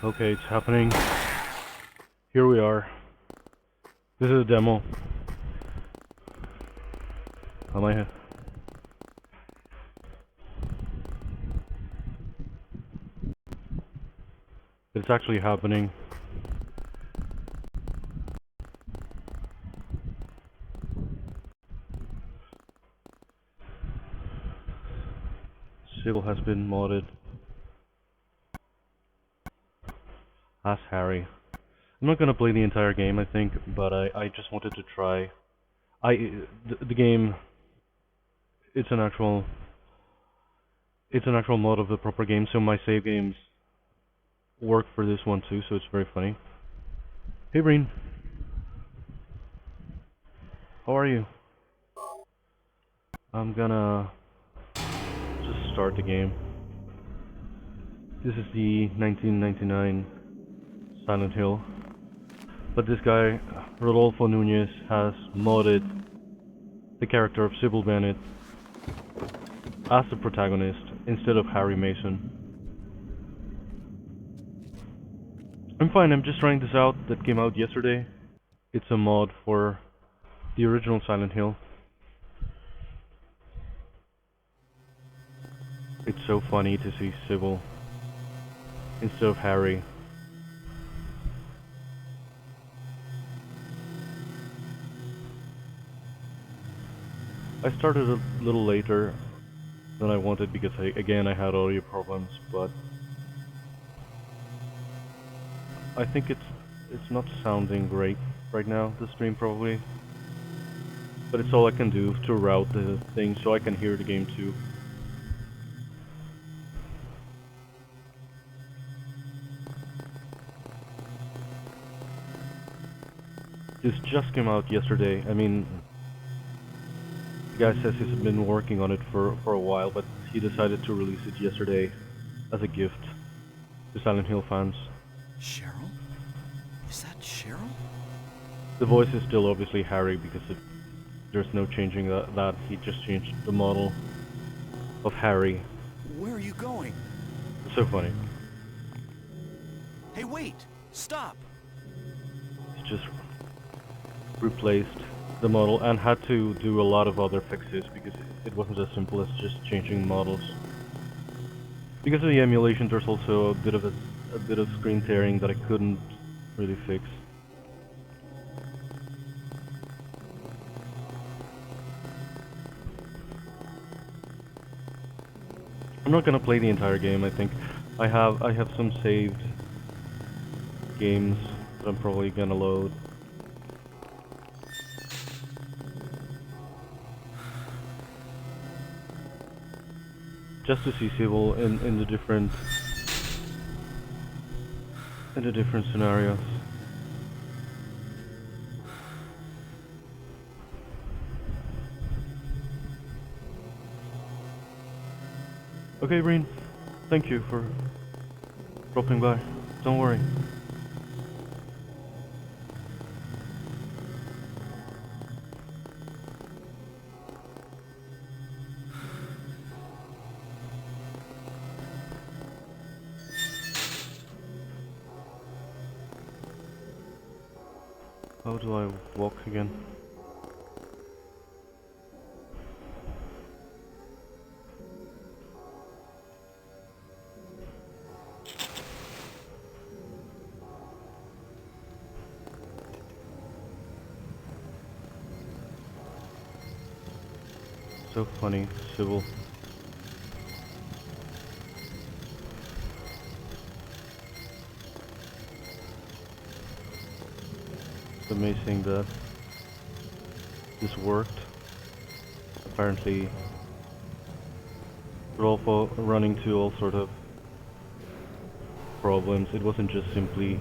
Okay, it's happening. Here we are. This is a demo. Am I? It's actually happening. Cybil has been modded as Harry. I'm not gonna play the entire game, I think, but I just wanted to try. The game. It's an actual mod of the proper game, so my save games work for this one too, so it's very funny. Hey Breen, how are you? I'm gonna just start the game. This is the 1999 Silent Hill, but this guy, Rodolfo Nunez, has modded the character of Cybil Bennett as the protagonist instead of Harry Mason. I'm fine, I'm just trying this out. That came out yesterday. It's a mod for the original Silent Hill. It's so funny to see Cybil instead of Harry. I started a little later than I wanted because I had audio problems, but I think it's not sounding great right now, the stream probably. But it's all I can do to route the thing so I can hear the game too. This just came out yesterday. I mean, the guy says he's been working on it for a while, but he decided to release it yesterday as a gift to Silent Hill fans. Cheryl? Is that Cheryl? The voice is still obviously Harry because there's no changing that. He just changed the model of Harry. Where are you going? It's so funny. Hey, wait! Stop! He's just replaced the model and had to do a lot of other fixes because it wasn't as simple as just changing models. Because of the emulation, there's also a bit of screen tearing that I couldn't really fix. I'm not gonna play the entire game. I think I have some saved games that I'm probably gonna load. Just to see Cybil in the different scenarios. Okay, Breen, thank you for dropping by. Don't worry. How do I walk again? So funny, Cybil. It's amazing that this worked. Apparently, Rodolfo run into all sort of problems. It wasn't just simply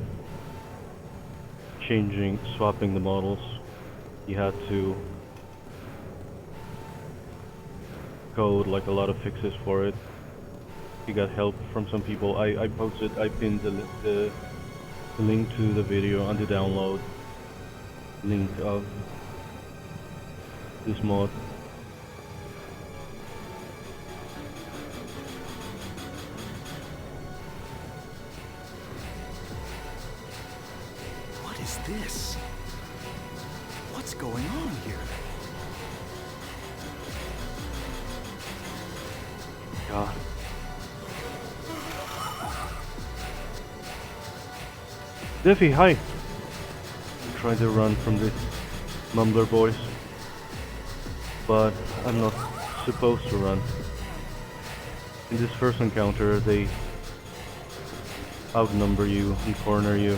swapping the models. He had to code like a lot of fixes for it. He got help from some people. I pinned the link to the video and the download link of this mod. god. Diffie, hi! I'm trying to run from this mumbler voice, but I'm not supposed to run. In this first encounter, they outnumber you and corner you.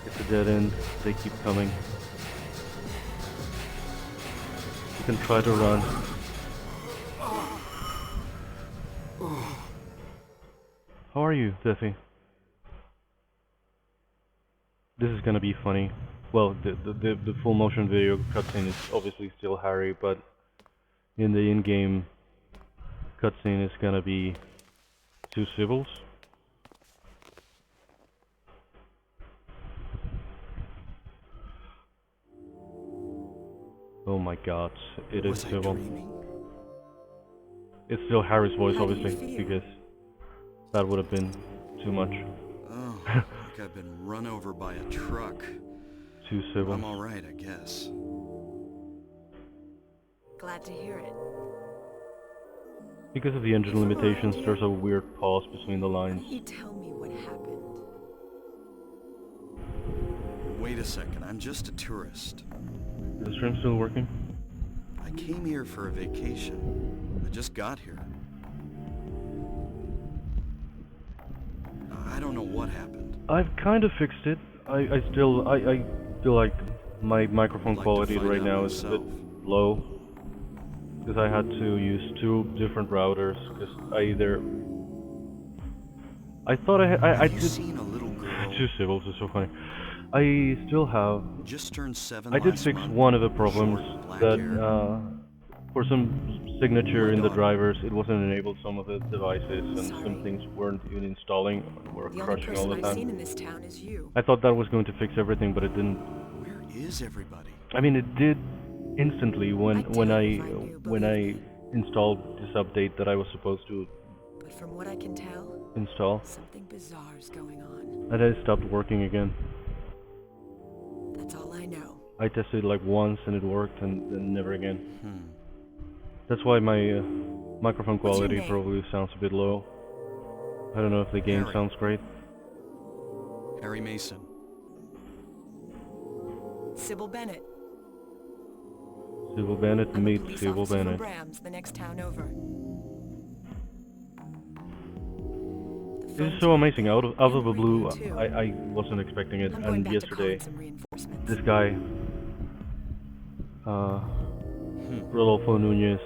It's a dead end, they keep coming. You can try to run. How are you, Diffie? This is gonna be funny. Well, the full motion video cutscene is obviously still Harry, but in the in-game cutscene is gonna be two Cybils. Oh my god, it is Cybil. It's still Harry's voice, obviously, because that would have been too much. Oh, like I've been run over by a truck. Two Cybils. I'm alright, I guess. Glad to hear it. Because of the engine limitations, there's a weird pause between the Why lines. don't you tell me what happened? Wait a second, I'm just a tourist. Is the stream still working? I came here for a vacation. I just got here. I don't know what happened. I've kind of fixed it. I still feel like my microphone I'd like to quality find right out now is a bit myself. low. Because I had to use two different routers. Because I thought I Have you did seen a little girl? two Cybils. It's so funny. I still have. Just turned 7 I did last fix month. one of the problems Short, black that hair. for some signature My in the daughter. drivers, it wasn't enabled some of the devices, and some Sorry. things weren't even installing or The only crashing all person the I've seen time. in this town is you. I thought that was going to fix everything, but it didn't. Where is everybody? I mean, it did instantly when I'd when tell I you if I knew, when believe I me. installed this update that I was supposed to But from what I can tell, install, something bizarre's going on. and it stopped working again. That's all I know. I tested like once and it worked, and then never again. Hmm. That's why my microphone What's your quality name? probably sounds a bit low. I don't know if the game Harry. sounds great. Harry Mason. Cybil Bennett. Cybil Bennett, I'm a meet police Cybil officer Bennett. from Brams, the next town over. This is so amazing. Out of the blue, too. I wasn't expecting it. I'm going And back to call yesterday, in some reinforcements. this guy, Rodolfo Nunez,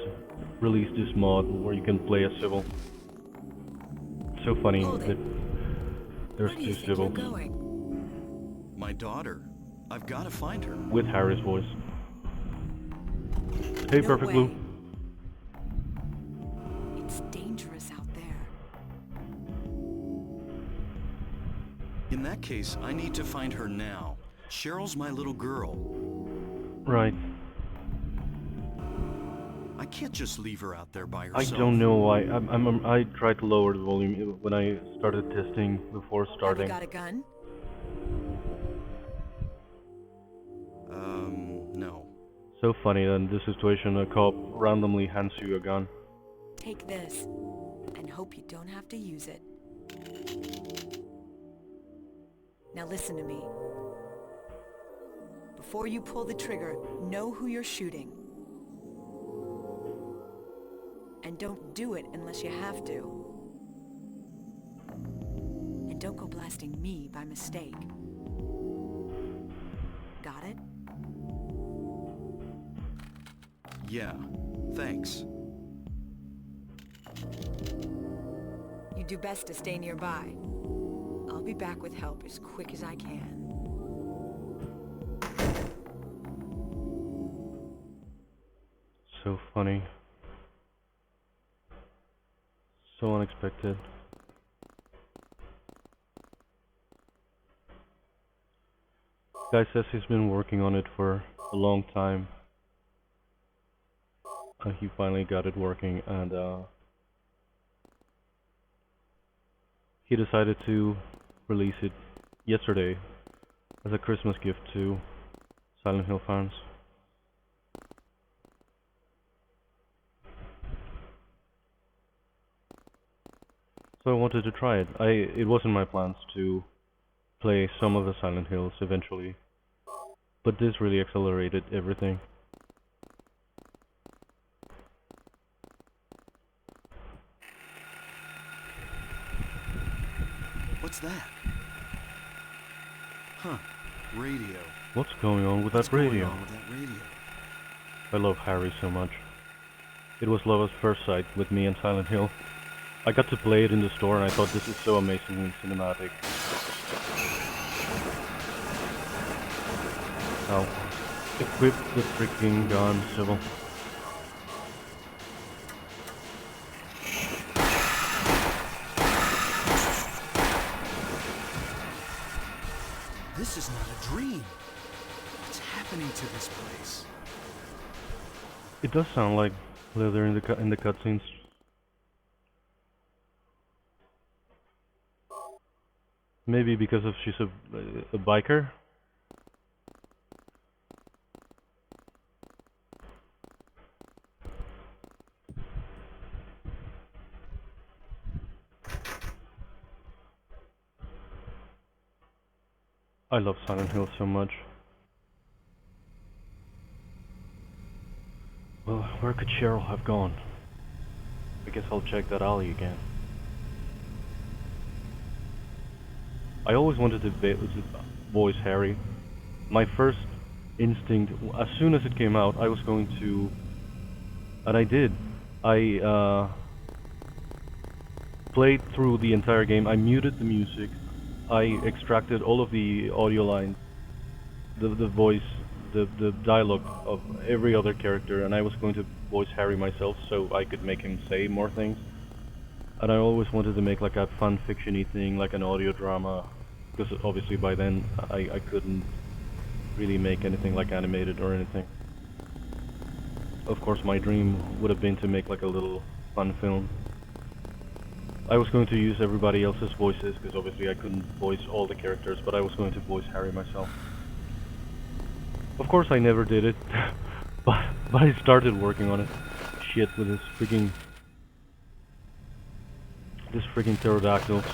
released this mod where you can play as Cybil. So funny Hold it. that there's Where do you two think you're Cybils going? My daughter. I've got to find her. with Harry's voice. Hey, No Perfect way. Blue. It's dangerous out there. In that case, I need to find her now. Cheryl's my little girl. Right. I can't just leave her out there by I herself. don't know why. I tried to lower the volume when I started testing before Have you starting. got a gun? No. So funny that in this situation a cop randomly hands you a gun. Take this, and hope you don't have to use it. Now listen to me. Before you pull the trigger, know who you're shooting. And don't do it unless you have to. And don't go blasting me by mistake. Got it? Yeah. Thanks. You do best to stay nearby. I'll be back with help as quick as I can. So funny. So unexpected. Guy says he's been working on it for a long time. And he finally got it working, and he decided to release it yesterday as a Christmas gift to Silent Hill fans. So I wanted to try it. It was in my plans to play some of the Silent Hills eventually, but this really accelerated everything. What's that? Huh. Radio. What's going on with What's that radio? going on with that radio? I love Harry so much. It was love at first sight with me and Silent Hill. I got to play it in the store and I thought this is so amazingly cinematic. Now, equip the freaking gun, Cybil. This is not a dream. What's happening to this place? It does sound like leather in the cutscenes. Maybe because of she's a biker. I love Silent Hill so much. Well, where could Cheryl have gone? I guess I'll check that alley again. I always wanted to voice Harry. My first instinct, as soon as it came out, I was going to... And I did. I played through the entire game, I muted the music, I extracted all of the audio lines, the voice, the dialogue of every other character, and I was going to voice Harry myself so I could make him say more things. And I always wanted to make like a fun fiction-y thing, like an audio drama, because obviously by then I couldn't really make anything like animated or anything. Of course my dream would have been to make like a little fun film. I was going to use everybody else's voices, because obviously I couldn't voice all the characters, but I was going to voice Harry myself. Of course I never did it, but I started working on it. Shit, with this freaking pterodactyls.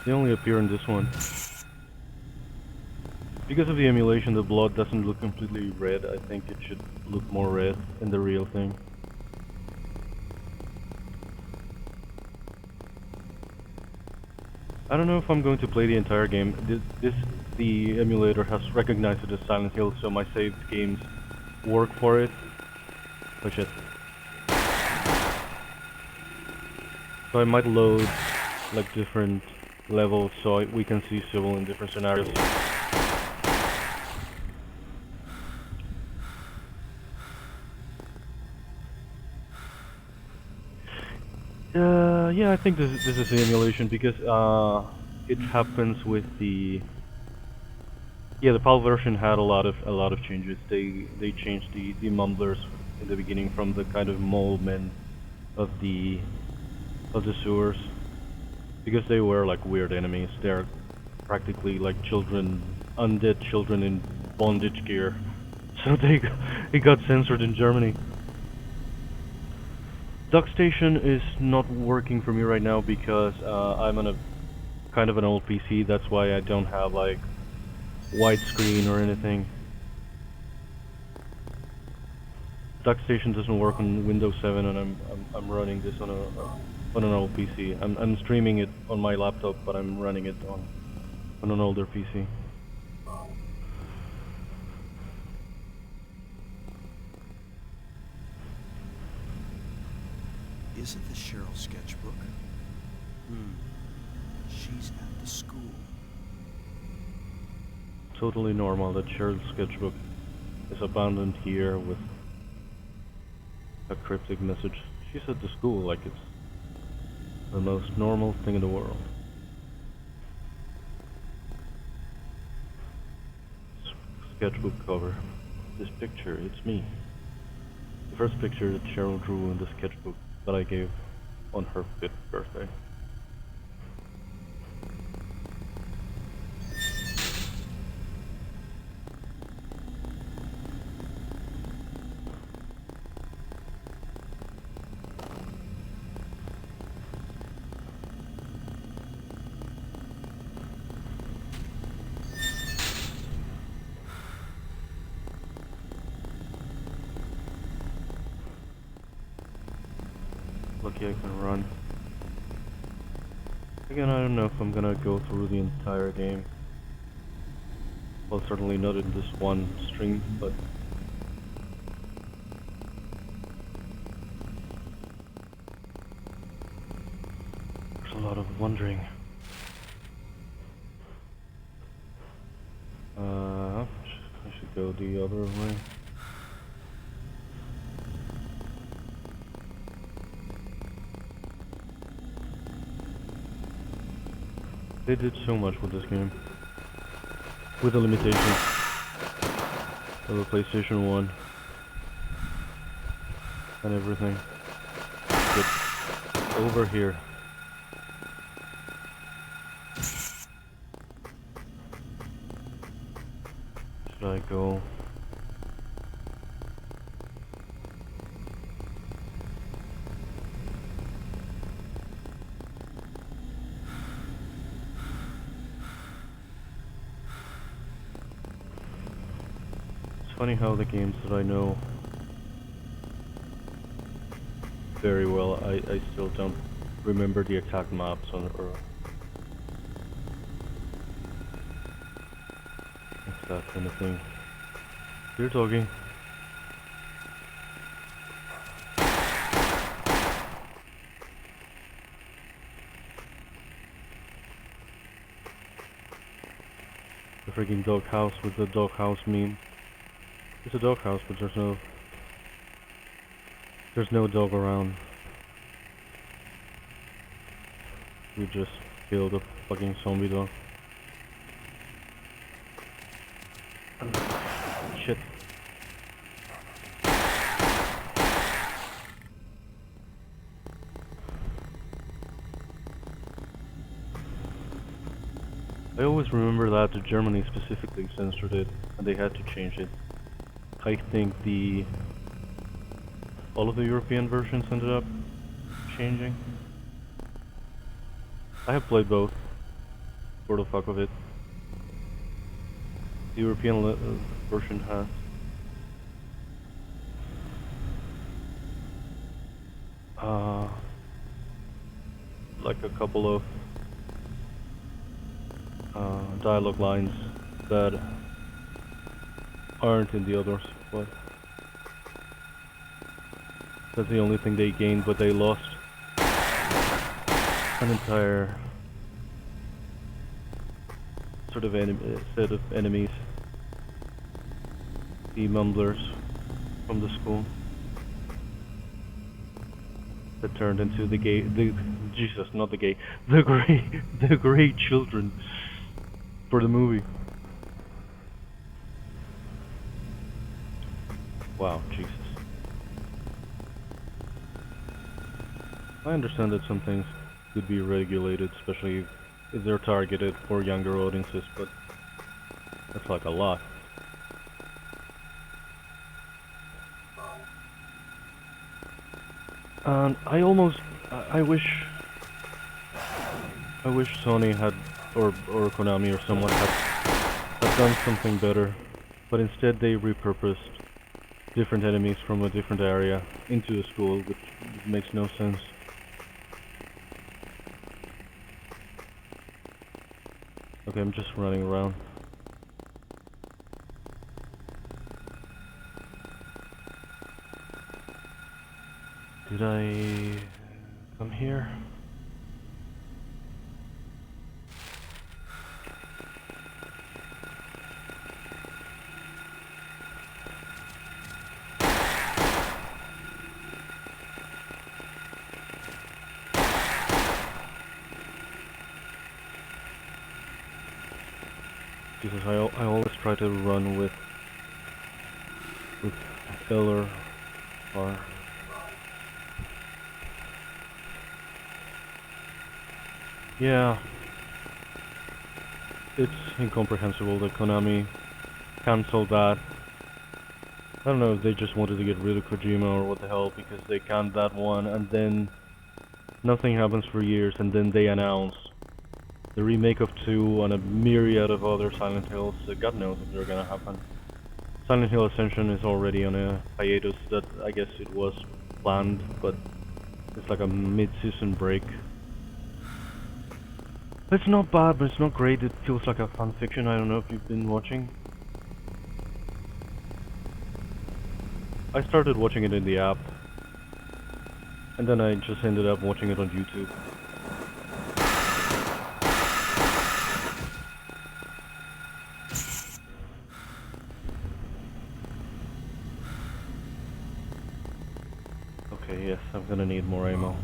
They only appear in this one. Because of the emulation, the blood doesn't look completely red. I think it should look more red in the real thing. I don't know if I'm going to play the entire game. The emulator has recognized it as Silent Hill, so my saved games work for it. Oh shit. So I might load like different levels so we can see Cybil in different scenarios. Yeah, I think this is the emulation because it happens with the the PAL version had a lot of changes. They changed the mumblers in the beginning from the kind of mole men of the sewers, because they were like weird enemies. They're practically like children, undead children in bondage gear. So it got censored in Germany. DuckStation is not working for me right now because I'm on a kind of an old PC. That's why I don't have like widescreen or anything. DuckStation doesn't work on Windows 7, and I'm running this on an old PC. I'm streaming it on my laptop, but I'm running it on an older PC. Isn't this Cheryl sketchbook? She's at the school. Totally normal that Cheryl's sketchbook is abandoned here with a cryptic message. She's at the school like it's the most normal thing in the world. Sketchbook cover. This picture, it's me. The first picture that Cheryl drew in the sketchbook that I gave on her 5th birthday. lucky I can run. Again, I don't know if I'm gonna go through the entire game. Well, certainly not in this one stream, but there's a lot of wondering. I should go the other way. They did so much with this game. With the limitations of the PlayStation 1 and everything. But over here. Should I go? It's funny how the games that I know very well, I still don't remember the exact maps on or it's that kind of thing. You're talking. The freaking doghouse with the doghouse meme. It's a doghouse, but there's no dog around. You just killed a fucking zombie dog. Shit. I always remember that Germany specifically censored it, and they had to change it. I think all of the European versions ended up changing. I have played both, for the fuck of it. The European version has like a couple of dialogue lines that aren't in the others, but that's the only thing they gained, but they lost an entire sort of set of enemies. The mumblers from the school that turned into the gray children for the movie. Wow, Jesus. I understand that some things could be regulated, especially if they're targeted for younger audiences, but that's like a lot. And I wish Sony had, or Konami or someone had done something better, but instead they repurposed different enemies from a different area into a school, which makes no sense. Okay, I'm just running around. Did I come here? Jesus, I always try to run with L or R. Yeah, it's incomprehensible that Konami cancelled that. I don't know if they just wanted to get rid of Kojima or what the hell, because they canned that one and then nothing happens for years, and then they announce the remake of 2 and a myriad of other Silent Hills. God knows if they're gonna happen. Silent Hill Ascension is already on a hiatus that I guess it was planned, but It's like a mid-season break. It's not bad, but it's not great. It feels like a fan fiction. I don't know if you've been watching. I started watching it in the app, and then I just ended up watching it on YouTube. Okay, yes, I'm gonna need more ammo.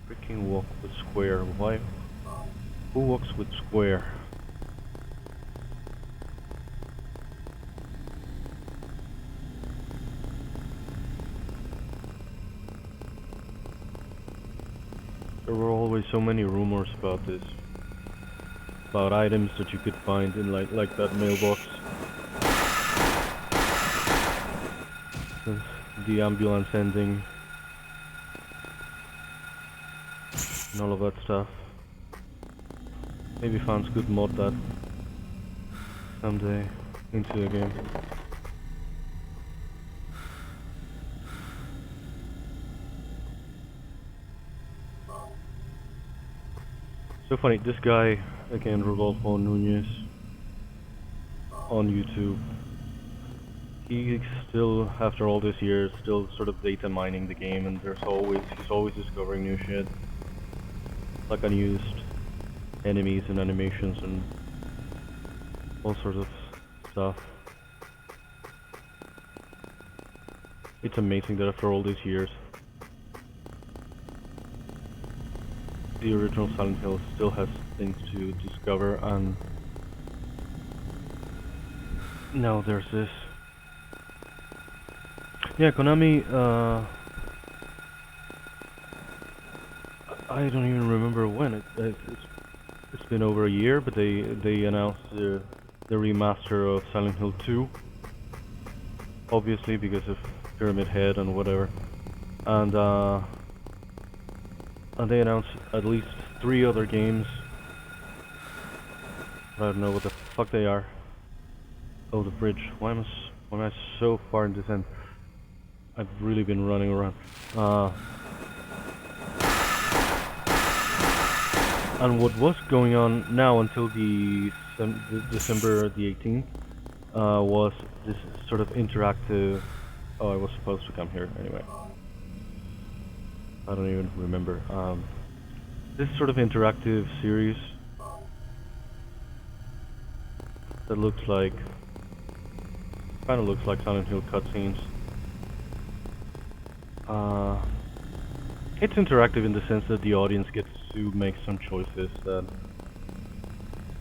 Freaking walk with square. Why? Who walks with square? There were always so many rumors about this. About items that you could find in like that mailbox. The ambulance ending. And all of that stuff. Maybe fans could mod that someday into a game. So funny, this guy, again, Rodolfo Nunez, on YouTube, he's still, after all these years, still sort of data mining the game, and he's always discovering new shit, like unused enemies and animations and all sorts of stuff. It's amazing that after all these years, the original Silent Hill still has things to discover, and now there's this. Yeah, Konami, I don't even remember when. It's been over a year, but they announced the remaster of Silent Hill 2, obviously because of Pyramid Head and whatever, and they announced at least 3 other games. I don't know what the fuck they are. Oh, the bridge. Why am I so far in this end? I've really been running around. And what was going on now until the December the 18th was this sort of interactive. Oh, I was supposed to come here anyway. I don't even remember. This sort of interactive series that kind of looks like Silent Hill cutscenes. It's interactive in the sense that the audience gets to make some choices that,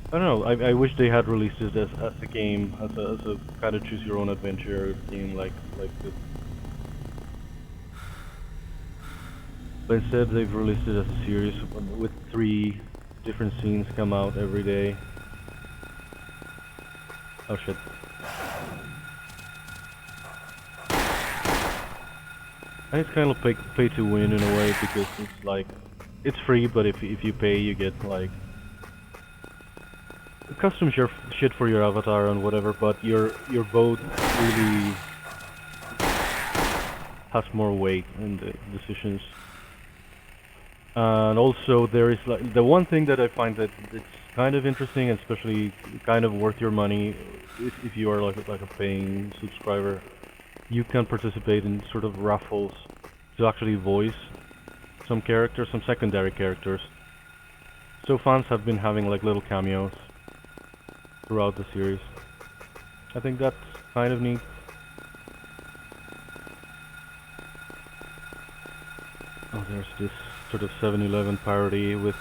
I don't know, I wish they had released it as a game, as a kind of choose your own adventure game like this. But instead they've released it as a series with 3 different scenes come out every day. Oh shit. And it's kind of pay to win in a way, because it's like, it's free, but if you pay you get like custom shit for your avatar and whatever, but your vote really has more weight in the decisions. And also there is like the one thing that I find that it's kind of interesting, and especially kind of worth your money if you are like a paying subscriber. You can participate in sort of raffles to actually voice some characters, some secondary characters. So fans have been having like little cameos throughout the series. I think that's kind of neat. Oh, there's this sort of 7-Eleven parody with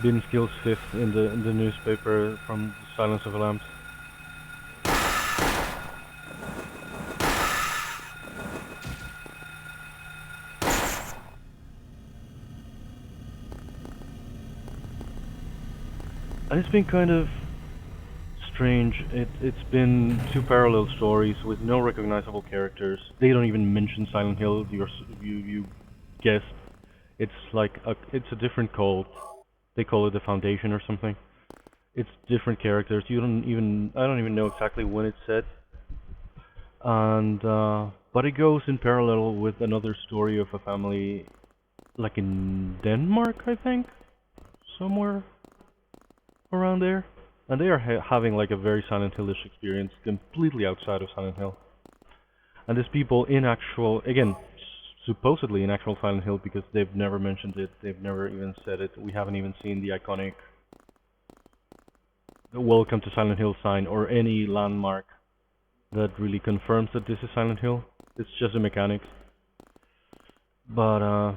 Bin Skill's 5th in the newspaper from Silence of the Lambs. And it's been kind of strange. It's been 2 parallel stories with no recognizable characters. They don't even mention Silent Hill. You guessed. It's like it's a different cult. They call it the Foundation or something. It's different characters. I don't even know exactly when it's set. And but it goes in parallel with another story of a family, like in Denmark, I think, somewhere around there. And they are having like a very Silent Hill-ish experience, completely outside of Silent Hill. And these people in actual, again, supposedly in actual Silent Hill, because they've never mentioned it, they've never even said it, we haven't even seen the iconic Welcome to Silent Hill sign or any landmark that really confirms that this is Silent Hill. It's just the mechanics. But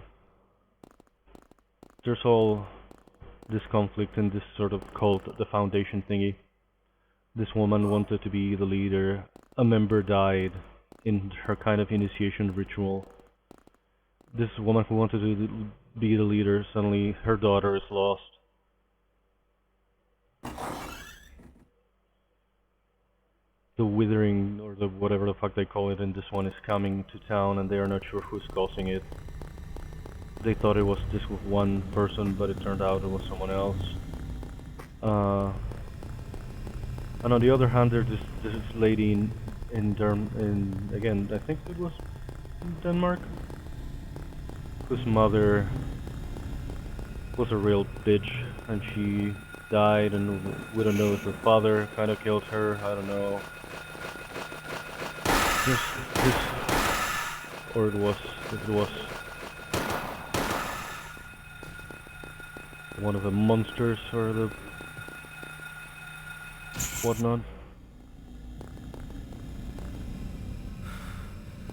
there's all this conflict in this sort of cult, the Foundation thingy. This woman wanted to be the leader. A member died in her kind of initiation ritual. This woman who wanted to be the leader, suddenly her daughter is lost. The withering, or the whatever the fuck they call it, in this one is coming to town, and they are not sure who's causing it. They thought it was this one person, but it turned out it was someone else. And on the other hand, there's this lady in again, I think it was Denmark, whose mother was a real bitch, and she died, and we don't know if her father kind of killed her. I don't know. Or it was one of the monsters or the whatnot.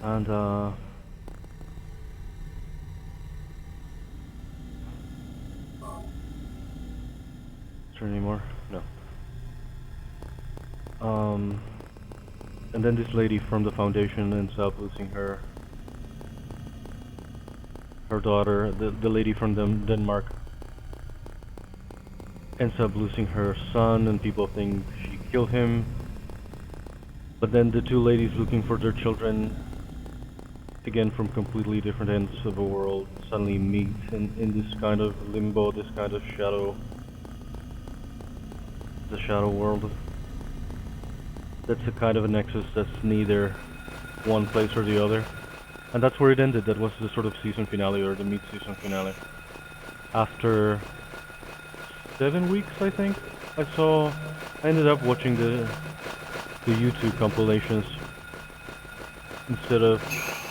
And is there any more? No. And then this lady from the Foundation ends up losing her daughter. The lady from Denmark ends up losing her son, and people think she killed him. But then the two ladies looking for their children, again from completely different ends of the world, suddenly meet in this kind of limbo, this kind of shadow, the shadow world. That's a kind of a nexus that's neither one place or the other. And that's where it ended. That was the sort of season finale, or the mid-season finale. After 7 weeks, I think, I ended up watching the YouTube compilations instead of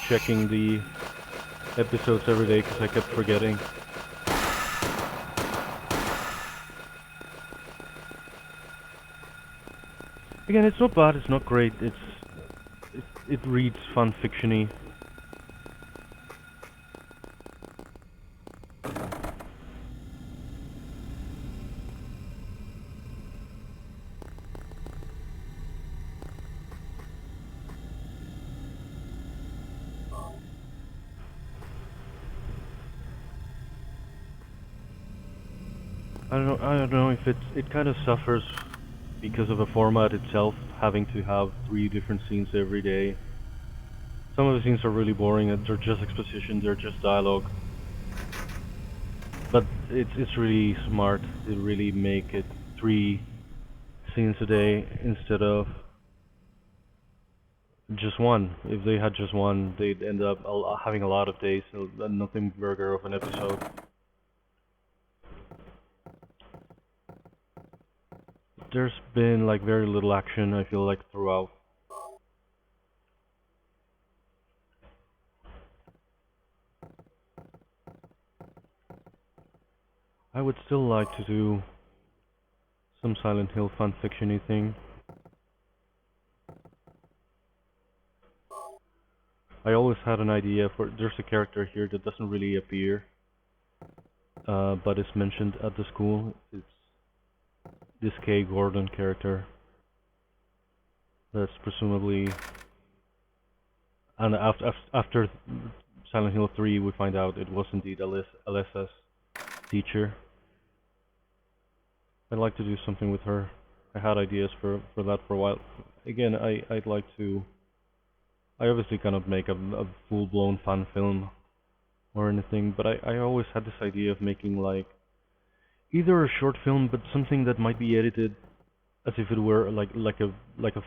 checking the episodes every day, because I kept forgetting. Again, it's not bad, it's not great, it reads fun fiction-y. I don't know if it kind of suffers because of the format itself, having to have 3 different scenes every day. Some of the scenes are really boring, and they're just exposition, they're just dialogue. But it's really smart to really make it 3 scenes a day instead of just 1. If they had just 1, they'd end up having a lot of days, a nothing burger of an episode. There's been like very little action, I feel like, throughout. I would still like to do some Silent Hill fanfiction-y thing. I always had an idea for, there's a character here that doesn't really appear, but is mentioned at the school. It's this K. Gordon character. That's presumably, and after Silent Hill 3 we find out it was indeed Alessa's teacher. I'd like to do something with her. I had ideas for that for a while. Again, I'd like to, I obviously cannot make a full-blown fan film or anything, but I always had this idea of making like either a short film, but something that might be edited as if it were like a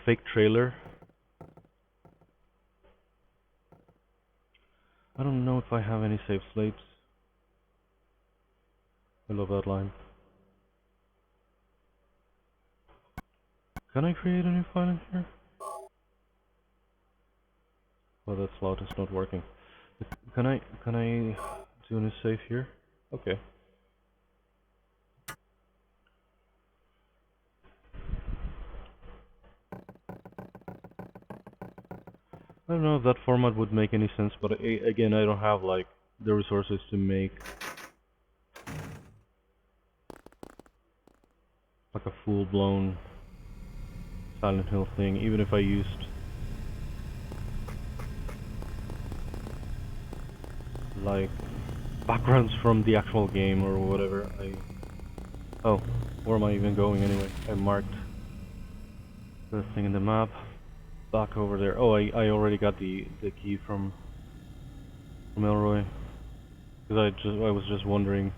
fake trailer. I don't know if I have any save slates. I love that line. Can I create a new file in here? Oh, that slot is not working. Can I do a new save here? Okay. I don't know if that format would make any sense, but again, I don't have like the resources to make like a full-blown Silent Hill thing, even if I used like backgrounds from the actual game or whatever. Oh, where am I even going anyway? I marked the thing in the map. Back over there. Oh, I already got the key from Elroy, because I was just wandering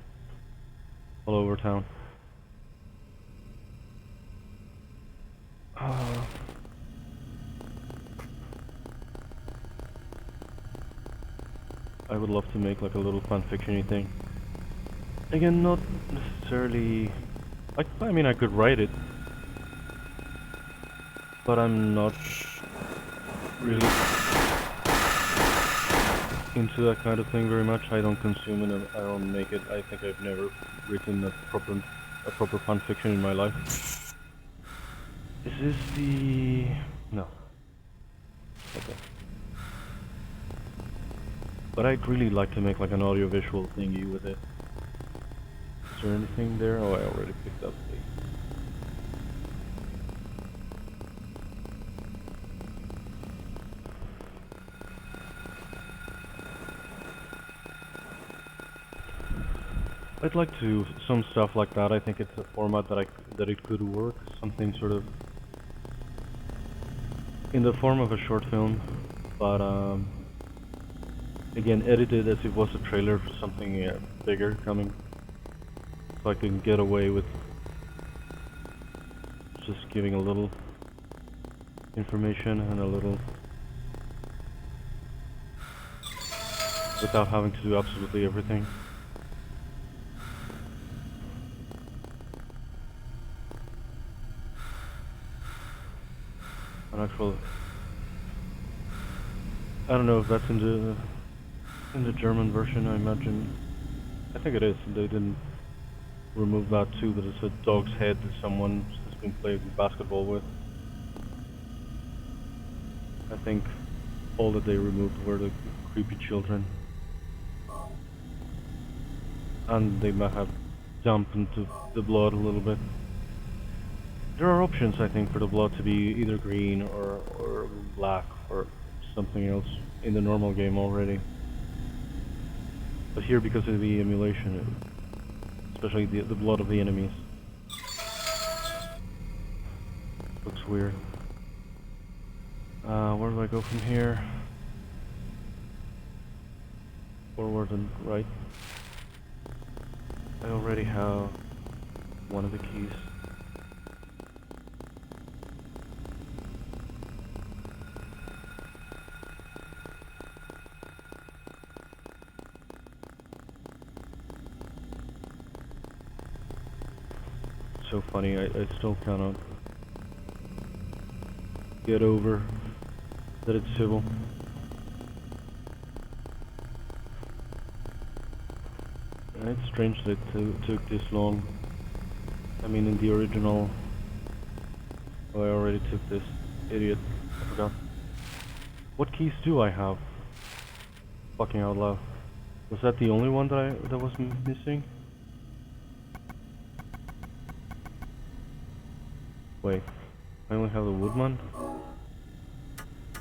all over town. I would love to make like a little fanfiction-y thing. Again, not necessarily. I mean, I could write it, but I'm not really into that kind of thing very much. I don't consume it. I don't make it. I think I've never written a proper fanfiction in my life. Is this the... no. Okay. But I'd really like to make like an audio-visual thingy with it. Is there anything there? Oh, I already picked up the... I'd like to some stuff like that. I think it's a format that it could work. Something sort of in the form of a short film, but again edited as if it was a trailer for something bigger coming, so I can get away with just giving a little information and a little without having to do absolutely everything. An actual, I don't know if that's in the German version. I imagine, I think it is. They didn't remove that too, but it's a dog's head that someone has been playing basketball with. I think all that they removed were the creepy children, and they might have dampened the blood a little bit. There are options, I think, for the blood to be either green or black or something else in the normal game already. But here, because of the emulation, especially the blood of the enemies, looks weird. Where do I go from here? Forward and right. I already have one of the keys. So funny, I still cannot get over that it's Cybil. And it's strange that it took this long. I mean, in the original... oh, I already took this. Idiot. I forgot. What keys do I have? Fucking out loud. Was that the only one that was missing? Wait, I only have the woodman?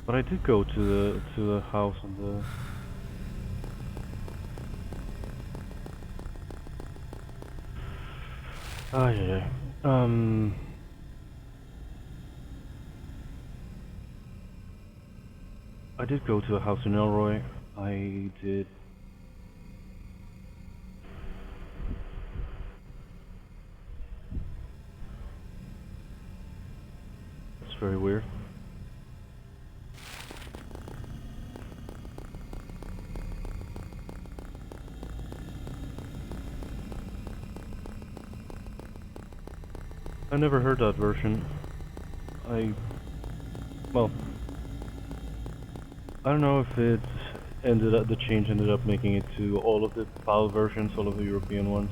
But I did go to the house on the... ah, yeah. I did go to a house in Elroy. I did... It's very weird. I never heard that version. Well, I don't know if it the change ended up making it to all of the PAL versions, all of the European ones.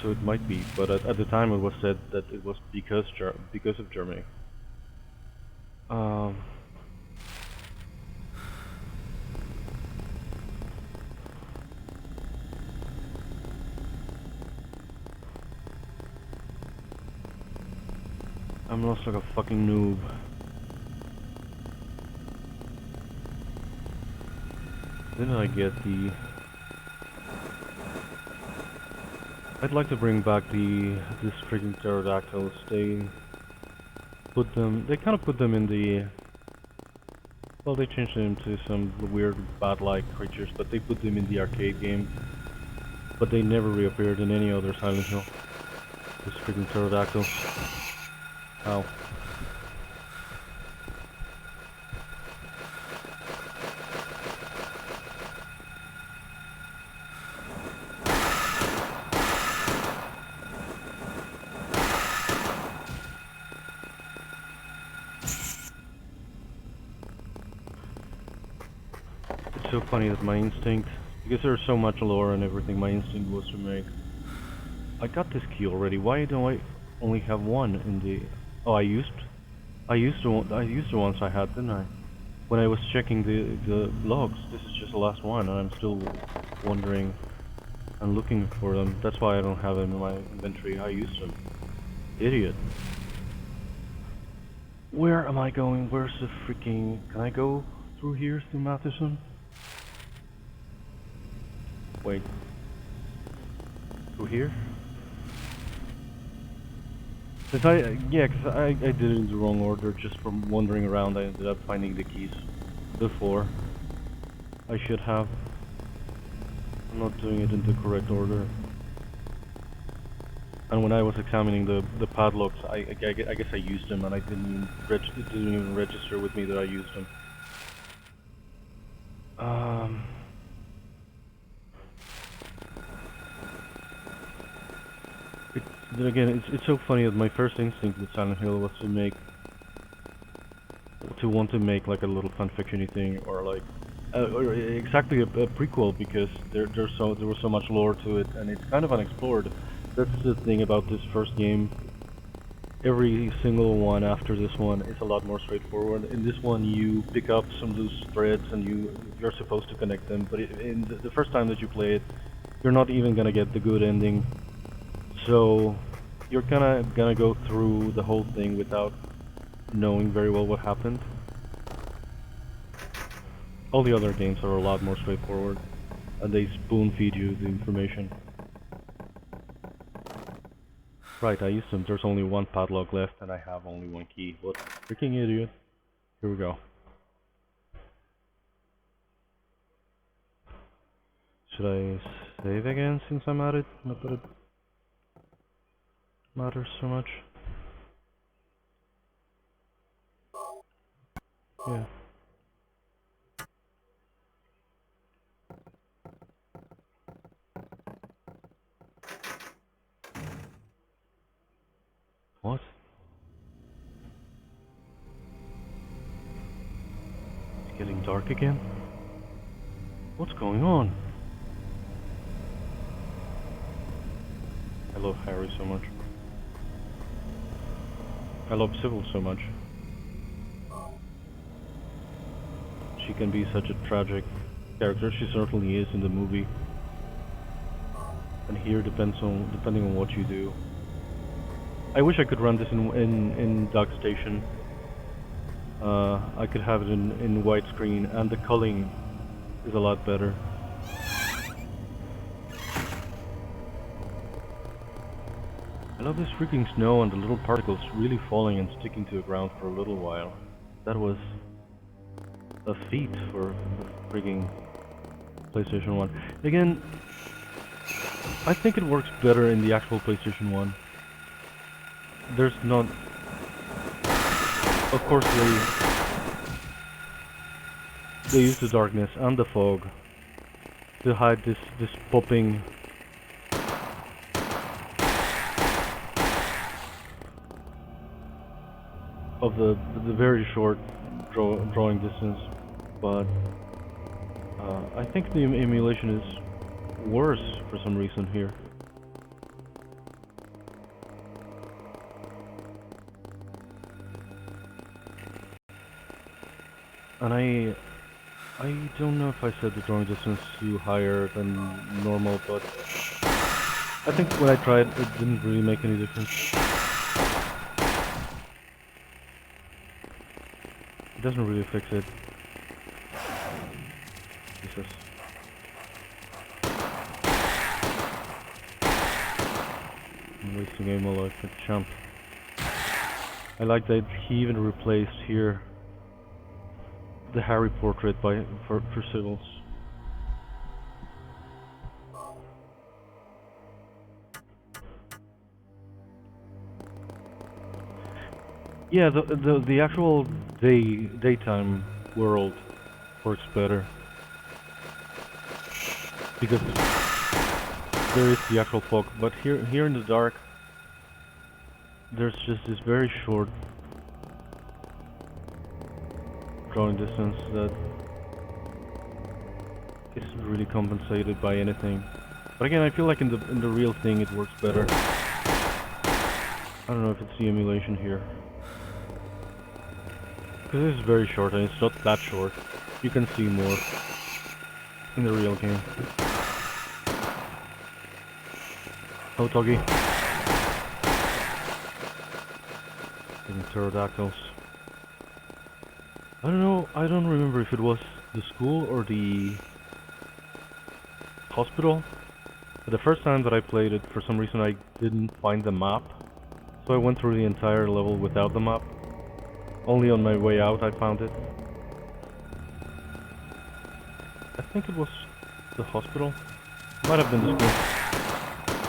So it might be, but at the time it was said that it was because of Germany. I'm lost like a fucking noob. Then I get the... I'd like to bring back this freaking pterodactyls. They kind of put them in the... Well, they changed them to some weird bat-like creatures, but they put them in the arcade game. But they never reappeared in any other Silent Hill. This freaking pterodactyls. Ow. It's so funny that my instinct, because there's so much lore and everything, my instinct was to make... I got this key already, why don't I only have one in the... Oh, I used the ones I had, didn't I? When I was checking the logs, this is just the last one, and I'm still wondering and looking for them. That's why I don't have them in my inventory. I used them. Idiot. Where am I going? Where's the freaking... Can I go through here, through Matheson? Wait. Through here? Cause I did it in the wrong order. Just from wandering around, I ended up finding the keys before I should have. I'm not doing it in the correct order. And when I was examining the padlocks, I guess I used them, and it didn't even register with me that I used them. Then again, it's so funny that my first instinct with Silent Hill was to want to make like a little fanfiction-y thing, or like or exactly a prequel, because there was so much lore to it, and it's kind of unexplored. That's the thing about this first game. Every single one after this one is a lot more straightforward. In this one, you pick up some loose threads and you're supposed to connect them, but in the first time that you play it, you're not even gonna get the good ending. So you're gonna go through the whole thing without knowing very well what happened. All the other games are a lot more straightforward, and they spoon feed you the information. Right, I used them. There's only one padlock left, and I have only one key. What a freaking idiot. Here we go. Should I save again since I'm at it? Not that it matters so much. Yeah. What? It's getting dark again? What's going on? I love Harry so much. I love Cybil so much. She can be such a tragic character. She certainly is in the movie. And here depending on what you do. I wish I could run this in DuckStation. I could have it in widescreen, and the culling is a lot better. I love this freaking snow and the little particles really falling and sticking to the ground for a little while. That was a feat for freaking PlayStation 1. Again, I think it works better in the actual PlayStation 1. There's not... Of course they use the darkness and the fog to hide this popping of the very short drawing distance, but I think the emulation is worse for some reason here. And I don't know if I set the drawing distance to higher than normal, but I think when I tried it didn't really make any difference. It doesn't really fix it. Jesus. I'm wasting ammo like a champ. I like that he even replaced here the Harry portrait for Cybil's. Yeah, the actual daytime world works better because there is the actual fog, but here in the dark there's just this very short drawing distance that isn't really compensated by anything. But again, I feel like in the real thing it works better. I don't know if it's the emulation here. Because this is very short and it's not that short. You can see more in the real game. Oh, Toggy. Getting pterodactyls. I don't know, I don't remember if it was the school or the hospital. But the first time that I played it, for some reason I didn't find the map. So I went through the entire level without the map. Only on my way out I found it. I think it was the hospital. Might have been the school.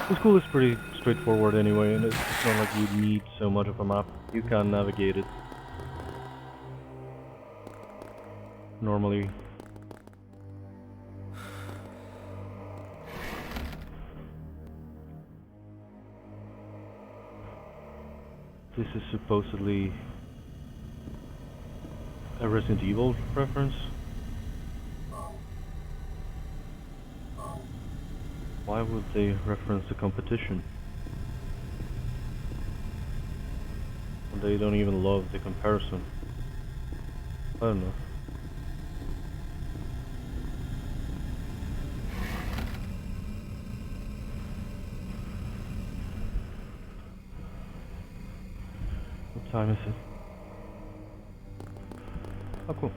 The school is pretty straightforward anyway, and it's not like you need so much of a map. You can navigate it normally. This is supposedly a Resident Evil reference. Why would they reference the competition? And they don't even love the comparison. I don't know. What time is it? Oh, cool.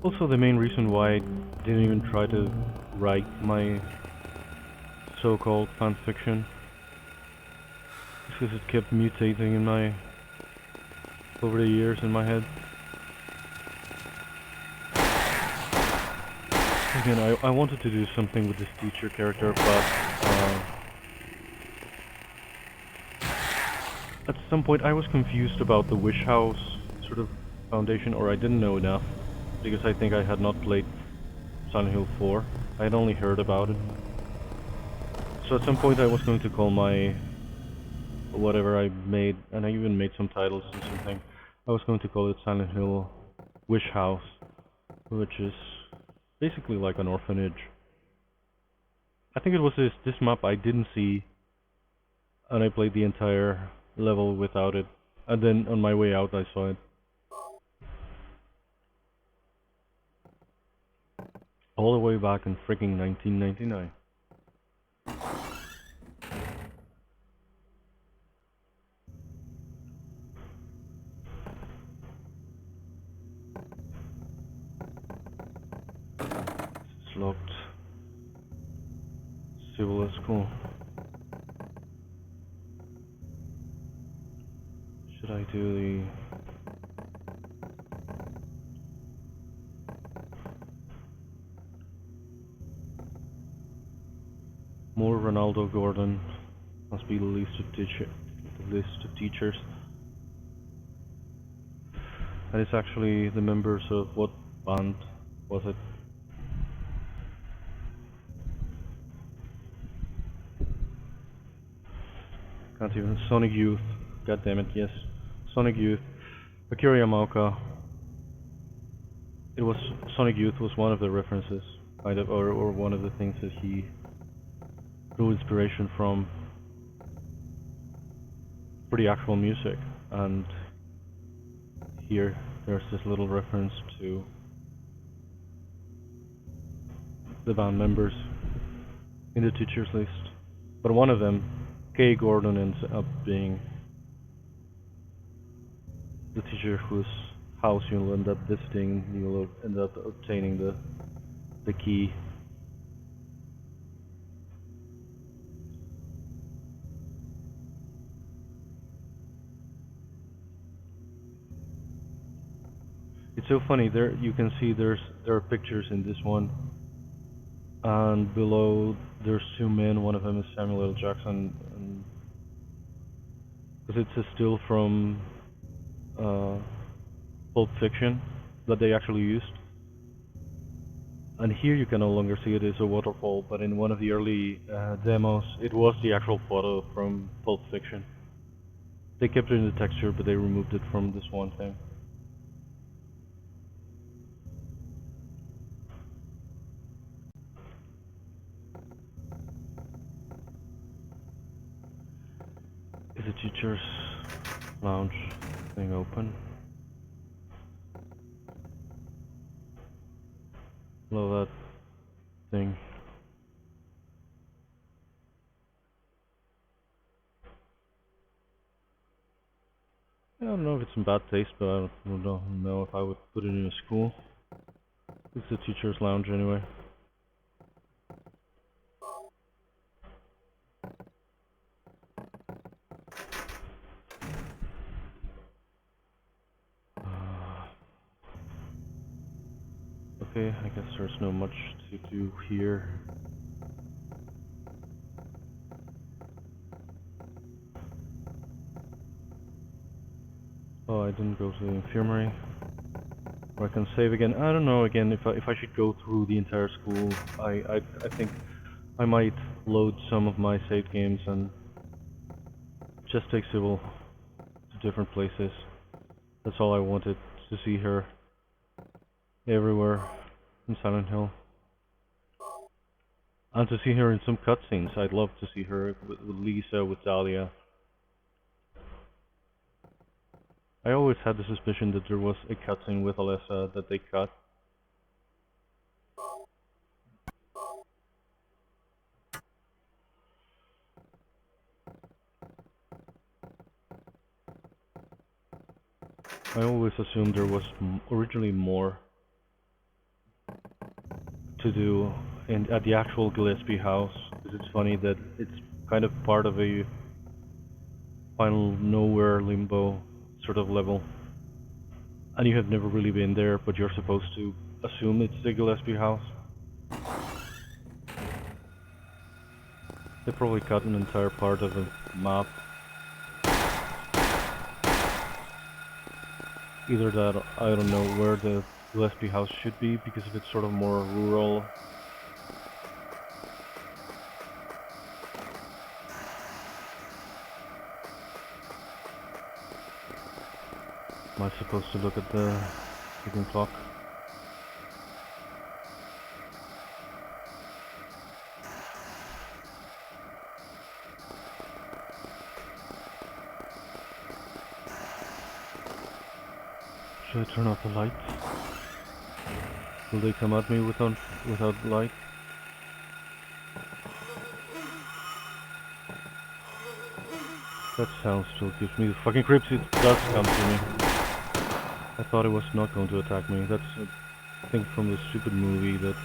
Also, the main reason why I didn't even try to write my so-called fanfiction is because it kept mutating in my over the years in my head. Again, I wanted to do something with this teacher character, but at some point I was confused about the Wish House sort of foundation, or I didn't know enough, because I think I had not played Silent Hill 4. I had only heard about it. So at some point I was going to call my whatever I made, and I even made some titles and something. I was going to call it Silent Hill Wish House, which is basically like an orphanage. I think it was this map I didn't see, and I played the entire level without it, and then on my way out I saw it. All the way back in freaking 1999. It's locked. Cybil is cool. Should I do the... More Ronaldo Gordon must be the list of teachers. And it's actually the members of what band was it? Can't even. Sonic Youth. God damn it, yes. Sonic Youth. Akira Yamaoka. It was Sonic Youth was one of the references, kind of, or one of the things that he drew inspiration from for the actual music. And here there's this little reference to the band members in the teachers list. But one of them, Kay Gordon, ends up being the teacher whose house you'll end up visiting. You'll end up obtaining the key. It's so funny. There you can see there are pictures in this one, and below there's two men. One of them is Samuel L. Jackson, and because it's a still from Pulp Fiction that they actually used. And here you can no longer see it as a waterfall, but in one of the early demos, it was the actual photo from Pulp Fiction. They kept it in the texture, but they removed it from this one thing. Is the teacher's lounge thing open? Below that thing. I don't know if it's in bad taste, but I don't know if I would put it in a school. It's the teacher's lounge anyway. Okay, I guess there's not much to do here. Oh, I didn't go to the infirmary. Or I can save again. I don't know again if I should go through the entire school. I think I might load some of my save games and just take Cybil to different places. That's all I wanted, to see her everywhere in Silent Hill. And to see her in some cutscenes. I'd love to see her with Lisa, with Dahlia. I always had the suspicion that there was a cutscene with Alessa that they cut. I always assumed there was originally more to do at the actual Gillespie house, because it's funny that it's kind of part of a final nowhere limbo sort of level, and you have never really been there, but you're supposed to assume it's the Gillespie house. They probably cut an entire part of a map. Either that, or I don't know where the Gillespie house should be, because if it's sort of more rural. Am I supposed to look at the ticking clock? Should I turn off the lights? Will they come at me without light? That sound still gives me the fucking creeps. It does come to me. I thought it was not going to attack me. That's a thing from the stupid movie that...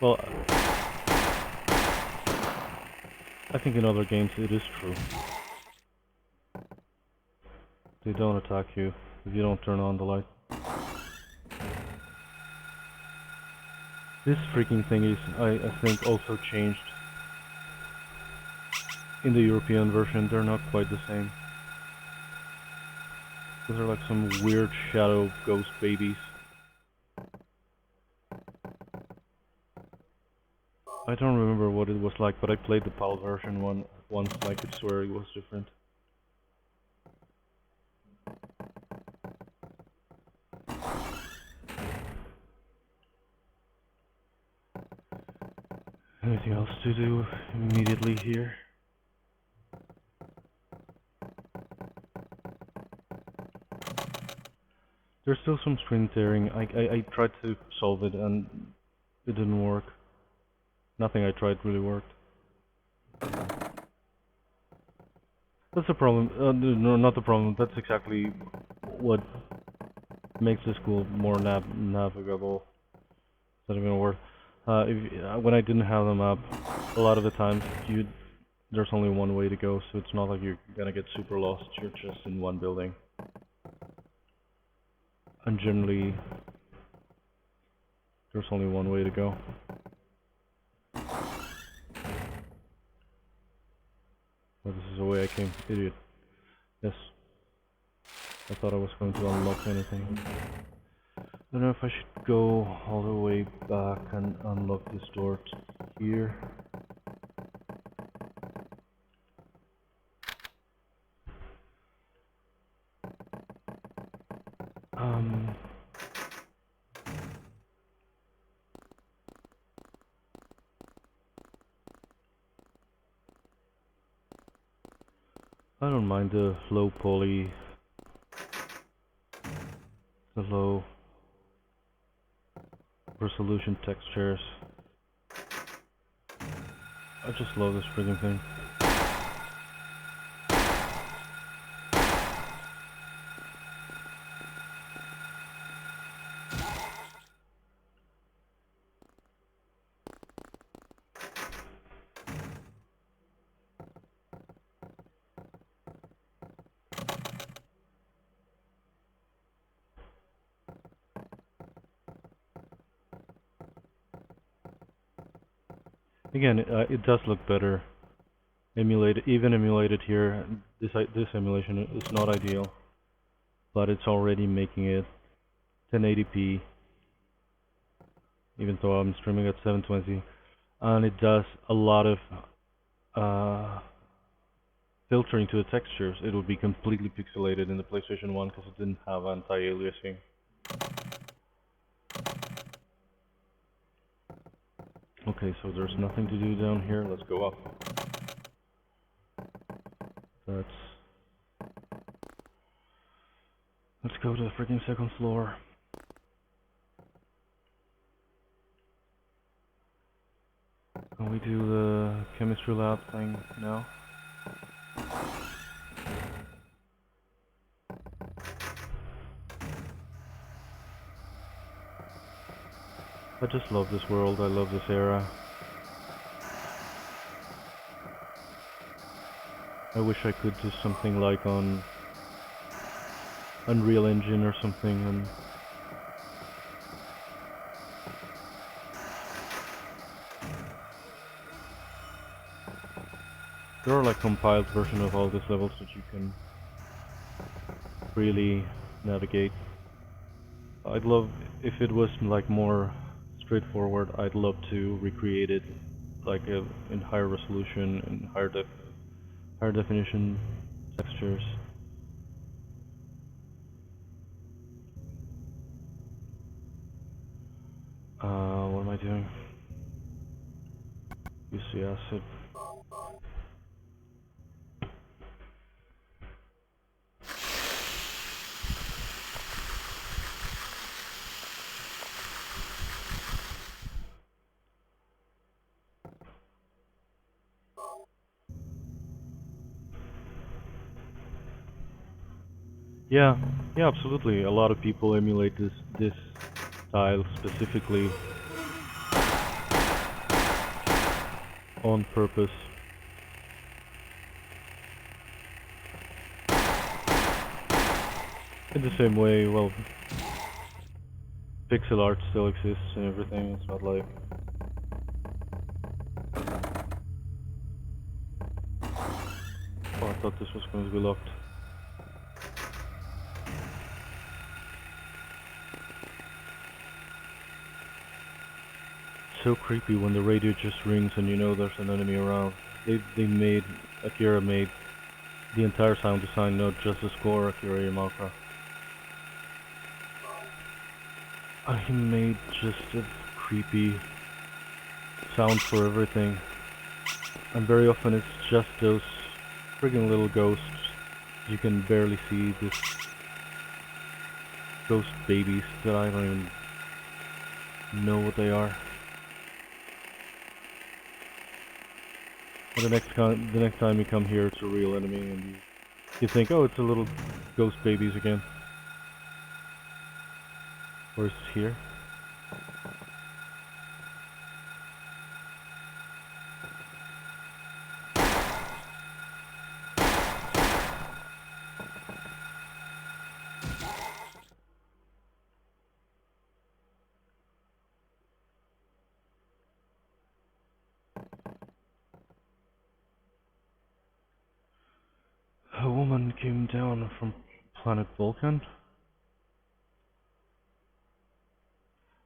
Well, I think in other games it is true. They don't attack you if you don't turn on the light. This freaking thing is, I think, also changed in the European version. They're not quite the same. These are like some weird shadow ghost babies. I don't remember what it was like, but I played the PAL version once. I could swear it was different. Anything else to do immediately here? There's still some screen tearing. I tried to solve it and it didn't work. Nothing I tried really worked. That's the problem. No, not the problem. That's exactly what makes this school more navigable. Is that even a word? When I didn't have them up, a lot of the times there's only one way to go, so it's not like you're gonna get super lost. You're just in one building, and generally there's only one way to go. Well, this is the way I came, idiot. Yes, I thought I was going to unlock anything. I don't know if I should go all the way back and unlock this door here. I don't mind the low poly, the low resolution textures. I just love this friggin' thing. Again, it does look better. Even emulated here. This emulation is not ideal, but it's already making it 1080p, even though I'm streaming at 720, and it does a lot of filtering to the textures. It would be completely pixelated in the PlayStation 1 because it didn't have anti-aliasing. Okay, so there's nothing to do down here. Let's go up. Let's go to the freaking second floor. Can we do the chemistry lab thing now? I just love this world, I love this era. I wish I could do something like on Unreal Engine or something, and there are like compiled versions of all these levels that you can really navigate. I'd love, if it was like more straightforward, I'd love to recreate it like in higher resolution and higher definition textures. What am I doing? Use the acid. Yeah, absolutely. A lot of people emulate this style specifically on purpose. In the same way, well, pixel art still exists and everything. It's not like oh, I thought this was going to be locked. so creepy when the radio just rings and you know there's an enemy around. Akira made the entire sound design, not just the score, Akira Yamaoka. He made just a creepy sound for everything. And very often it's just those friggin' little ghosts. You can barely see this ghost babies that I don't even know what they are. And the next time you come here, it's a real enemy, and you think, oh, it's a little ghost babies again. Or is it here? A woman came down from planet Vulcan.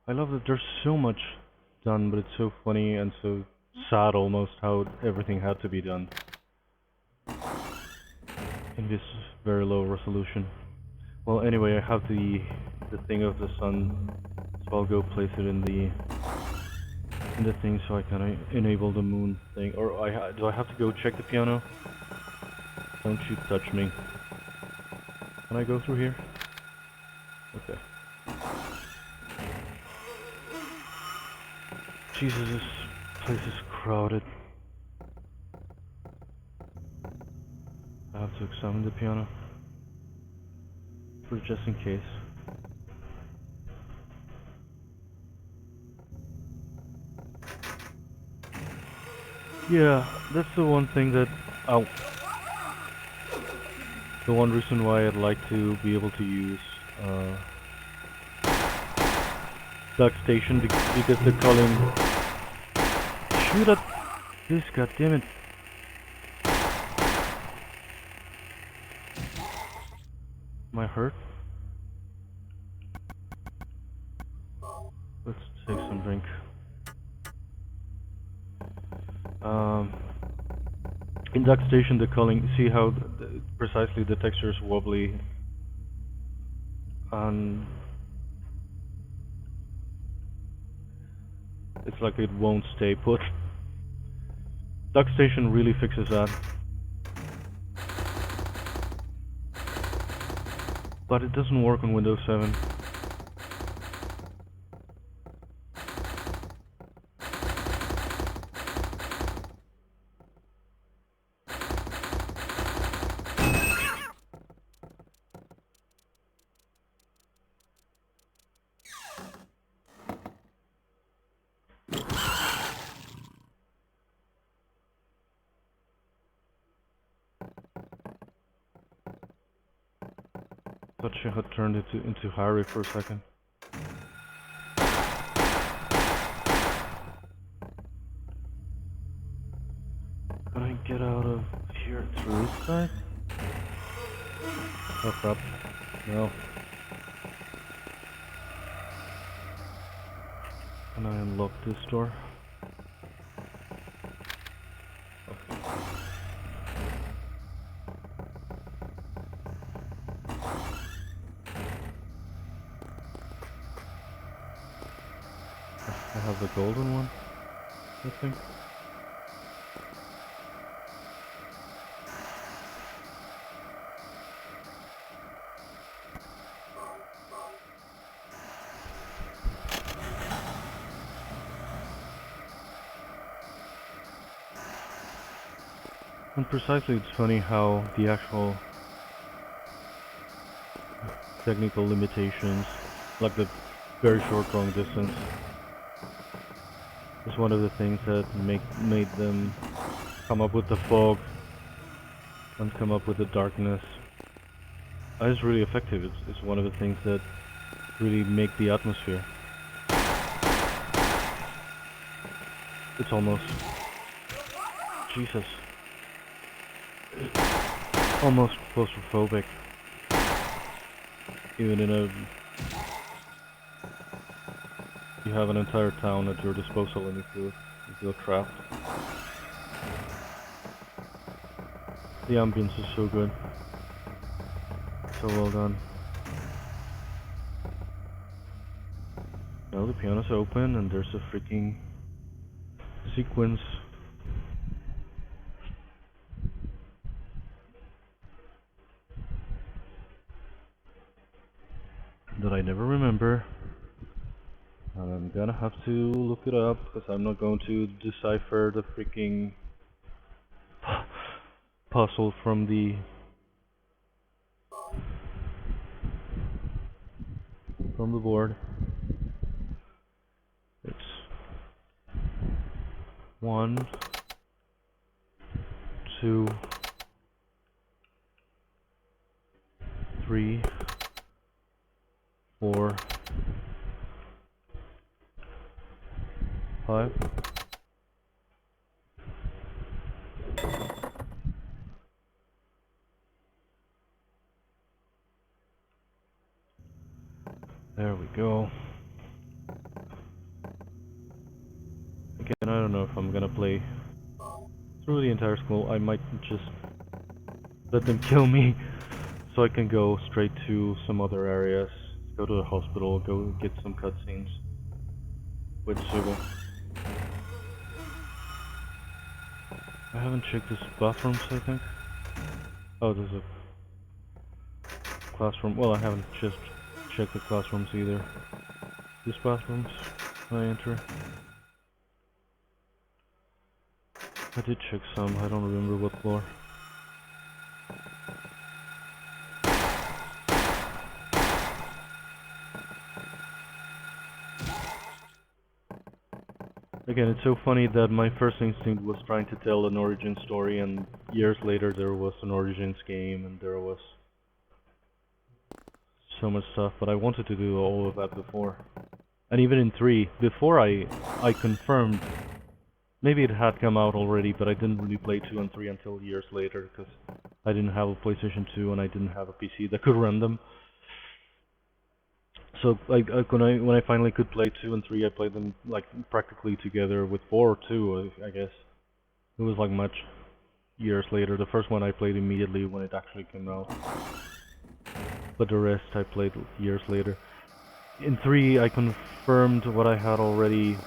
I love that there's so much done, but it's so funny and so sad almost how everything had to be done in this very low resolution. Well, anyway, I have the thing of the sun, so I'll go place it in the thing so I can enable the moon thing. Or do I have to go check the piano? Don't you touch me. Can I go through here? Okay. Jesus, this place is crowded. I have to examine the piano. For just in case. Yeah, that's the one thing that... Ow. The one reason why I'd like to be able to use Duck Station because they're calling... Shoot at this, goddammit. Am I hurt? Let's take some drink. In Duck Station they're calling... See how precisely the texture is wobbly and it's like it won't stay put. Duck Station really fixes that. But it doesn't work on Windows 7. Thought she had turned it into Harry for a second. Can I get out of here through this side? Oh crap. No. Can I unlock this door? Okay. I have the golden one, I think. And precisely, it's funny how the actual technical limitations, like the very short long distance, is one of the things that made them come up with the fog and come up with the darkness. And it's really effective. It's one of the things that really make the atmosphere. It's almost... Jesus. It's almost claustrophobic. Even in a you have an entire town at your disposal and you feel trapped. The ambience is so good. So well done. Now the piano's open and there's a freaking sequence. That I never remember. And I'm gonna have to look it up because I'm not going to decipher the freaking puzzle from the board. It's 1, 2, 3, 4, 5. There we go. Again, I don't know if I'm gonna play through the entire school. I might just let them kill me so I can go straight to some other areas. Go to the hospital, go get some cutscenes with Cybil. I haven't checked this bathrooms, I think. Oh, there's a classroom. Well, I haven't just checked the classrooms either. These bathrooms I enter. I did check some, I don't remember what floor. Again, it's so funny that my first instinct was trying to tell an Origins story, and years later there was an Origins game, and there was so much stuff, but I wanted to do all of that before. And even in 3, before I confirmed, maybe it had come out already, but I didn't really play 2 and 3 until years later, because I didn't have a PlayStation 2 and I didn't have a PC that could run them. So when I finally could play 2 and 3, I played them like practically together with 4 too, I guess. It was like much years later. The first one I played immediately when it actually came out. But the rest I played years later. In 3 I confirmed what I had already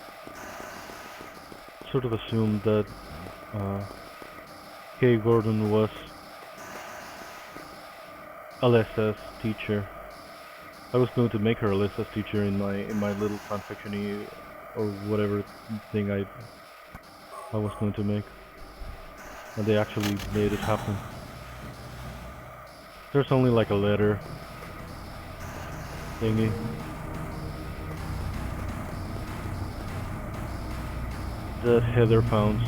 sort of assumed, that Kay Gordon was Alessa's teacher. I was going to make her Alessa's teacher in my little fanfiction-y or whatever thing I was going to make. And they actually made it happen. There's only like a letter thingy. That Heather found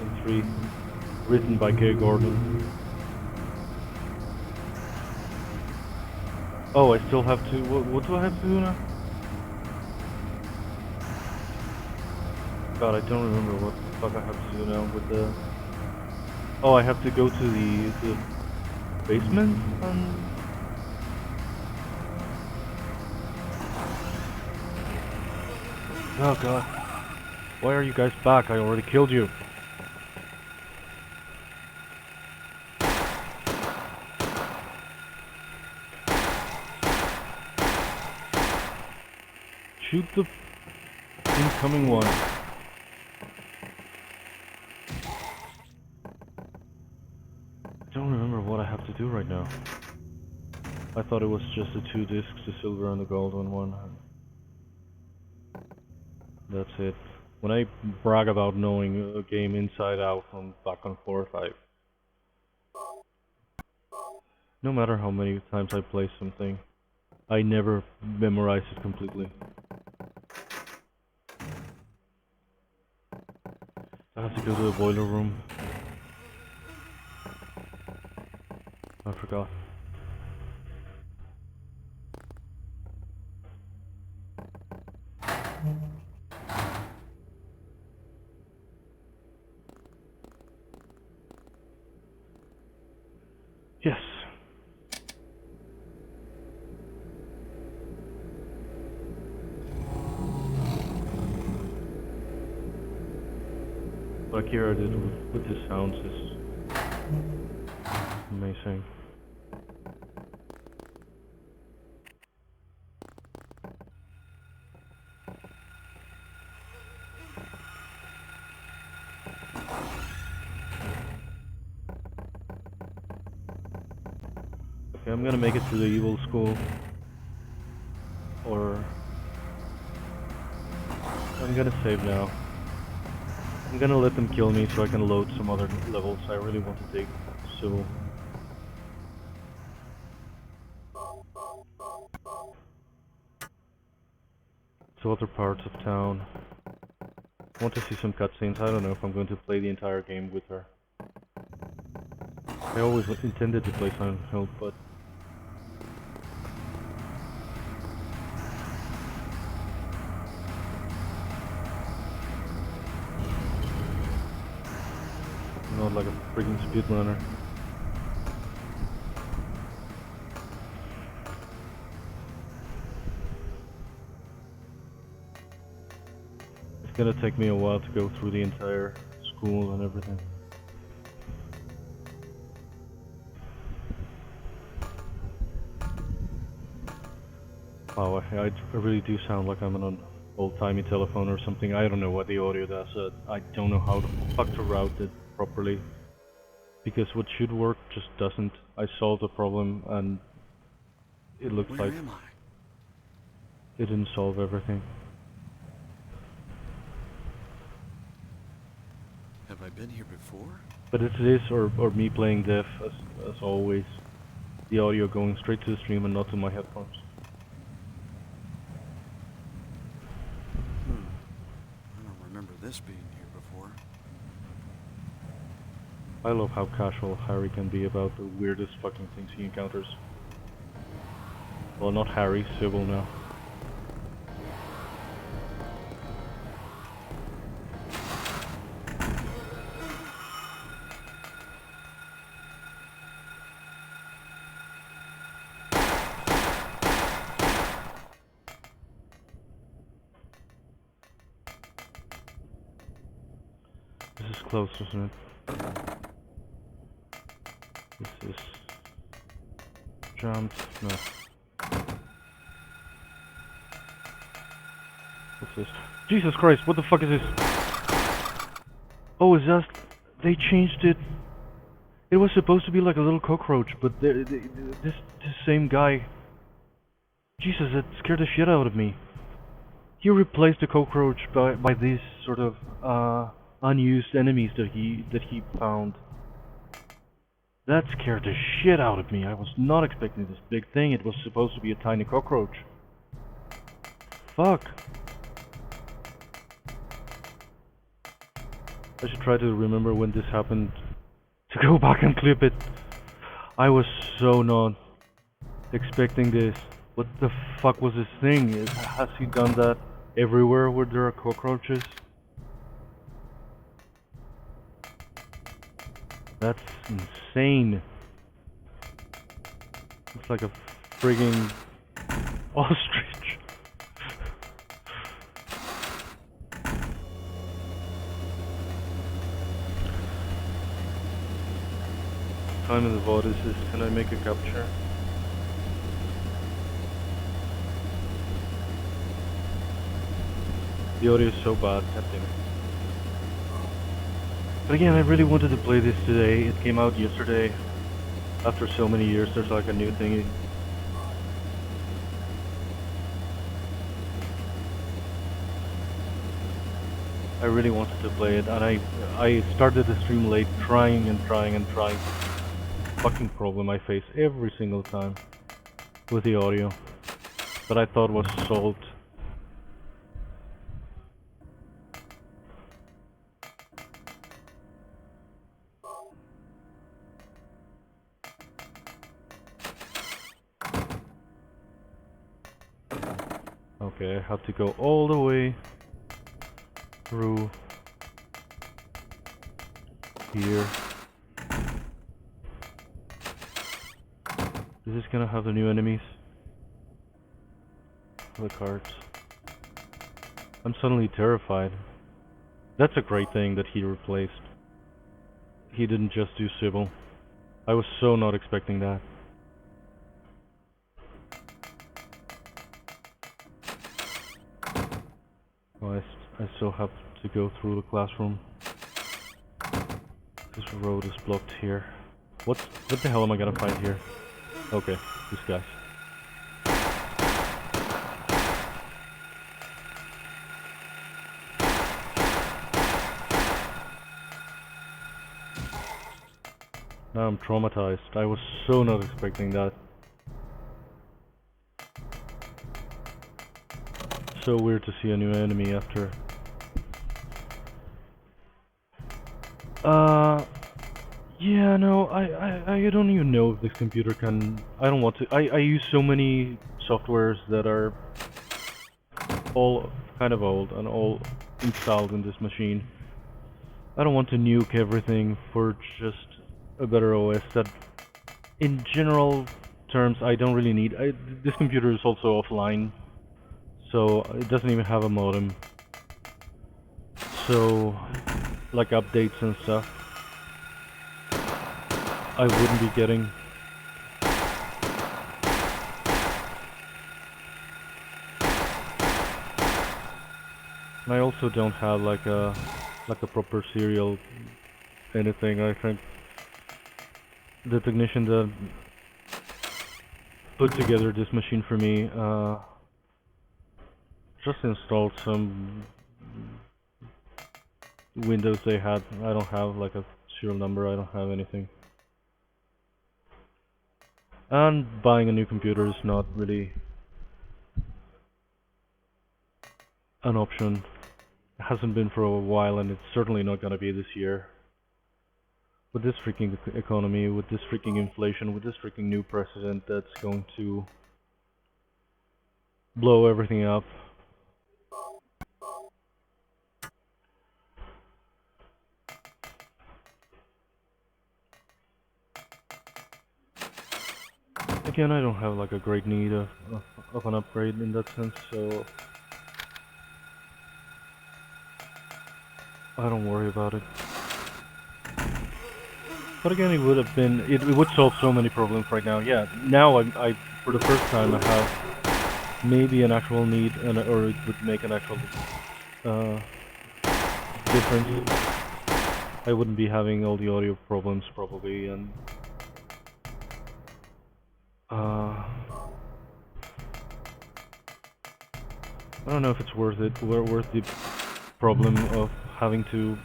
in 3, written by Kay Gordon. Oh, I still have to. What do I have to do now? God, I don't remember what the fuck I have to do now with the. Oh, I have to go to the basement and. Oh God, why are you guys back? I already killed you. Shoot the incoming one. I don't remember what I have to do right now. I thought it was just the 2 discs, the silver and the golden one. That's it. When I brag about knowing a game inside out from back and forth, no matter how many times I play something, I never memorize it completely. I have to go to the boiler room. I forgot. Yes. Akira did with his sounds is amazing. Okay, I'm gonna make it to the evil school. Or I'm gonna save now. I'm gonna let them kill me so I can load some other levels. I really want to take Cybil. To other parts of town. I want to see some cutscenes. I don't know if I'm going to play the entire game with her. I always intended to play Silent Hill, but not like a freaking speedrunner. It's gonna take me a while to go through the entire school and everything. Wow, I really do sound like I'm on an old-timey telephone or something. I don't know what the audio does. I don't know how the fuck to route it properly. Because what should work just doesn't. I solved the problem and it looks like Where am I? it didn't solve everything. Have I been here before? But it's this or me playing deaf as always. The audio going straight to the stream and not to my headphones. I don't remember this being here before. I love how casual Harry can be about the weirdest fucking things he encounters. Well, not Harry, Cybil now. This is close, isn't it? This is jumped. No. What's this? Jesus Christ! What the fuck is this? Oh, is that? They changed it. It was supposed to be like a little cockroach, but this same guy. Jesus, that scared the shit out of me. He replaced the cockroach by these sort of unused enemies that he found. That scared the shit out of me. I was not expecting this big thing. It was supposed to be a tiny cockroach. Fuck. I should try to remember when this happened to go back and clip it. I was so not expecting this. What the fuck was this thing? Has he done that everywhere where there are cockroaches? That's insane. It's like a frigging ostrich. Time in the VOD is this. Can I make a capture? The audio is so bad, God damn it. But again, I really wanted to play this today. It came out yesterday. After so many years, there's like a new thing. I really wanted to play it, and I started the stream late, trying. Fucking problem I face every single time with the audio, but I thought was solved. Okay, I have to go all the way through here. Is this gonna have the new enemies? The cards. I'm suddenly terrified. That's a great thing that he replaced. He didn't just do Cybil. I was so not expecting that. Oh, I still have to go through the classroom. This road is blocked here. What the hell am I gonna find here? Okay, these guys. Now I'm traumatized. I was so not expecting that. So weird to see a new enemy after. Yeah, no, I don't even know if this computer can. I don't want to. I use so many softwares that are all kind of old and all installed in this machine. I don't want to nuke everything for just a better OS that, in general terms, I don't really need. This computer is also offline, so it doesn't even have a modem. So, like updates and stuff, I wouldn't be getting. And I also don't have like a proper serial anything. I think the technician that put together this machine for me just installed some Windows they had. I don't have like a serial number, I don't have anything. And buying a new computer is not really an option. It hasn't been for a while, and it's certainly not gonna be this year. With this freaking economy, with this freaking inflation, with this freaking new president that's going to blow everything up. Again, I don't have like a great need of an upgrade in that sense, so I don't worry about it. But again, it would have been, it would solve so many problems right now. Yeah, now I for the first time, I have maybe an actual need, or it would make an actual difference. I wouldn't be having all the audio problems probably, and I don't know if it's worth it, worth the problem of having to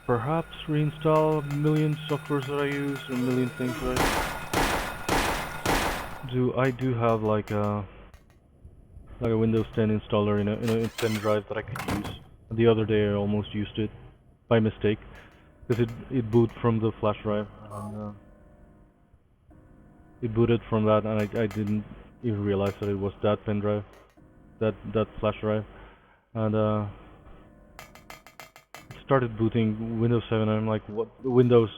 perhaps reinstall a million softwares that I use, or a million things that I do. I do have like a Windows 10 installer in a pen drive that I could use. The other day I almost used it by mistake, because it booted from the flash drive, and it booted from that, and I didn't even realize that it was that pen drive, that flash drive, and it started booting Windows 7, and I'm like, what? Windows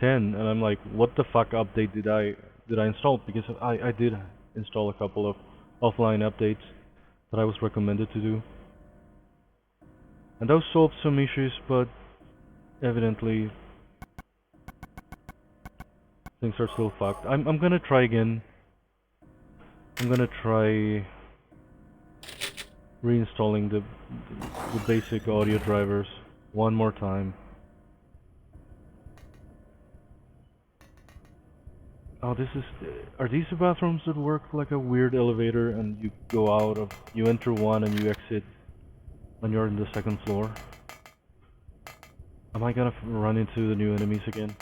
10, and I'm like, what the fuck update did I install? Because I did install a couple of offline updates that I was recommended to do, and those solved some issues, but evidently things are still fucked. I'm gonna try again. I'm gonna try reinstalling the basic audio drivers one more time. Oh, this is... Are these the bathrooms that work like a weird elevator, and you go out of... You enter one and you exit when you're in the second floor? Am I gonna run into the new enemies again?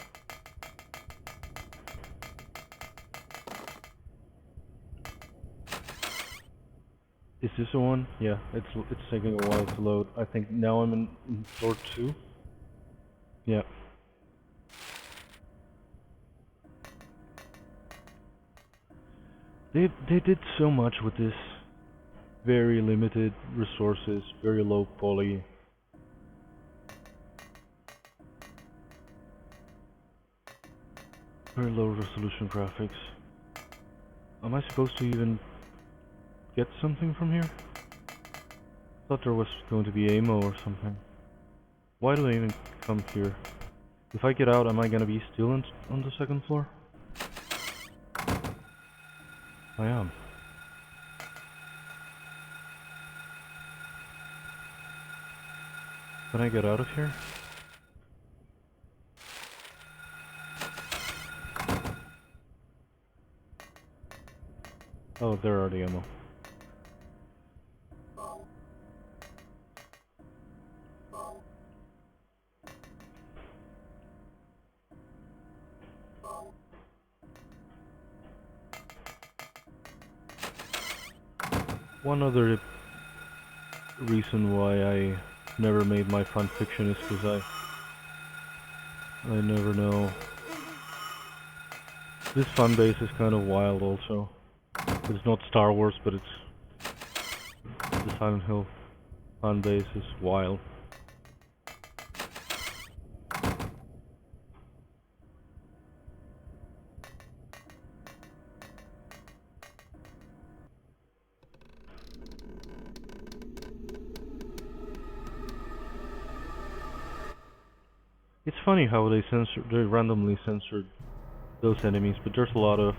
Is this the one? Yeah, it's taking a while to load. I think now I'm in floor 2. Yeah. They did so much with this. Very limited resources, very low poly. Very low resolution graphics. Am I supposed to even get something from here? Thought there was going to be ammo or something. Why do I even come here? If I get out, am I gonna be still on the second floor? I am. Can I get out of here? Oh, there are the ammo. One other reason why I never made my fan fiction is because I never know. This fan base is kind of wild also. It's not Star Wars, but it's the Silent Hill fan base is wild. It's funny how they randomly censored those enemies, but there's a lot of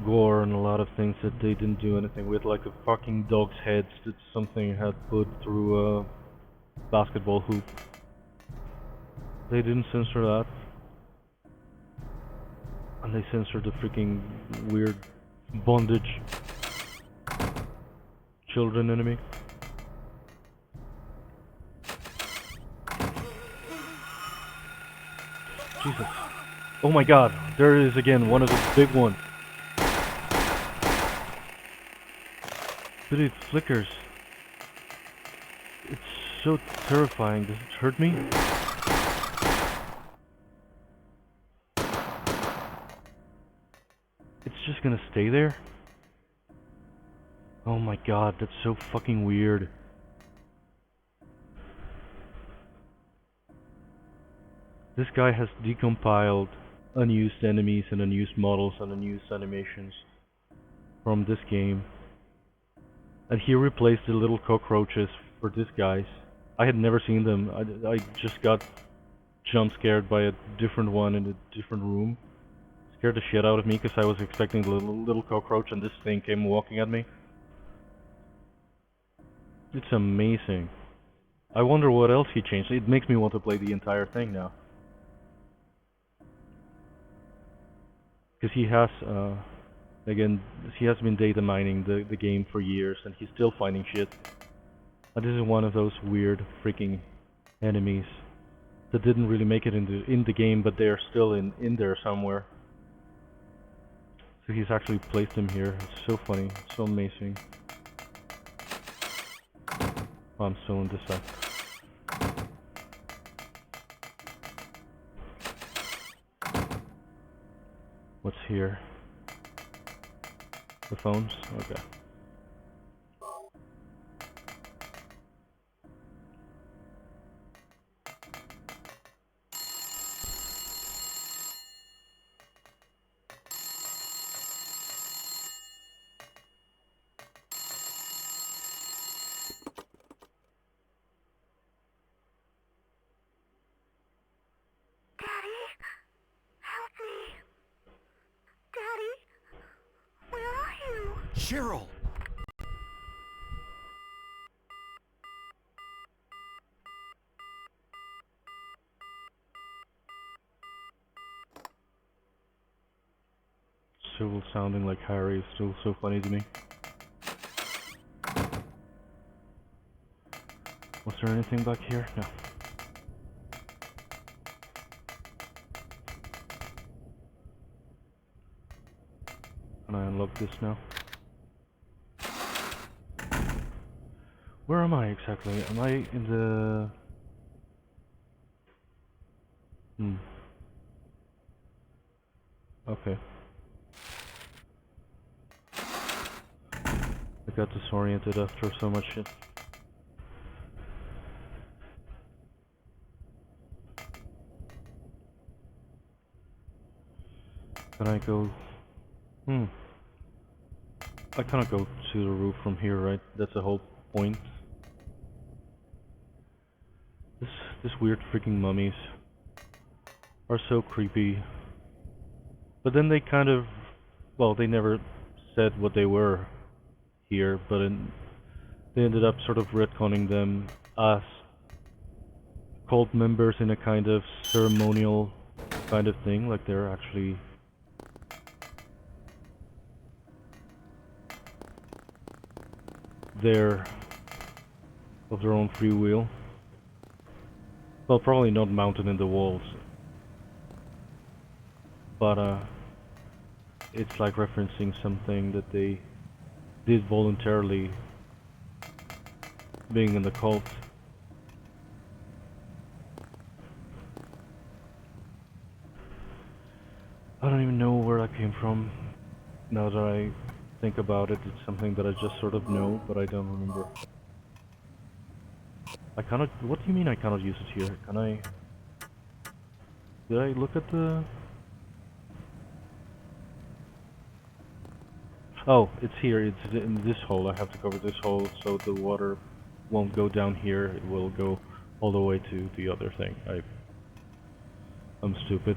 gore and a lot of things that they didn't do anything with, like the fucking dog's heads that something had put through a basketball hoop. They didn't censor that. And they censored the freaking weird bondage children enemy. Jesus. Oh my god, there it is again, one of the big ones. But it flickers. It's so terrifying. Does it hurt me? It's just gonna stay there? Oh my god, that's so fucking weird. This guy has decompiled unused enemies and unused models and unused animations from this game. And he replaced the little cockroaches for these guys. I had never seen them. I just got jump scared by a different one in a different room. Scared the shit out of me because I was expecting the little cockroach and this thing came walking at me. It's amazing. I wonder what else he changed. It makes me want to play the entire thing now. Because he has, again, he has been data mining the game for years and he's still finding shit. And this is one of those weird freaking enemies that didn't really make it in the game, but they are still in there somewhere. So he's actually placed them here. It's so funny, so amazing. Oh, I'm still in this side. What's here? The phones? Okay. Cheryl! Still sounding like Harry is still so funny to me. Was there anything back here? No. Can I unlock this now? Where am I exactly? Am I in the... Okay. I got disoriented after so much shit. Can I go? I cannot go to the roof from here, right? That's the whole point. This weird freaking mummies are so creepy. But then they kind of, well, they never said what they were here, but they ended up sort of retconning them as cult members in a kind of ceremonial kind of thing, like they're actually there of their own free will. Well, probably not mounted in the walls, but it's like referencing something that they did voluntarily, being in the cult. I don't even know where that came from. Now that I think about it, it's something that I just sort of know, but I don't remember. I cannot... What do you mean I cannot use it here? Can I... Did I look at the... Oh, it's here. It's in this hole. I have to cover this hole so the water won't go down here. It will go all the way to the other thing. I'm stupid.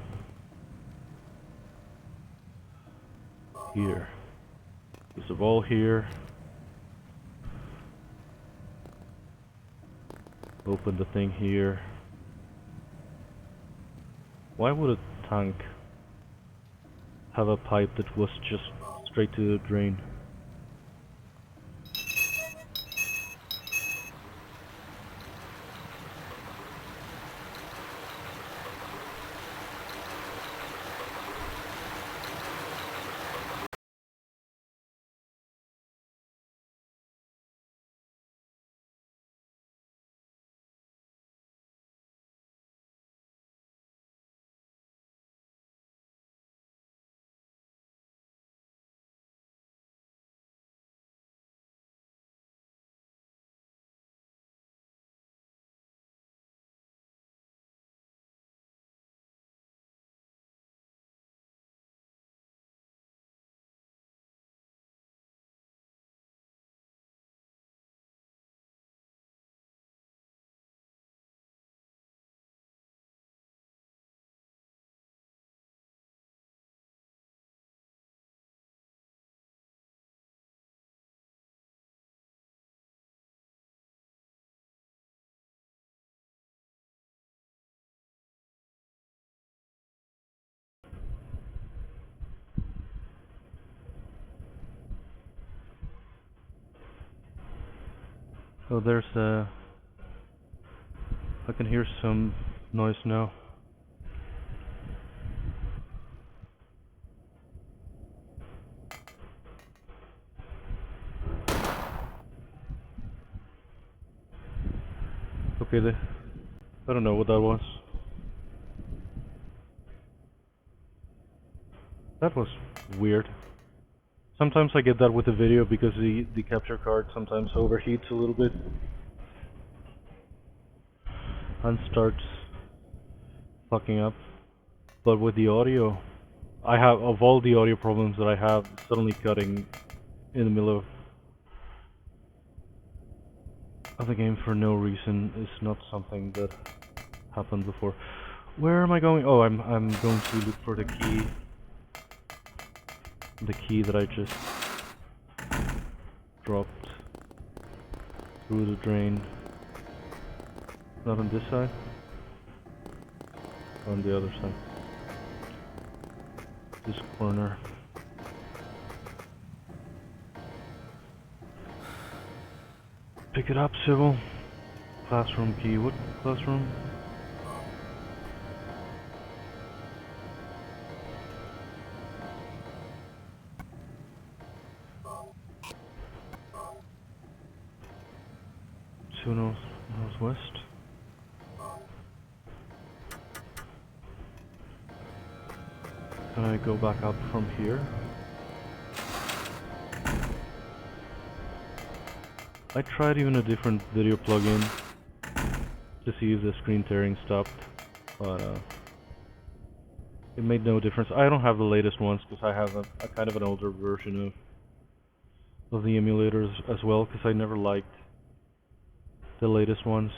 Here. There's a wall here. Open the thing here. Why would a tank have a pipe that was just straight to the drain? Oh, there's a... I can hear some noise now. Okay, I don't know what that was. That was weird. Sometimes I get that with the video because the capture card sometimes overheats a little bit and starts fucking up. But with the audio, I have, of all the audio problems that I have, suddenly cutting in the middle of the game for no reason is not something that happened before. Where am I going? Oh, I'm going to look for the key. The key that I just dropped through the drain. Not on this side. On the other side. This corner. Pick it up, Cybil. Classroom key. What classroom? To northwest. Can I go back up from here? I tried even a different video plugin to see if the screen tearing stopped, but It made no difference. I don't have the latest ones because I have a kind of an older version of the emulators as well, because I never liked the latest ones.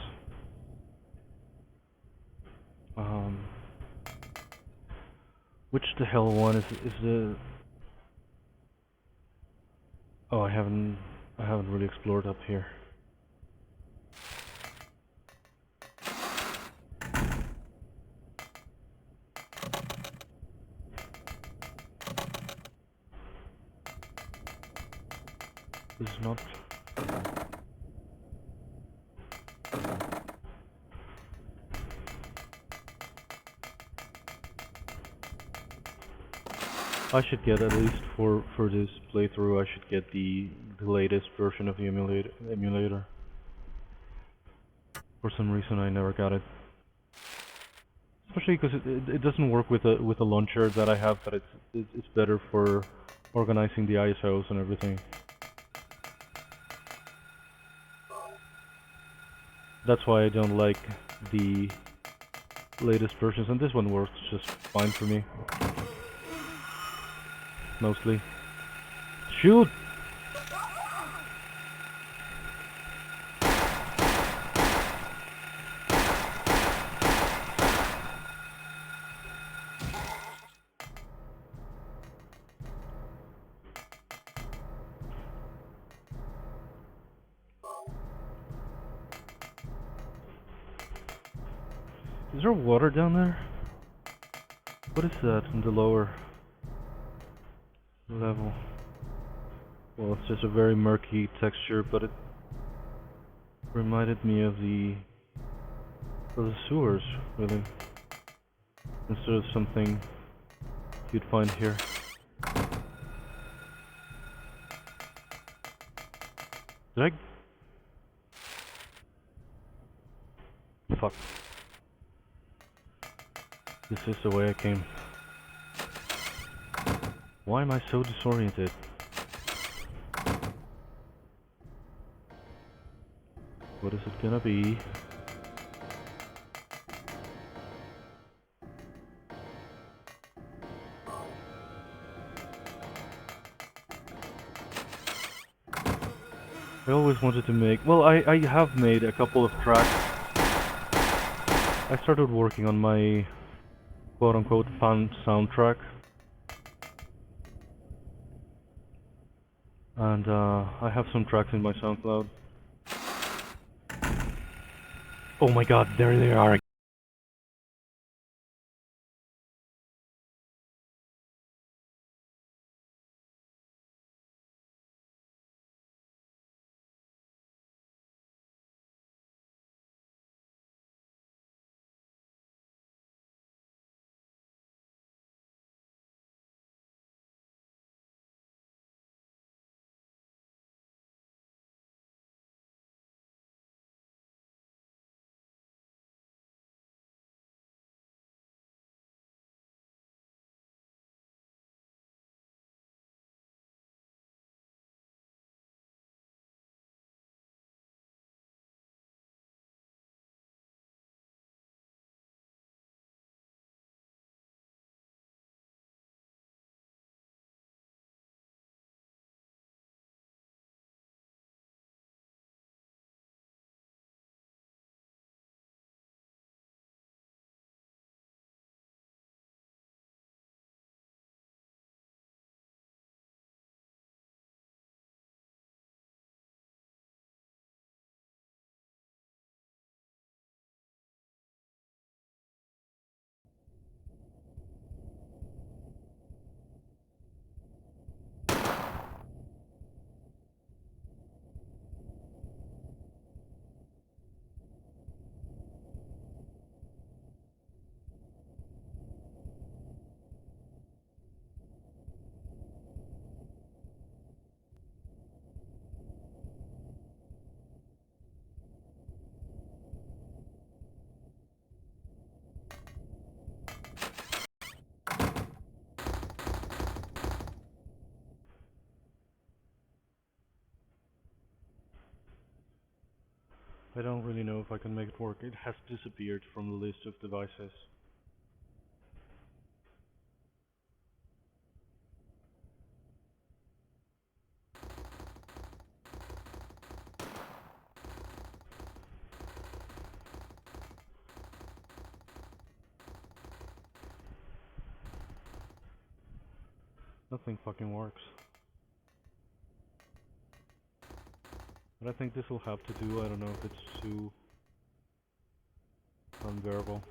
Which the hell one is the? Oh, I haven't really explored up here. This is not. I should get, at least for this playthrough, I should get the latest version of the emulator. For some reason, I never got it. Especially because it doesn't work with a launcher that I have, but it's better for organizing the ISOs and everything. That's why I don't like the latest versions, and this one works just fine for me. Mostly. Shoot! Is there water down there? What is that in the lower level? Well, it's just a very murky texture, but it reminded me of the sewers, really, instead of something you'd find here. Did I? Fuck. This is the way I came. Why am I so disoriented? What is it gonna be? I always wanted to make... Well, I have made a couple of tracks. I started working on my quote-unquote fan soundtrack. And I have some tracks in my SoundCloud. Oh my god, there they are. I don't really know if I can make it work. It has disappeared from the list of devices. Nothing fucking works. But I think this will have to do. I don't know if it's too unbearable.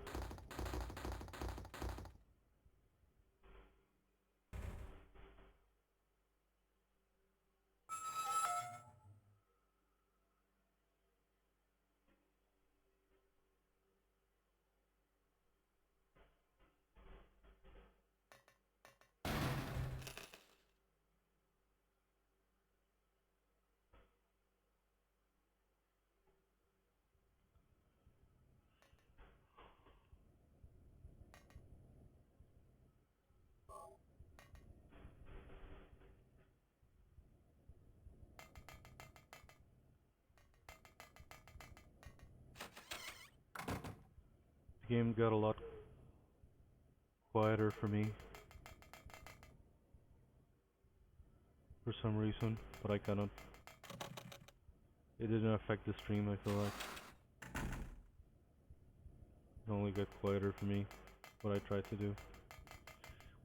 The game got a lot quieter for me for some reason, but I cannot. It didn't affect the stream, I feel like. It only got quieter for me, what I tried to do.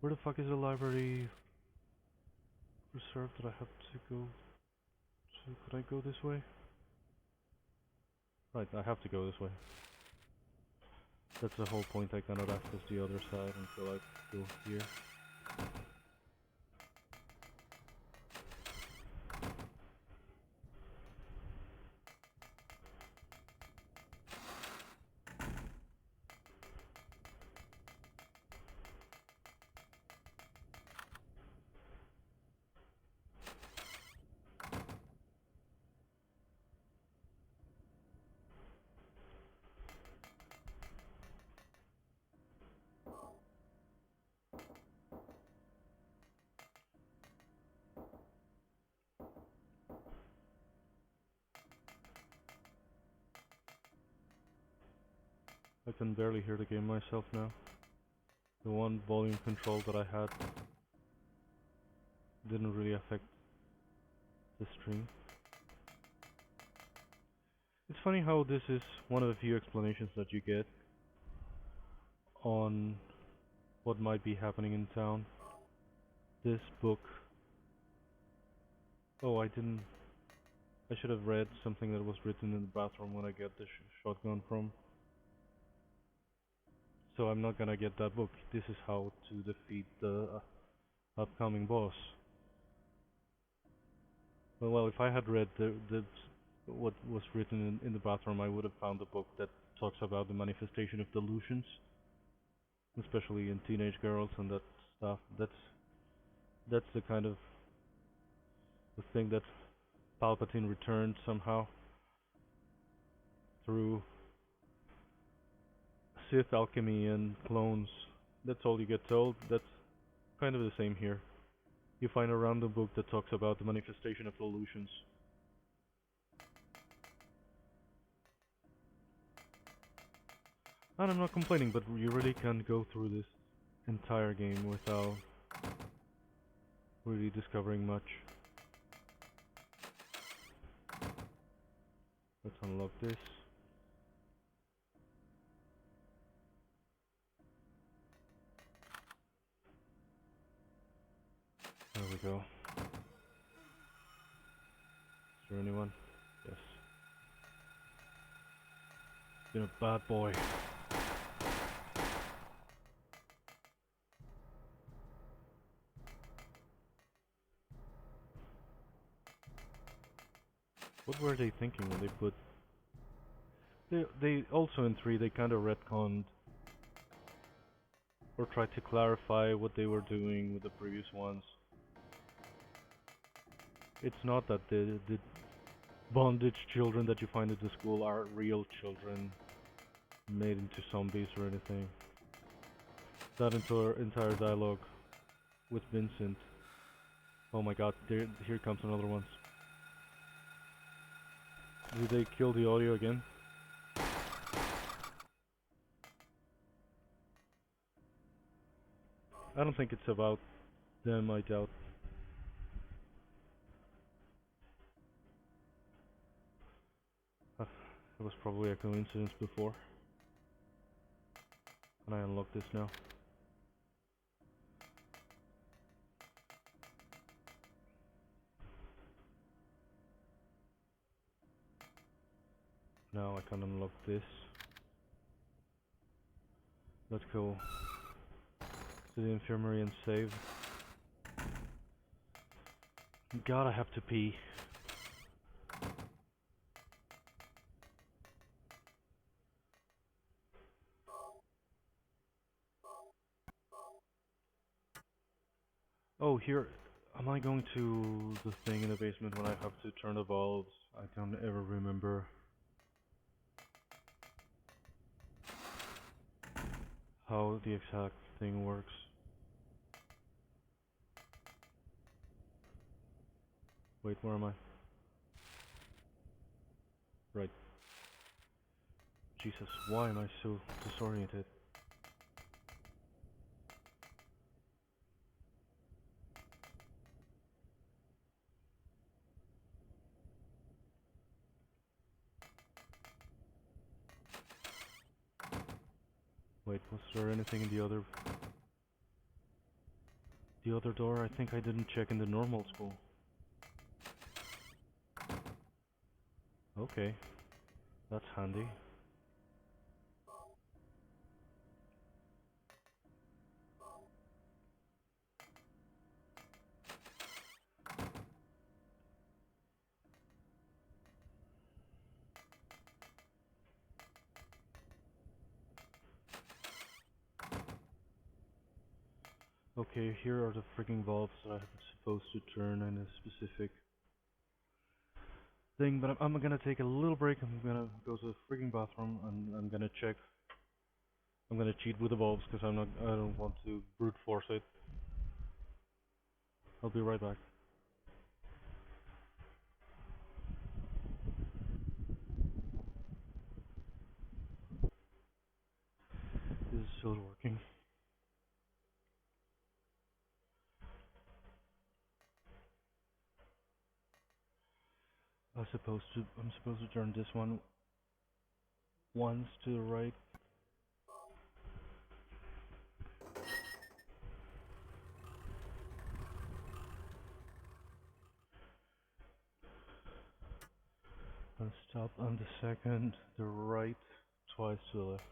Where the fuck is the library reserve that I have to go to? Could I go this way? Right, I have to go this way. That's the whole point, I cannot access the other side until I go here. I can barely hear the game myself now. The one volume control that I had didn't really affect the stream. It's funny how this is one of the few explanations that you get on what might be happening in town. This book... Oh, I should have read something that was written in the bathroom when I get the shotgun from. So I'm not gonna get that book. This is how to defeat the upcoming boss. Well, if I had read what was written in the bathroom, I would have found a book that talks about the manifestation of delusions, especially in teenage girls and that stuff. That's the kind of the thing that Palpatine returned somehow through Sith alchemy and clones. That's all you get told. That's kind of the same here. You find a random book that talks about the manifestation of delusions. And I'm not complaining, but you really can't go through this entire game without really discovering much. Let's unlock this. There we go. Is there anyone? Yes. Been a bad boy. What were they thinking when they put... They also in 3 they kind of retconned or tried to clarify what they were doing with the previous ones. It's not that the bondage children that you find at the school are real children made into zombies or anything. That entire dialogue with Vincent. Oh my god, here comes another one. Did they kill the audio again? I don't think it's about them, I doubt. It was probably a coincidence before. And I unlock this now. Now I can unlock this. Let's go to the infirmary and save. God, I have to pee. Oh, here. Am I going to the thing in the basement when I have to turn the valves? I don't ever remember how the exact thing works. Wait, where am I? Right. Jesus, why am I so disoriented? Wait, was there anything in the other door? I think I didn't check in the normal school. Okay, that's handy. Okay, here are the freaking valves that I'm supposed to turn in a specific thing, but I'm gonna take a little break. I'm gonna go to the freaking bathroom and I'm gonna check. I'm gonna cheat with the valves because I don't want to brute force it. I'll be right back. This is still working. I'm supposed to turn this one once to the right. And stop on the second, the right, twice to the left.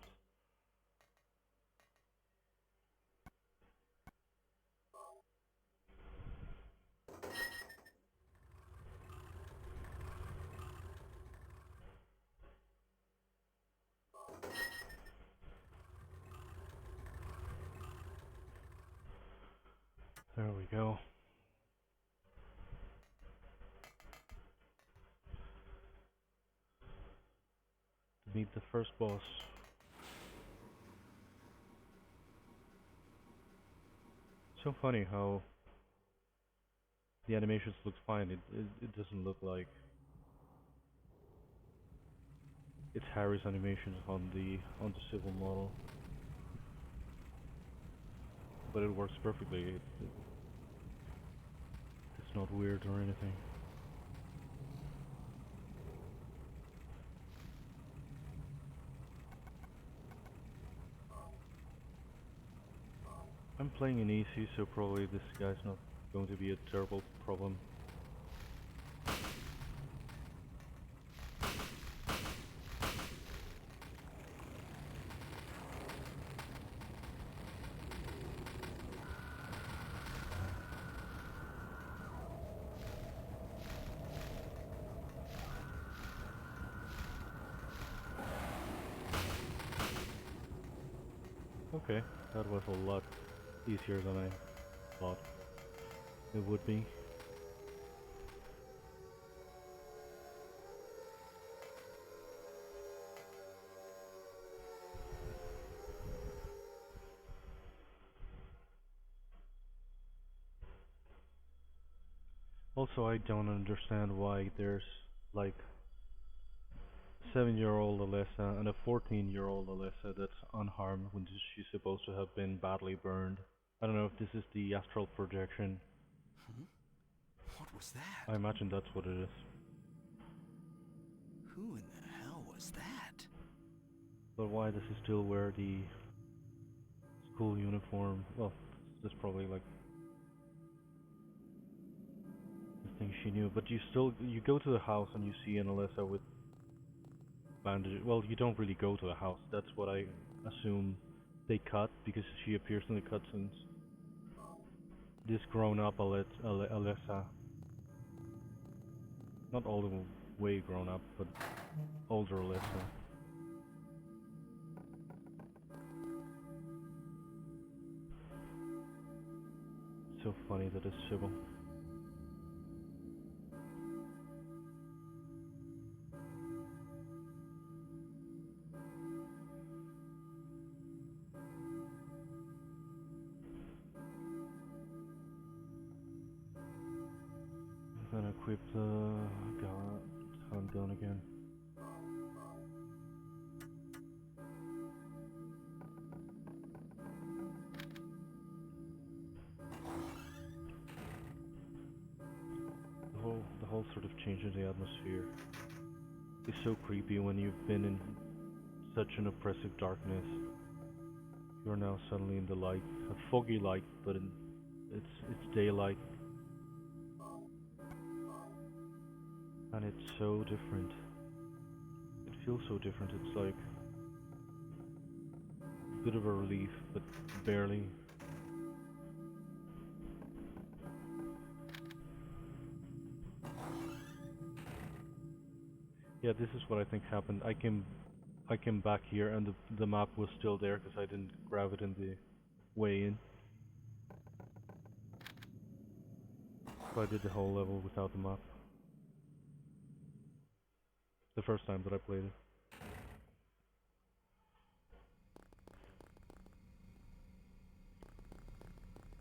There we go. To meet the first boss. So funny how the animations look fine. It doesn't look like it's Harry's animations on the Cybil model, but it works perfectly. It's not weird or anything. I'm playing in easy, so probably this guy's not going to be a terrible problem. Okay, that was a lot easier than I thought it would be. Also, I don't understand why there's like 7-year-old Alyssa and a 14-year-old Alyssa that's unharmed when she's supposed to have been badly burned. I don't know if this is the astral projection. Huh? What was that? I imagine that's what it is. Who in the hell was that? But why does he still wear the school uniform? Well, that's probably like the thing she knew. But you go to the house and you see an Alyssa with bandages. Well, you don't really go to the house. That's what I assume they cut because she appears in the cutscenes. This grown-up Alessa, not all the way grown up, but older Alessa. So funny that it's Cybil. I'm gonna equip the handgun again. The whole sort of change in the atmosphere is so creepy when you've been in such an oppressive darkness. You're now suddenly in the light, a foggy light, but it's daylight, and it's so different. It feels so different. It's like a bit of a relief, but barely. Yeah, this is what I think happened. I came back here and the map was still there because I didn't grab it in the way in. So I did the whole level without the map. The first time that I played it.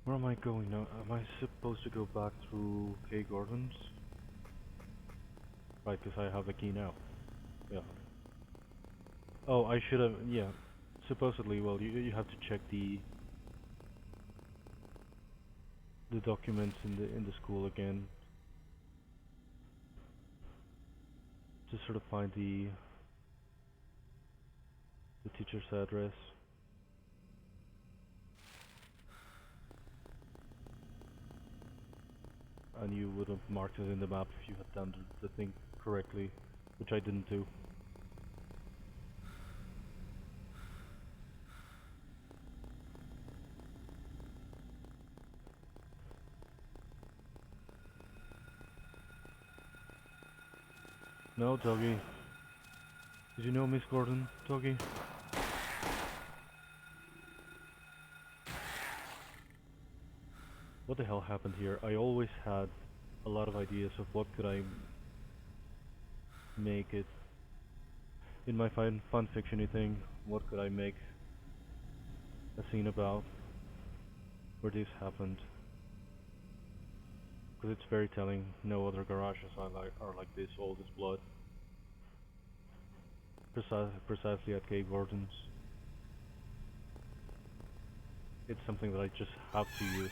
Where am I going now? Am I supposed to go back through K Gordon's? Right, because I have the key now. Yeah. Oh, I should have. Yeah. Supposedly, well, you have to check the documents in the school again to sort of find the teacher's address. And you would have marked it in the map if you had done the thing correctly, which I didn't do. No, doggy. Did you know Miss Gordon, doggy? What the hell happened here? I always had a lot of ideas of what could I make it in my fun fiction-y thing. What could I make a scene about where this happened? Because it's very telling. No other garages are like this. All this blood. Precisely at K Gordon's. It's something that I just have to use.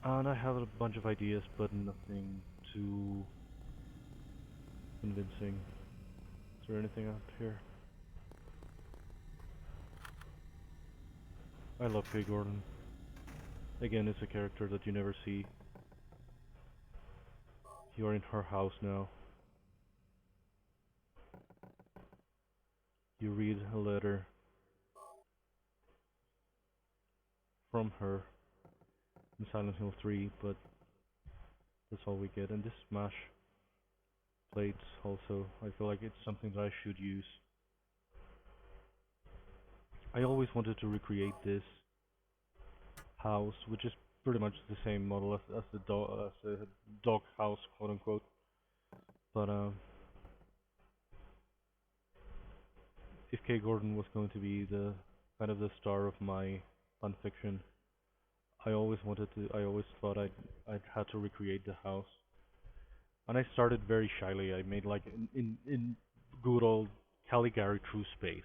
And I have a bunch of ideas, but nothing too convincing. Is there anything out here? I love K Gordon. Again, it's a character that you never see. You're in her house now. You read a letter from her in Silent Hill 3, but that's all we get. And this smash plates also, I feel like it's something that I should use. I always wanted to recreate this house, which is pretty much the same model as the dog house, quote unquote. But if K Gordon was going to be the kind of the star of my fanfiction, I always thought I'd had to recreate the house. And I started very shyly. I made like in good old Caligari True Space.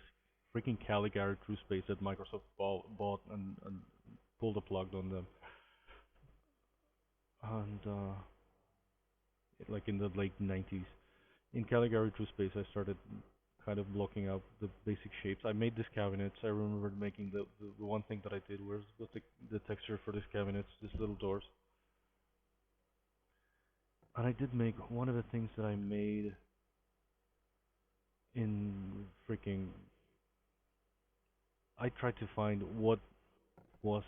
Freaking Caligari True Space that Microsoft bought and pulled the plug on them. And like in the late 90s. In Caligari True Space I started kind of blocking out the basic shapes. I made these cabinets. I remember making the one thing that I did was the texture for these cabinets, these little doors. And I did make one of the things that I made in freaking... I tried to find what was,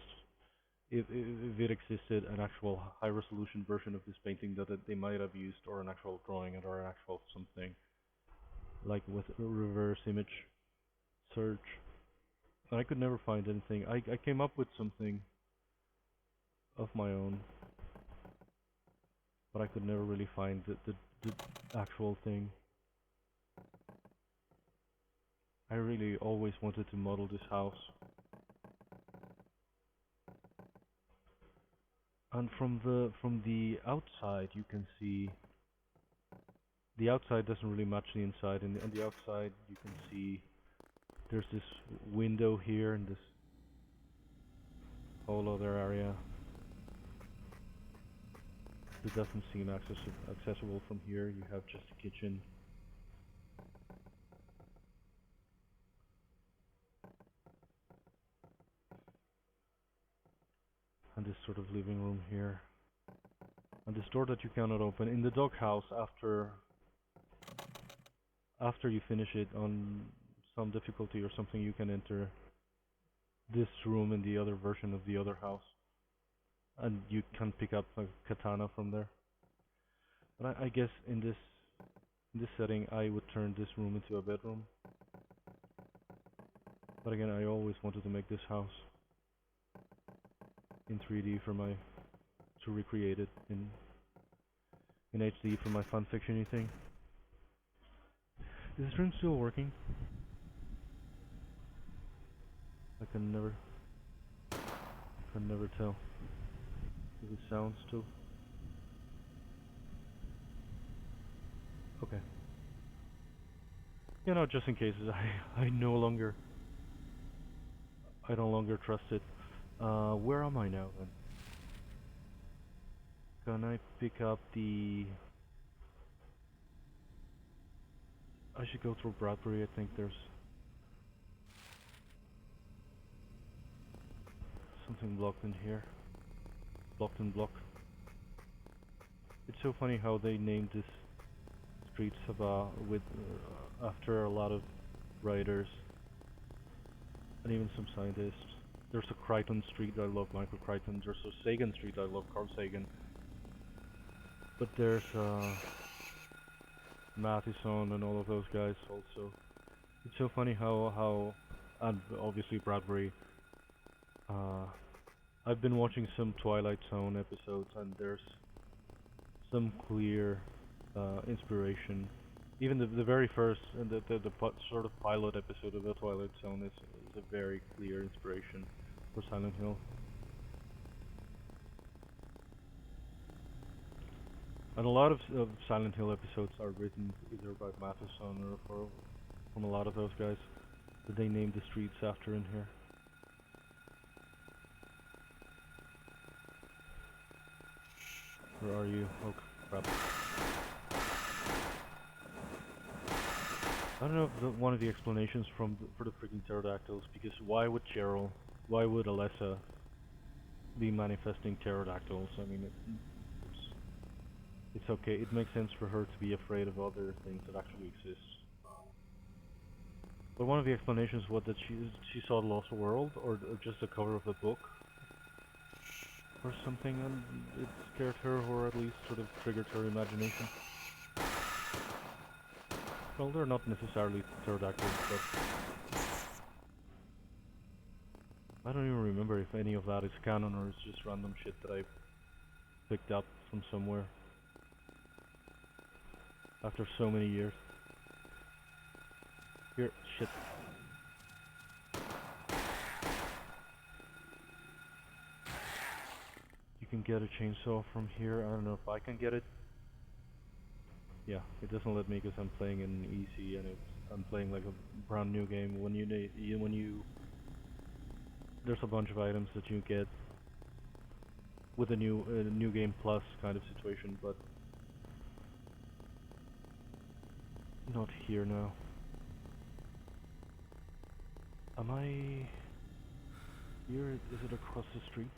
if it existed, an actual high-resolution version of this painting that they might have used, or an actual drawing, or an actual something, like with reverse image search. And I could never find anything. I came up with something of my own, but I could never really find the actual thing. I really always wanted to model this house. And from the outside you can see the outside doesn't really match the inside, and on the outside you can see there's this window here and this whole other area that doesn't seem accessible from here. You have just a kitchen. And this sort of living room here. And this door that you cannot open. In the doghouse, after you finish it on some difficulty or something, you can enter this room in the other version of the other house. And you can pick up a katana from there. But I guess in this setting I would turn this room into a bedroom. But again, I always wanted to make this house in 3D to recreate it in HD for my fanfiction-y thing. Is the stream still working? I can never tell. Is it sound still? Okay. You know, just in case I no longer trust it. Where am I now then? Can I pick up the... I should go through Bradbury. I think there's something blocked in here. Blocked and block. It's so funny how they named this streets with after a lot of writers and even some scientists. There's a Crichton Street, I love Michael Crichton. There's a Sagan Street, I love Carl Sagan. But there's Matheson and all of those guys also. It's so funny how and obviously Bradbury. I've been watching some Twilight Zone episodes, and there's some clear inspiration. Even the very first and the sort of pilot episode of the Twilight Zone is a very clear inspiration for Silent Hill. And a lot of Silent Hill episodes are written either by Matheson or from a lot of those guys that they named the streets after in here. Where are you? Oh crap. I don't know if one of the explanations for the freaking pterodactyls, because why would Alessa be manifesting pterodactyls? I mean, it's okay. It makes sense for her to be afraid of other things that actually exist. But one of the explanations was that she saw the Lost World, or just the cover of a book, or something, and it scared her, or at least sort of triggered her imagination. Well, they're not necessarily pterodactyls, but I don't even remember if any of that is canon or it's just random shit that I picked up from somewhere after so many years. Here, shit. You can get a chainsaw from here. I don't know if I can get it. Yeah, it doesn't let me because I'm playing in easy and I'm playing like a brand new game. There's a bunch of items that you get with a new game plus kind of situation, but not here now. Am I here? Is it across the street?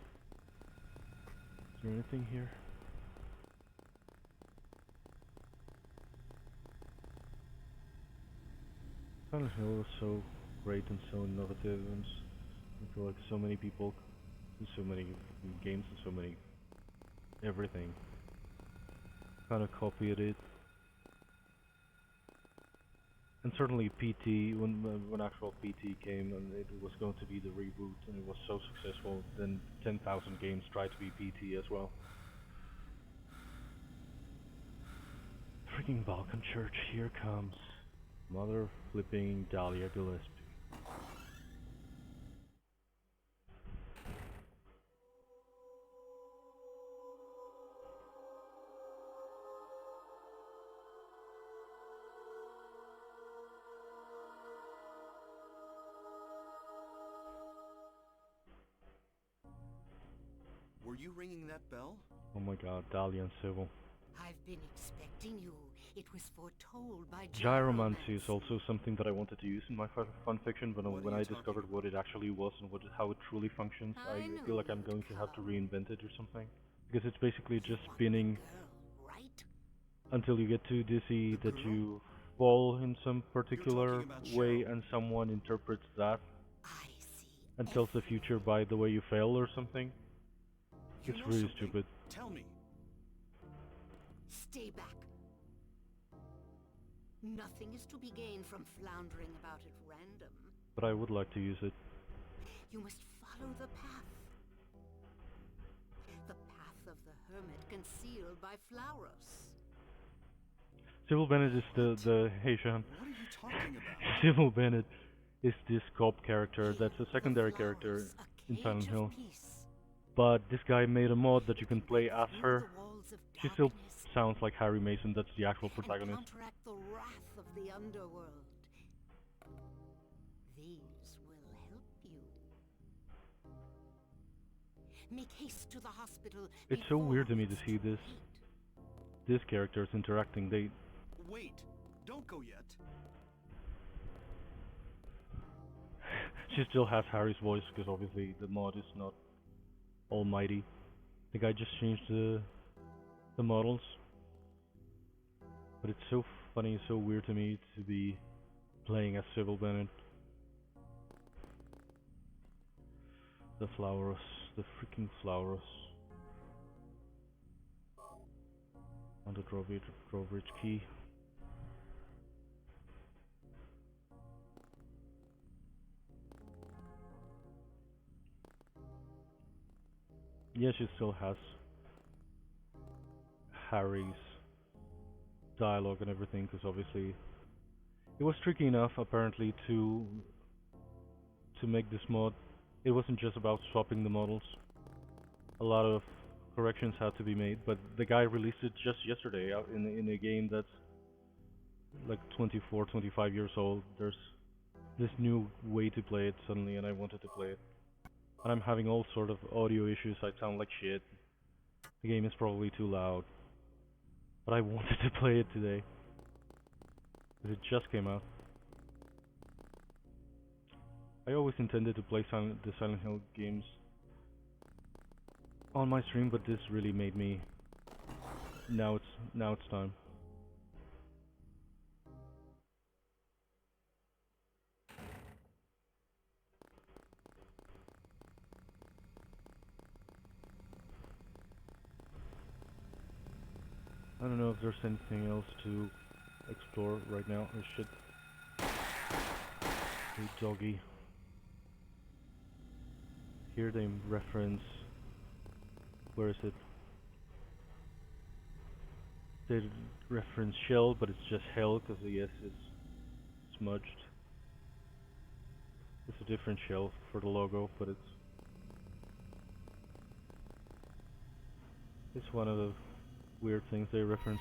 Is there anything here? Silent Hill was so great and so innovative, and I feel like so many people, and so many games, and so many everything kind of copied it. And certainly PT, when actual PT came and it was going to be the reboot and it was so successful, then 10,000 games tried to be PT as well. Freaking Balkan Church, here comes Mother flipping Dahlia Gillespie. Were you ringing that bell? Oh my god, Dahlia and Cybil. I've been expecting you. It was foretold by Gyromancy is also something that I wanted to use in my fanfiction, but when I discovered what it actually was and how it truly functions, I feel like I'm going to have to reinvent it or something. Because it's basically just spinning right? until you get too dizzy that you fall in some particular way and someone interprets that I see. and tells the future by the way you fail or something. You It's know really something? stupid. Tell me. Stay back. Nothing is to be gained from floundering about at random. But I would like to use it. You must follow the path. The path of the hermit concealed by Flauros. Cybil Bennett is the hey Sean. What are you talking about? Cybil Bennett is this cop character that's a secondary character in Silent Hill. But this guy made a mod that you can play as her. She still sounds like Harry Mason, that's the actual protagonist. And counteract the wrath of the underworld. These will help you. Make haste to the hospital. It's so weird to me to see this characters interacting. Wait, don't go yet. She still has Harry's voice because obviously the mod is not almighty. The guy just changed the models. But it's so funny, so weird to me to be playing as Cybil Bennett. The Flauros, the freaking Flauros. On the drawbridge key. Yeah, she still has Harry's dialogue and everything, because obviously it was tricky enough apparently to make this mod. It wasn't just about swapping the models. A lot of corrections had to be made, but the guy released it just yesterday out in a game that's like 24, 25 years old. There's this new way to play it suddenly, and I wanted to play it. And I'm having all sort of audio issues. I sound like shit. The game is probably too loud. But I wanted to play it today. Because it just came out. I always intended to play the Silent Hill games on my stream, but this really made me... Now it's time. I don't know if there's anything else to explore right now. Oh shit. Hey doggy. Here they reference... Where is it? They reference shell, but it's just hell because the S is smudged. It's a different shell for the logo, but it's one of the weird things they reference.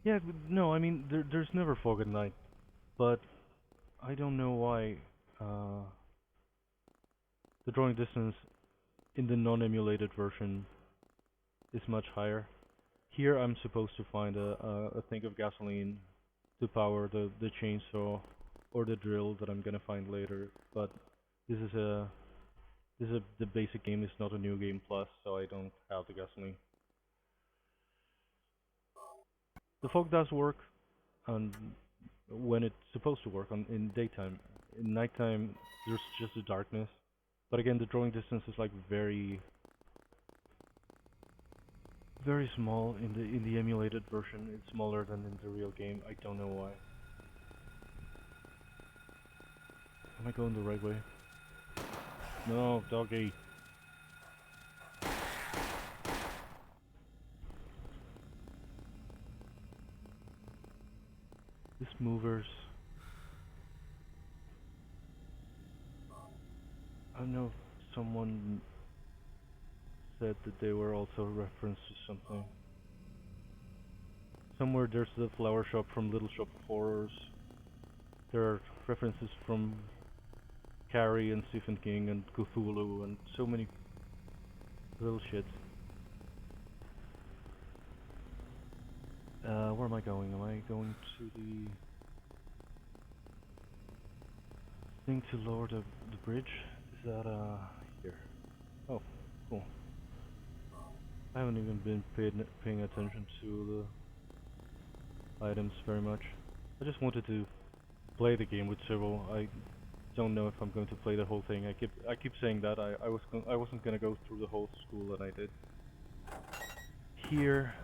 Yeah, no, I mean there's never fog at night, but I don't know why the drawing distance in the non-emulated version is much higher. Here I'm supposed to find a tank of gasoline to power the chainsaw or the drill that I'm gonna find later, but this is the basic game. It's not a new game plus, so I don't have the gasoline. The fog does work, and when it's supposed to work in daytime. In nighttime, there's just a darkness. But again, the drawing distance is like very small in the emulated version. It's smaller than in the real game. I don't know why. Am I going the right way? No, doggy. This movers. I don't know if someone said that they were also a reference to something. Somewhere there's the flower shop from Little Shop of Horrors. There are references from Carrie and Stephen King and Cthulhu and so many little shit. Where am I going? Am I going to the thing to lower the bridge? Is that here? Oh, cool. I haven't even been paying attention to the items very much. I just wanted to play the game with Cybil. I don't know if I'm going to play the whole thing. I keep saying that I wasn't gonna go through the whole school, and I did. Here,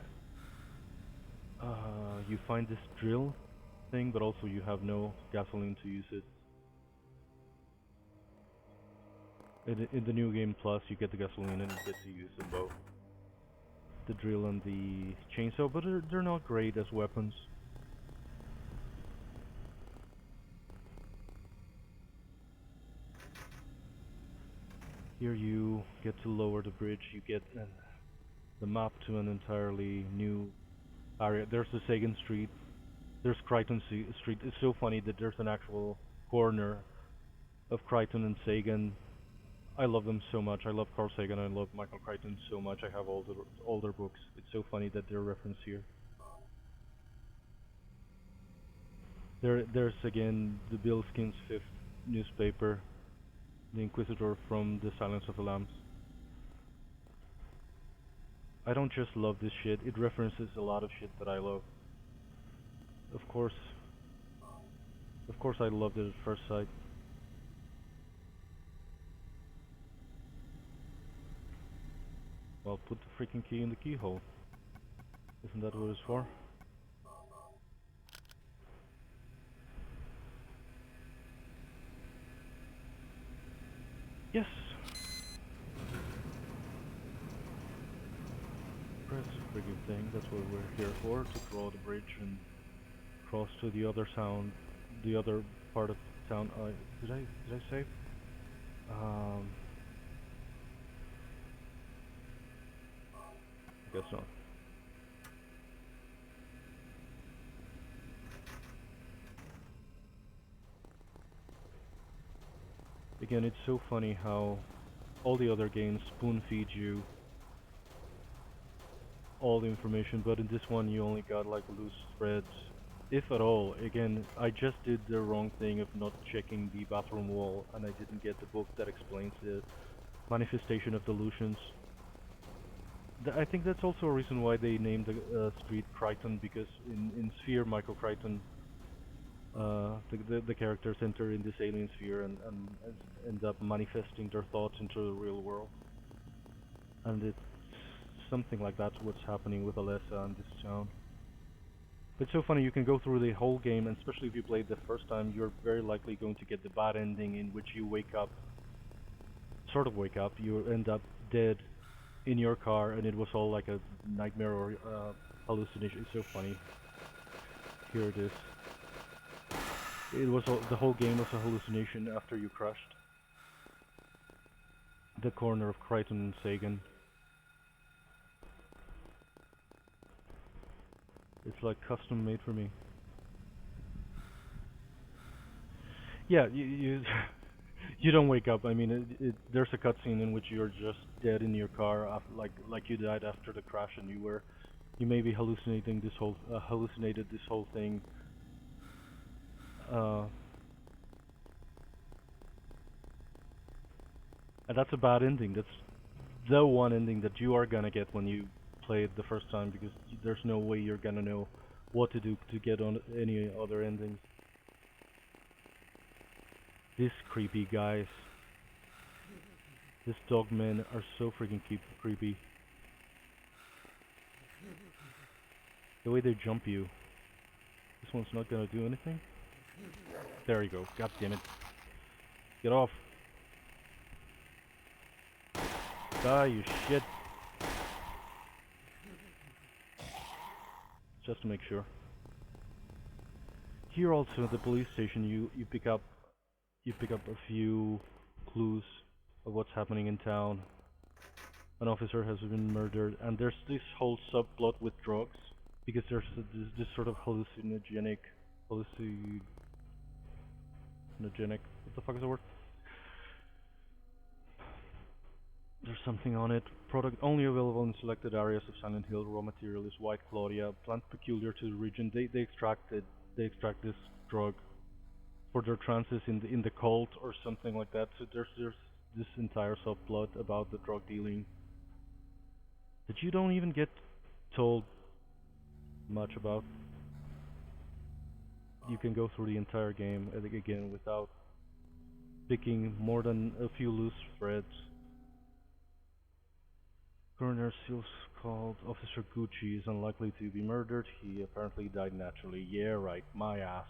you find this drill thing, but also you have no gasoline to use it. In the new game plus, you get the gasoline and you get to use them both. The drill and the chainsaw, but they're not great as weapons. Here you get to lower the bridge, you get the map to an entirely new area. There's the Sagan Street, there's Crichton Street. It's so funny that there's an actual corner of Crichton and Sagan. I love them so much. I love Carl Sagan, I love Michael Crichton so much. I have all their books. It's so funny that they're referenced here. There's again the Bilskin's fifth newspaper, the Inquisitor from the Silence of the Lambs. I don't just love this shit, it references a lot of shit that I love. Of course I loved it at first sight. Well, put the freaking key in the keyhole. Isn't that what it's for? Yes! Press the friggin' thing, that's what we're here for, to draw the bridge and cross to the other part of town. Did I save? I guess not. Again, it's so funny how all the other games spoon feed you all the information, but in this one you only got like loose threads, if at all. Again, I just did the wrong thing of not checking the bathroom wall, and I didn't get the book that explains the manifestation of delusions. I think that's also a reason why they named the street Crichton, because in Sphere, Michael Crichton, the characters enter in this alien sphere and end up manifesting their thoughts into the real world. And it's something like that's what's happening with Alessa and this town. It's so funny, you can go through the whole game, and especially if you played the first time, you're very likely going to get the bad ending in which you wake up, you end up dead in your car, and it was all like a nightmare or hallucination. It's so funny. Here it is. It was the whole game was a hallucination after you crashed the corner of Crichton and Sagan. It's like custom made for me. Yeah, you you don't wake up. I mean, there's a cutscene in which you're just dead in your car, like you died after the crash, and you may be hallucinated this whole thing. And that's a bad ending. That's the one ending that you are gonna get when you play it the first time, because there's no way you're gonna know what to do to get on any other endings. This creepy, guys. These dogmen are so freaking creepy. The way they jump you. This one's not gonna do anything. There you go. God damn it. Get off. Die, you shit. Just to make sure. Here also at the police station you pick up a few clues of what's happening in town. An officer has been murdered, and there's this whole subplot with drugs because there's this sort of hallucinogenic, what the fuck is the word? There's something on it. Product only available in selected areas of Silent Hill. Raw material is White Claudia, plant peculiar to the region. They extract this drug for their trances in the cult or something like that. So there's this entire subplot about the drug dealing that you don't even get told much about. You can go through the entire game again without picking more than a few loose threads. Coroner Seals called Officer Gucci is unlikely to be murdered. He apparently died naturally. Yeah, right, my ass.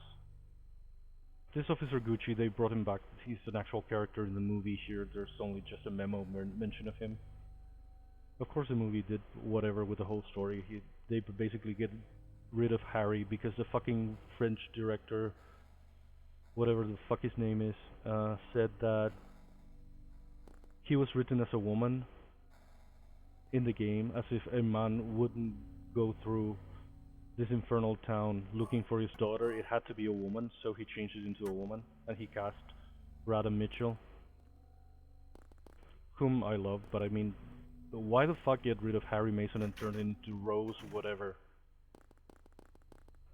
This Officer Gucci, they brought him back. He's an actual character in the movie here. There's only just a memo mention of him. Of course the movie did whatever with the whole story. They basically get rid of Harry because the fucking French director, whatever the fuck his name is, said that he was written as a woman in the game, as if a man wouldn't go through this infernal town looking for his daughter. It had to be a woman, so he changed it into a woman, and he cast Radha Mitchell, whom I love, but I mean, why the fuck get rid of Harry Mason and turn him into Rose whatever?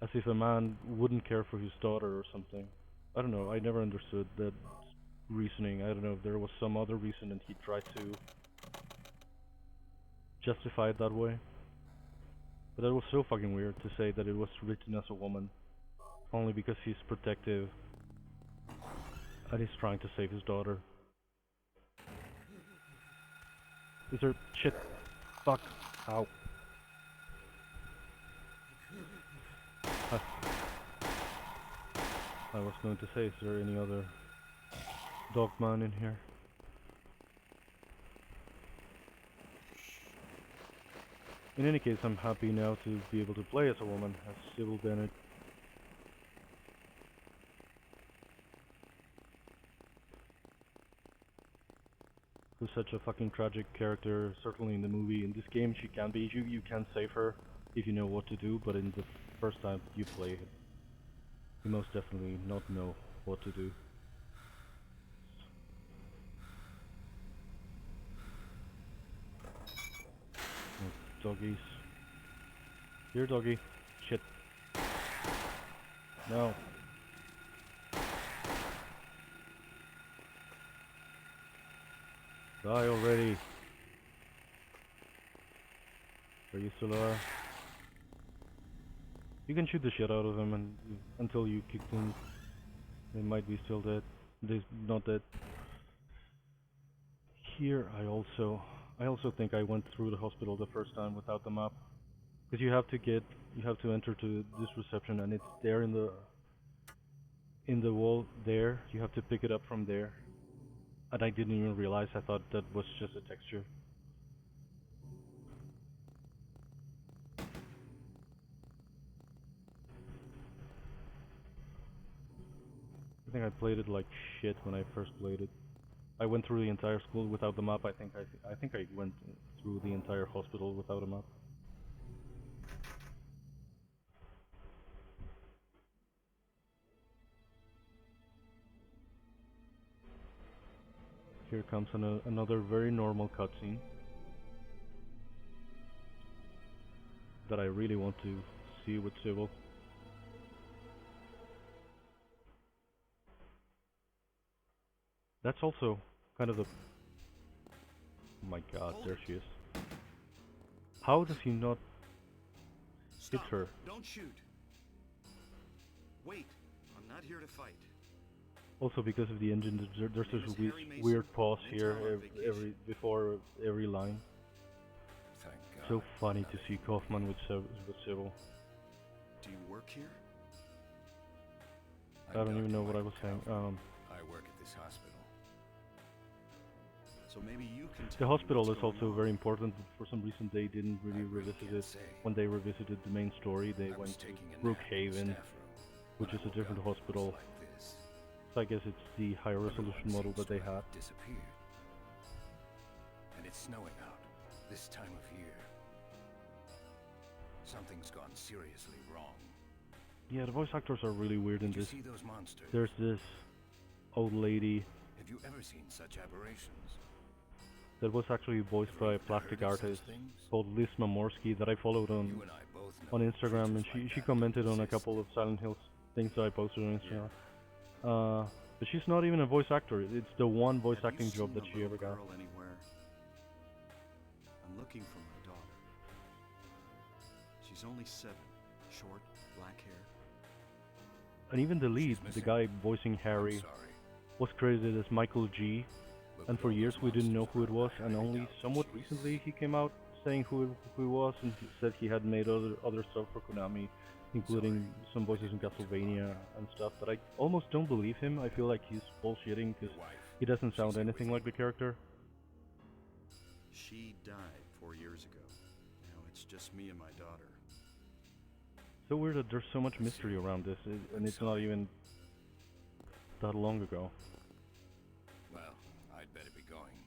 As if a man wouldn't care for his daughter or something. I don't know, I never understood that reasoning. I don't know if there was some other reason and he tried to justify it that way. But that was so fucking weird to say that it was written as a woman, only because he's protective and he's trying to save his daughter. Is there shit? Fuck. Ow. I was going to say, is there any other dogman in here? In any case, I'm happy now to be able to play as a woman, as Cybil Bennett. Who's such a fucking tragic character, certainly in the movie. In this game she can be, you can save her if you know what to do, but in the first time you play it, you most definitely not know what to do. Oh, doggies. Here, doggy. Shit. No. Die already. Are you still alive? You can shoot the shit out of them and until you kick them. They might be still dead. They're not dead. Here I also think I went through the hospital the first time without the map. Because you have to enter to this reception and it's there in the wall there. You have to pick it up from there. And I didn't even realize, I thought that was just a texture. I think I played it like shit when I first played it. I went through the entire school without the map. I think I went through the entire hospital without a map. Here comes another very normal cutscene that I really want to see with Cybil. That's also kind of the... Oh my god, there she is. How does he not hit her? Don't shoot. Wait, I'm not here to fight. Also, because of the engine, there's Name is this Harry Mason. weird pause I'm in here town on vacation. before every line. Thank God. So funny to another see human Kaufman being. with Cybil. Do you work here? I don't even know what I was saying. I work at this hospital. So maybe you can tell The me hospital what's is going also on. very important, but for some reason they didn't really I really revisit can't it. say. When they revisited the main story, they I was went to taking a nap in the Brookhaven, staff room. which When is I a different woke up, it was hospital. like this. So I guess it's the higher resolution Everyone model seems that they to have had. disappeared. And it's snowing out this time of year. Something's gone seriously wrong. Yeah, the voice actors are really weird in Did you this. see those monsters? There's this old lady Have you ever seen such aberrations? that was actually voiced Ever by a even plastic heard of such artist things? called Liz Mamorsky that I followed You on and I both know Instagram, and creatures like she that commented don't on a exist. couple of Silent Hills things that I posted on Instagram. Yeah. But she's not even a voice actor. It's the one voice Have acting you job seen that a she little ever got. girl anywhere? I'm looking for my daughter. She's only 7, short, black hair. And even the lead, She's the missing. guy voicing I'm Harry, sorry. was credited as Michael G. Look And at for all years those we didn't know monsters who it was, around. I and highly only doubt somewhat she's- recently he came out saying who he was, and he said he had made other stuff for Konami, including some voices in Castlevania and stuff. But I almost don't believe him. I feel like he's bullshitting because Your wife. he doesn't sound She's here anything with like the character. She died 4 years ago. Now it's just me and my daughter. So weird that there's so much mystery around this, and it's not even that long ago. Well, I'd better be going.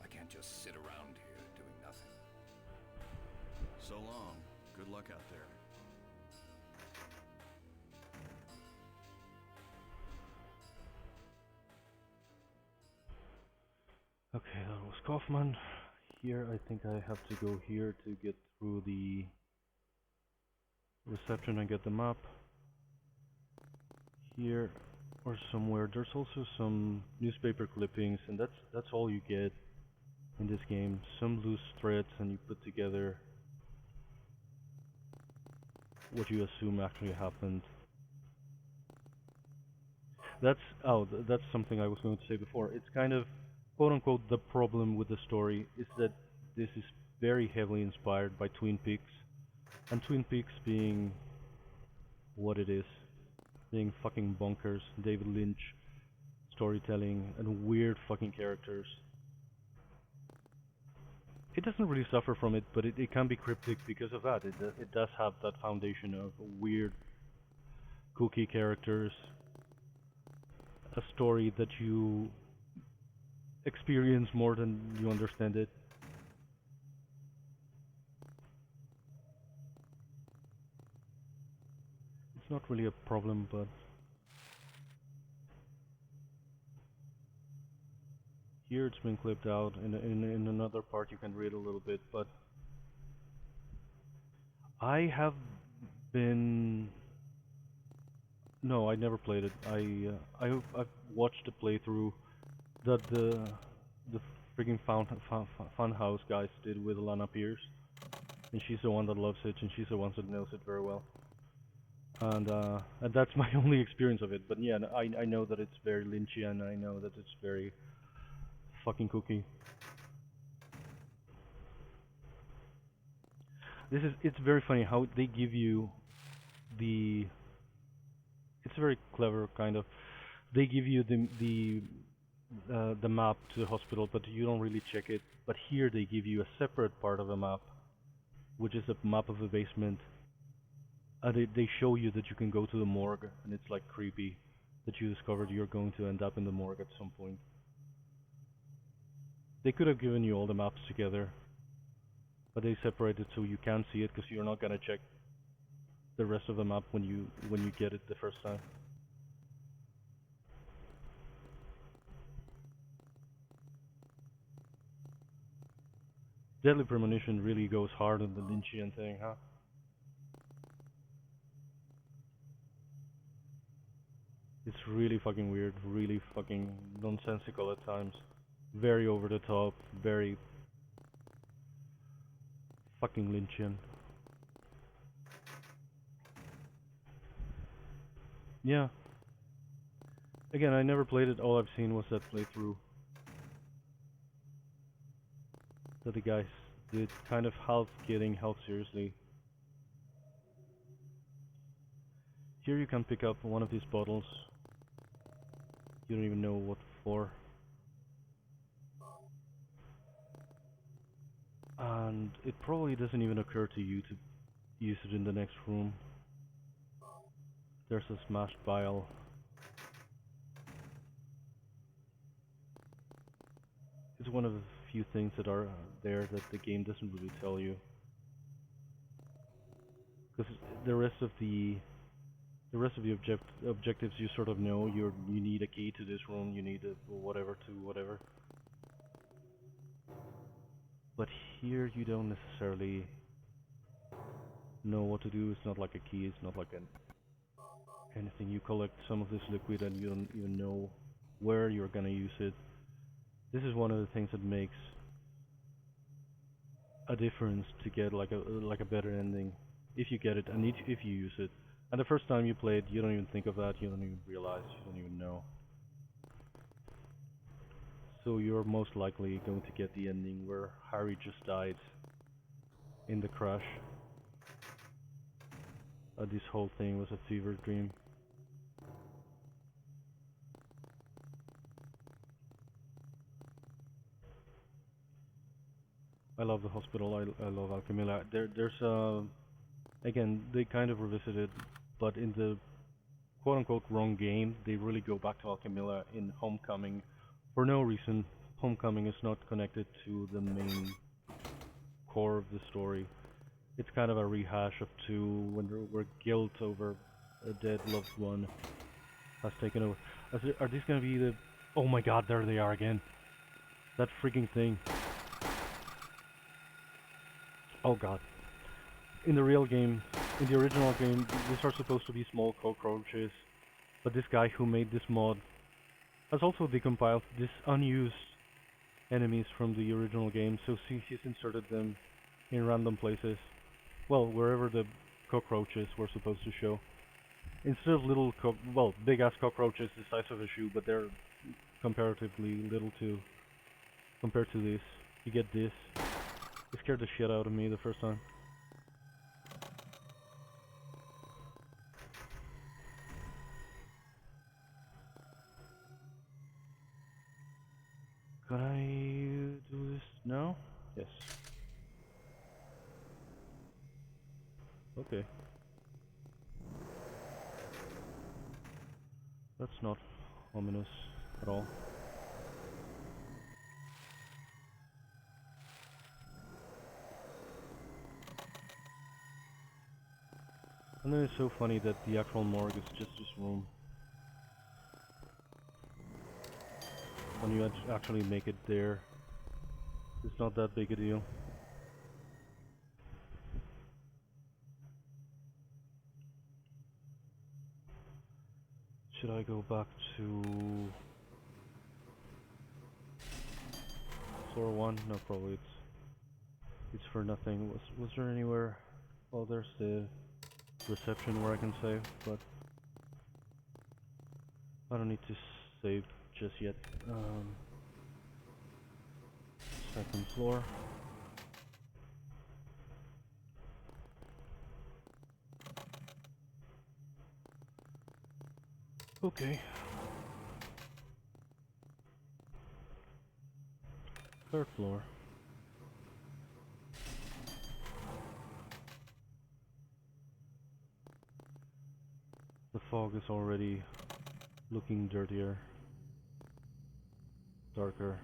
I can't just sit around here doing nothing. So long. Good luck out there. Okay, that was Kaufman. Here, I think I have to go here to get through the reception and get the map. Here or somewhere. There's also some newspaper clippings, and that's all you get in this game. Some loose threads, and you put together what you assume actually happened. That's something I was going to say before. It's kind of quote unquote the problem with the story is that this is very heavily inspired by Twin Peaks, and Twin Peaks being what it is, being fucking bonkers, David Lynch storytelling and weird fucking characters. It doesn't really suffer from it, but it can be cryptic because of that. It does have that foundation of weird, kooky characters, a story that you experience more than you understand it. It's not really a problem, but here it's been clipped out. In another part you can read a little bit, but I have been... No, I never played it. I've watched the playthrough that the freaking Funhouse guys did with Lana Pierce, and she's the one that loves it, and she's the one that knows it very well. And that's my only experience of it. But yeah, I know that it's very Lynchian. I know that it's very fucking kooky. It's very funny how they give you the... It's very clever, kind of. They give you the map to the hospital, but you don't really check it. But here they give you a separate part of a map, which is a map of the basement. And they show you that you can go to the morgue, and it's like creepy that you discovered you're going to end up in the morgue at some point. They could have given you all the maps together, but they separate it so you can see it, because you're not gonna check the rest of the map when you get it the first time. Deadly Premonition really goes hard on the Lynchian thing, huh? It's really fucking weird, really fucking nonsensical at times. Very over the top, very fucking Lynchian. yeah. Again, I never played it. All I've seen was that playthrough that the guys did, kind of half getting help seriously. Here you can pick up one of these bottles. You don't even know what for. And it probably doesn't even occur to you to use it in the next room. There's a smashed vial. It's one of the few things that are there that the game doesn't really tell you. Because the rest of the objectives you sort of know. You need a key to this room. You need a whatever to whatever. But here you don't necessarily know what to do. It's not like a key. It's not like anything. You collect some of this liquid and you don't even know where you're gonna use it. This is one of the things that makes a difference to get like a better ending, if you get it and if you use it. And the first time you play it, you don't even think of that. You don't even realize. You don't even know. So you're most likely going to get the ending where Harry just died in the crash. This whole thing was a fever dream. I love the hospital. I love Alchemilla. There's again, they kind of revisited, but in the quote-unquote wrong game, they really go back to Alchemilla in Homecoming for no reason. Homecoming is not connected to the main core of the story. It's kind of a rehash of 2 where guilt over a dead loved one has taken over. Are these gonna be the... Oh my god, there they are again. That freaking thing. Oh god. In the real game, in the original game, these are supposed to be small cockroaches, but this guy who made this mod has also decompiled these unused enemies from the original game, so he's inserted them in random places. Well, wherever the cockroaches were supposed to show. Instead of little big ass cockroaches the size of a shoe, but they're comparatively little too compared to this. You get this. It scared the shit out of me the first time. Can I do this now? Yes. Okay. That's not ominous at all. And then it's so funny that the actual morgue is just this room. When you actually make it there, it's not that big a deal. Should I go back to floor 1? No, probably it's for nothing. Was there anywhere? Oh, there's the reception where I can save, but I don't need to save just yet. Second floor. Okay. Third floor. The fog is already looking dirtier, darker.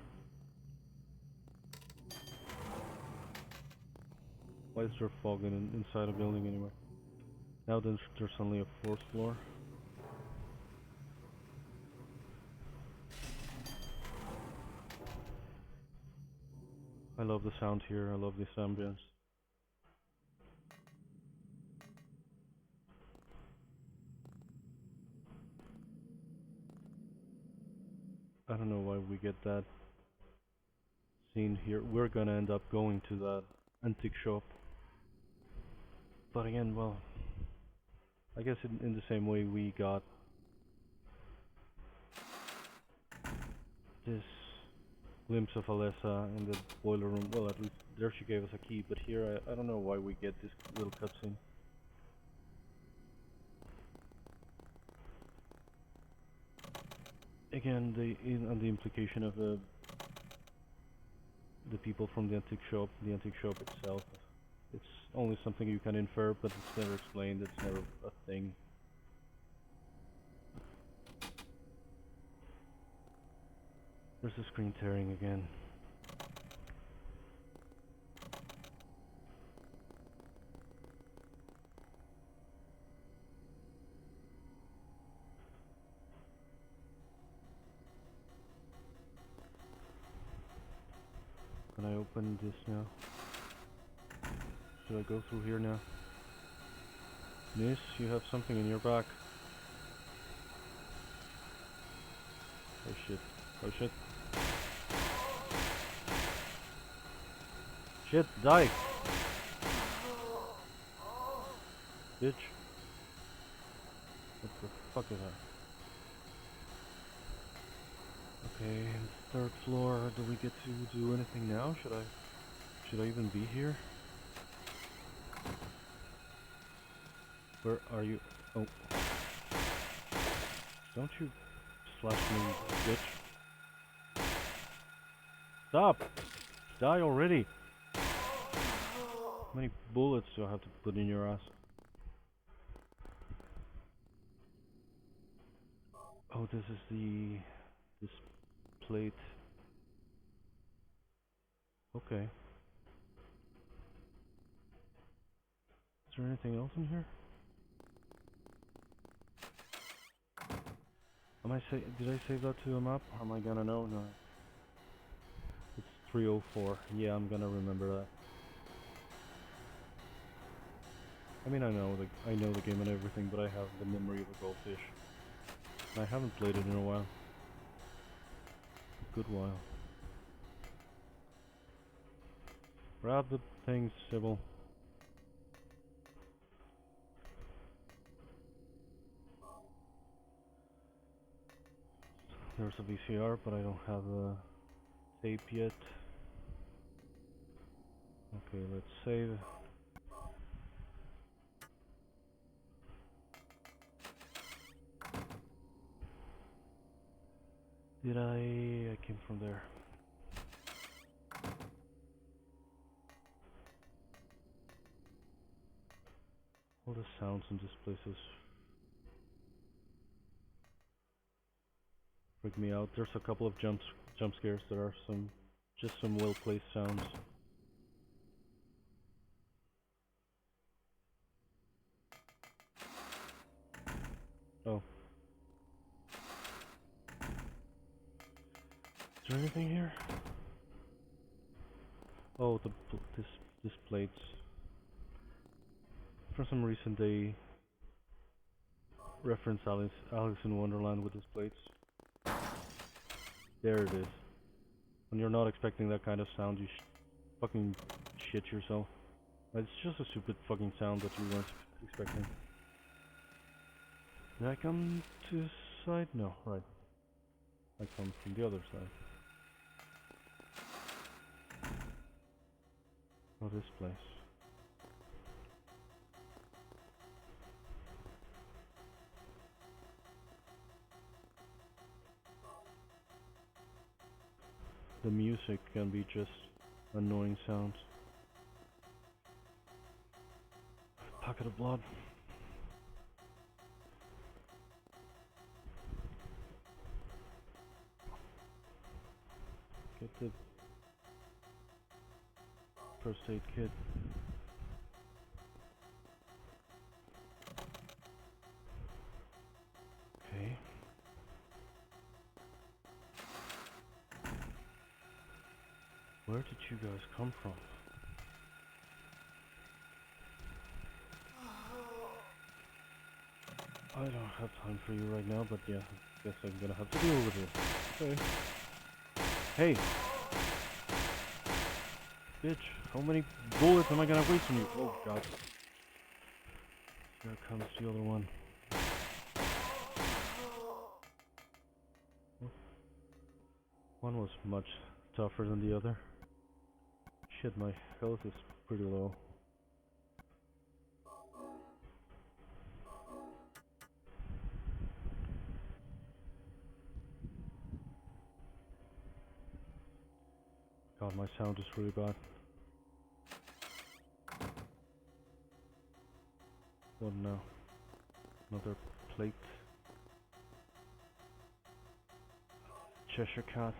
Why is there fog inside a building anyway? Now there's only a 4th floor. I love the sound here, I love this ambience. I don't know why we get that scene here. We're gonna end up going to that antique shop. But again, well, I guess in the same way we got this glimpse of Alessa in the boiler room. Well, at least there she gave us a key, but here I don't know why we get this little cutscene. Again, on the implication of the people from the antique shop itself. It's only something you can infer, but it's never explained. It's never a thing. There's the screen tearing again. Can I open this now? Should I go through here now? Miss, you have something in your back. Oh shit. Oh shit. Shit, die! Bitch. What the fuck is that? Okay, third floor. Do we get to do anything now? Should I even be here? Where are you? Oh. Don't you slash me, bitch. Stop! Die already! How many bullets do I have to put in your ass? Oh, this is this plate. Okay. Is there anything else in here? Did I save that to a map? Am I gonna know? No. It's 304. Yeah, I'm gonna remember that. I mean, I know the game and everything, but I have the memory of a goldfish. I haven't played it in a while. A good while. Grab the things, Cybil. There's a VCR, but I don't have a tape yet. Okay, let's save. I came from there. All the sounds in this place is freak me out. There's a couple of jump scares. There are just some well placed sounds. Oh. Is there anything here? Oh, this plates. For some reason they reference Alice in Wonderland with these plates. There it is. When you're not expecting that kind of sound, you fucking shit yourself. It's just a stupid fucking sound that you weren't expecting. Did I come to this side? No, right. I come from the other side. Oh, this place. The music can be just annoying sounds. Pocket of blood. Get the first aid kit. Okay. Where did you guys come from? I don't have time for you right now, but yeah, I guess I'm gonna have to deal with it. Okay. Hey! Bitch, how many bullets am I gonna waste on you? Oh god. Here comes the other one. One was much tougher than the other. Shit, my health is pretty low. God, my sound is really bad. What now? Another plate. Cheshire Cat.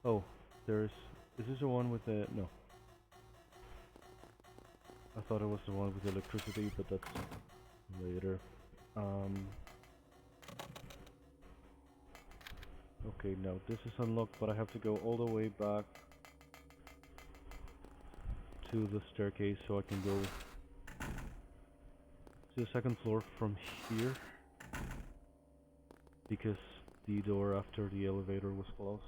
Oh, there's... Is this the one with the... No. I thought it was the one with the electricity, but that's later. Okay, now this is unlocked, but I have to go all the way back to the staircase so I can go to the second floor from here, because the door after the elevator was closed.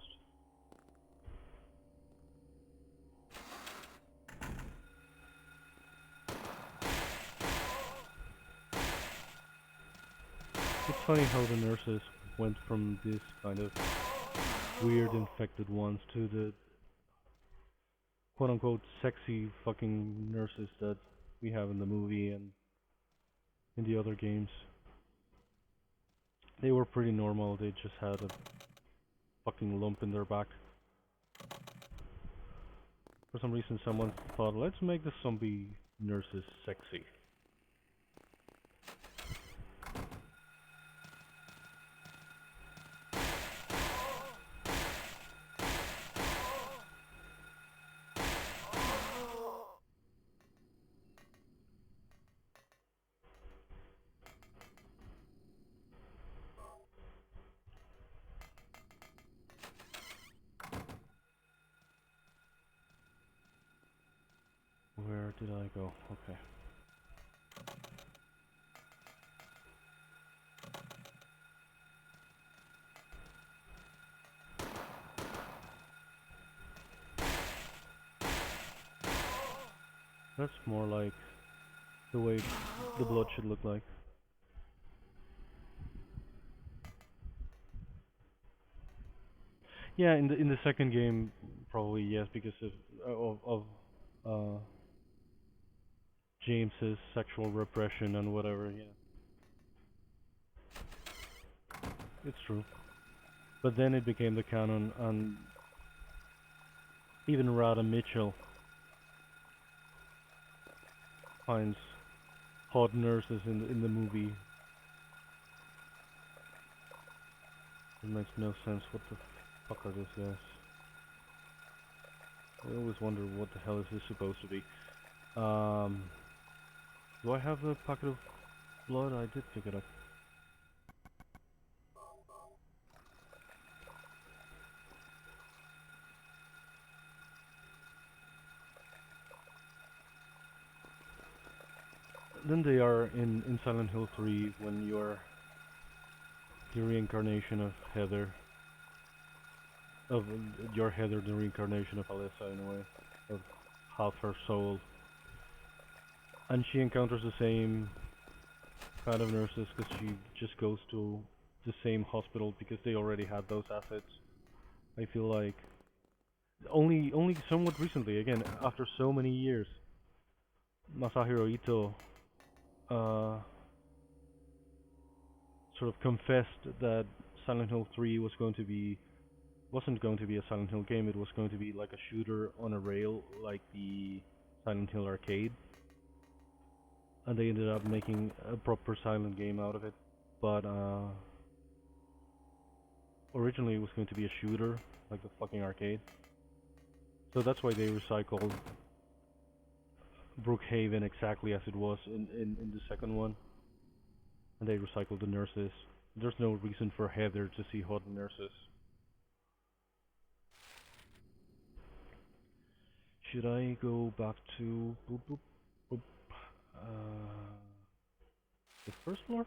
It's funny how the nurses went from this kind of weird infected ones to the quote-unquote sexy fucking nurses that we have in the movie and in the other games. They were pretty normal, they just had a fucking lump in their back. For some reason someone thought, let's make the zombie nurses sexy. Where did I go? Okay. That's more like the way the blood should look like. Yeah, in the second game, probably yes, because of James's sexual repression and whatever. Yeah, it's true. But then it became the canon, and even Rada Mitchell finds hot nurses in the movie. It makes no sense. What the fuck are these guys? I always wonder what the hell is this supposed to be. Do I have the pocket of blood? I did pick it up. Then they are in Silent Hill 3 when you're the reincarnation of Heather. Of your Heather, the reincarnation of Alyssa in a way. Of half her soul. And she encounters the same kind of nurses because she just goes to the same hospital because they already had those assets. I feel like only somewhat recently, again, after so many years, Masahiro Ito sort of confessed that Silent Hill 3 wasn't going to be a Silent Hill game, it was going to be like a shooter on a rail like the Silent Hill arcade. And they ended up making a proper silent game out of it. But originally it was going to be a shooter, like the fucking arcade. So that's why they recycled Brookhaven exactly as it was in the second one. And they recycled the nurses. There's no reason for Heather to see hot nurses. Should I go back to the first floor?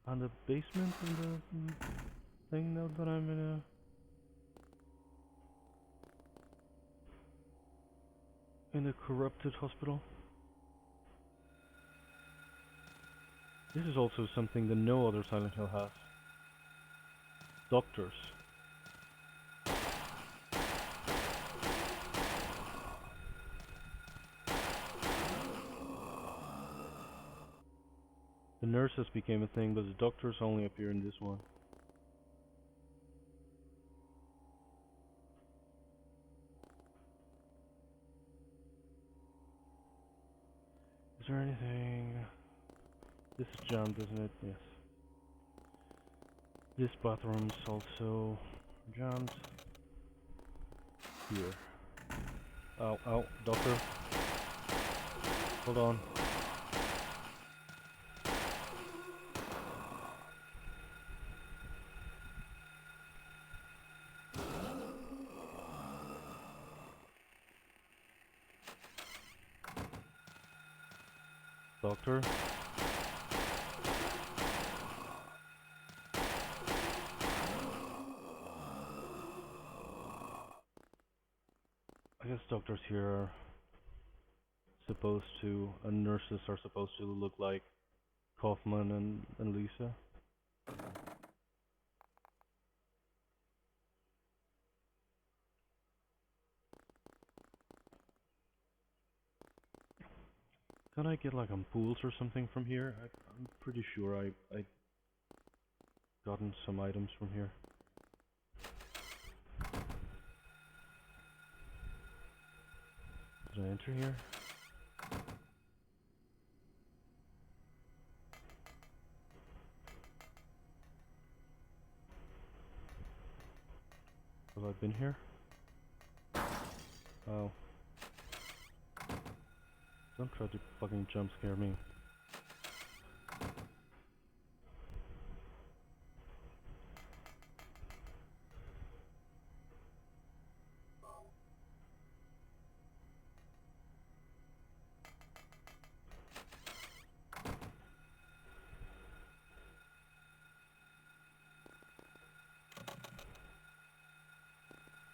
And the basement and the thing now that I'm in a corrupted hospital? This is also something that no other Silent Hill has. doctors. The nurses became a thing, but the doctors only appear in this one. Is there anything? This is jammed, isn't it? Yes. This bathroom's also jammed. Here. Ow, ow, doctor. Hold on. Doctor. I guess doctors here are supposed to, and nurses are supposed to look like Kaufman and Lisa. Can I get like ampoules or something from here? I'm pretty sure I gotten some items from here. Did I enter here? Have I been here? Oh. Don't try to fucking jump scare me.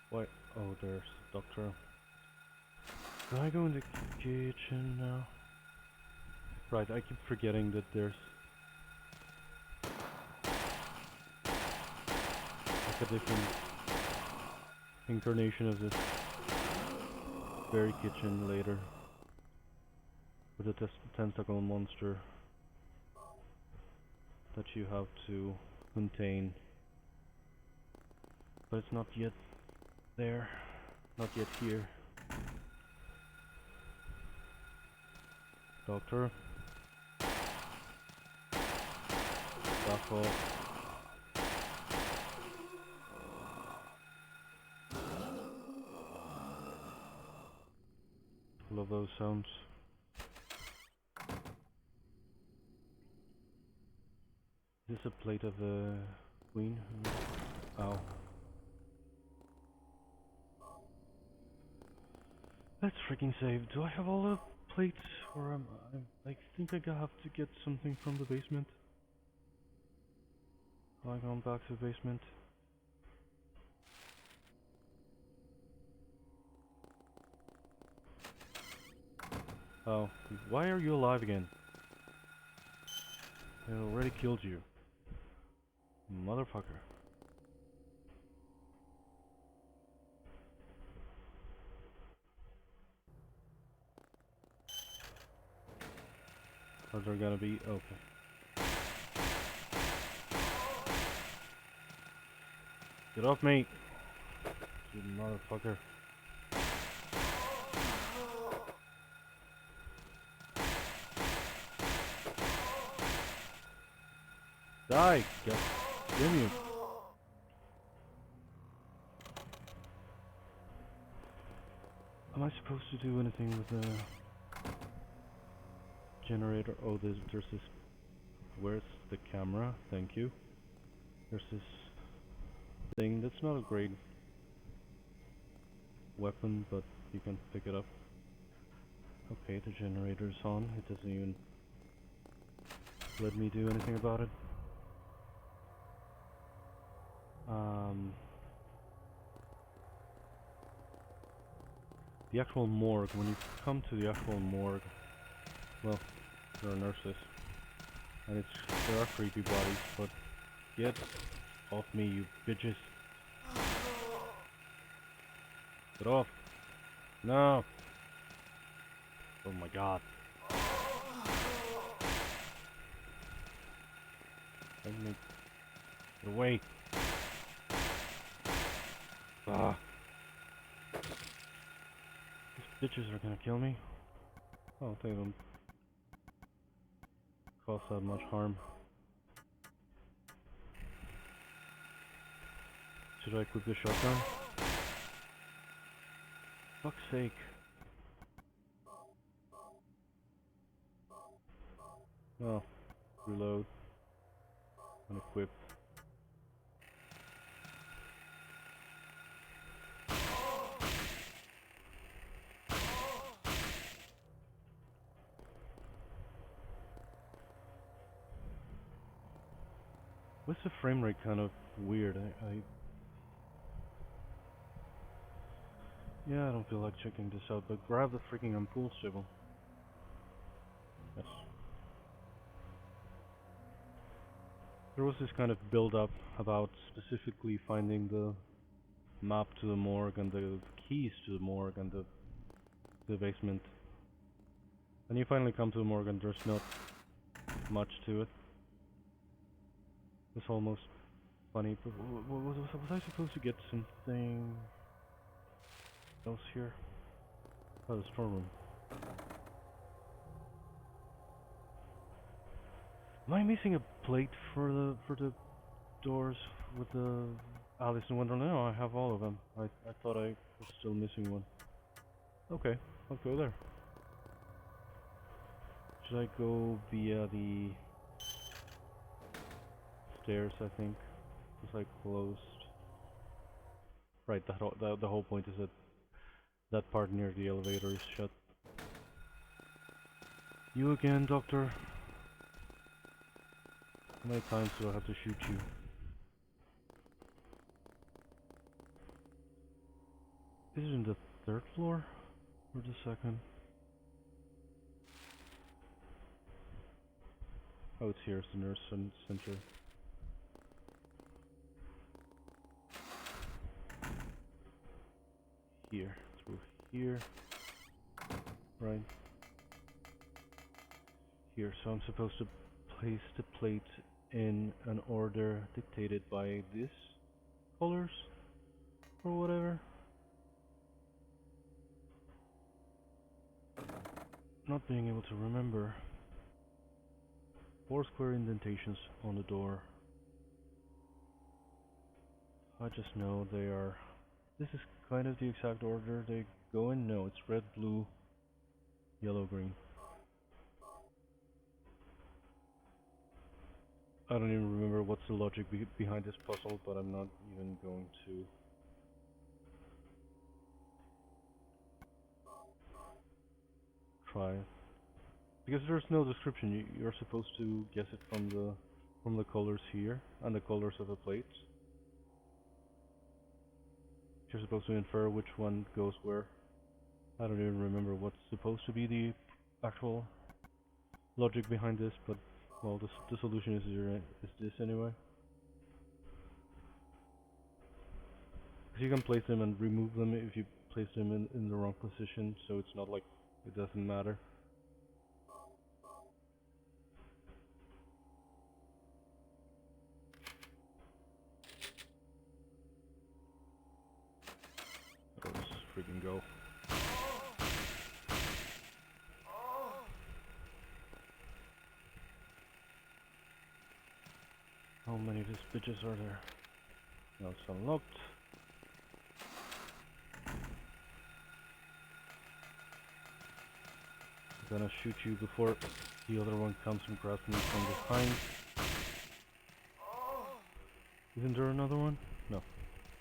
What? Oh, there's the doctor. Can I go in the kitchen now? Right, I keep forgetting that there's like a different incarnation of this very kitchen later with a tentacle monster that you have to contain. But it's not yet there, not yet here. Doctor. Back off. Love those sounds. Is this a plate of a queen? Ow. Let's freaking save. Do I have all the plates? Or am I think I have to get something from the basement. Am I going back to the basement? Oh, why are you alive again? I already killed you. Motherfucker. Are there gonna be? Okay. Get off me! You motherfucker. Die! Damn you! Am I supposed to do anything with the generator? Oh, there's this. Where's the camera? Thank you. There's this thing that's not a great weapon, but you can pick it up. Okay, the generator's on. It doesn't even let me do anything about it. The actual morgue, when you come to the actual morgue, well, there are nurses, and there are creepy bodies, but yet off me, you bitches. Get off. No. Oh my god. Let me get away. Ah. These bitches are gonna kill me. I don't think them cause that much harm. Should I equip the shotgun? Fuck's sake. Oh, reload. Unequip. What's the frame rate kind of weird? Yeah, I don't feel like checking this out, but grab the freaking ampoule, Cybil. Yes. There was this kind of build-up about specifically finding the map to the morgue and the keys to the morgue and the basement. And you finally come to the morgue and there's not much to it. It's almost funny, but was I supposed to get something else here? Oh, the storeroom. Am I missing a plate for the doors with the Alice in Wonderland? No, I have all of them. I thought I was still missing one. Okay, I'll go there. Should I go via the stairs? I think, because I closed. Right, the whole point is that that part near the elevator is shut. You again, Doctor? How many times do I have to shoot you? Is it in the third floor or the second? Oh, it's here. It's the nurse center. Here, through here, right here. So I'm supposed to place the plate in an order dictated by this colors or whatever. Not being able to remember. 4 square indentations on the door. I just know they are. This is kind of the exact order they go in. No, it's red, blue, yellow, green. I don't even remember what's the logic behind this puzzle, but I'm not even going to try. Because there's no description. You're supposed to guess it from the colors here and the colors of the plates. You're supposed to infer which one goes where. I don't even remember what's supposed to be the actual logic behind this, but well, the solution is this anyway. Because you can place them and remove them if you place them in the wrong position, so it's not like it doesn't matter. Let's freaking go. How many of these bitches are there? Now it's unlocked. I'm gonna shoot you before the other one comes and grabs me from behind. Isn't there another one? No.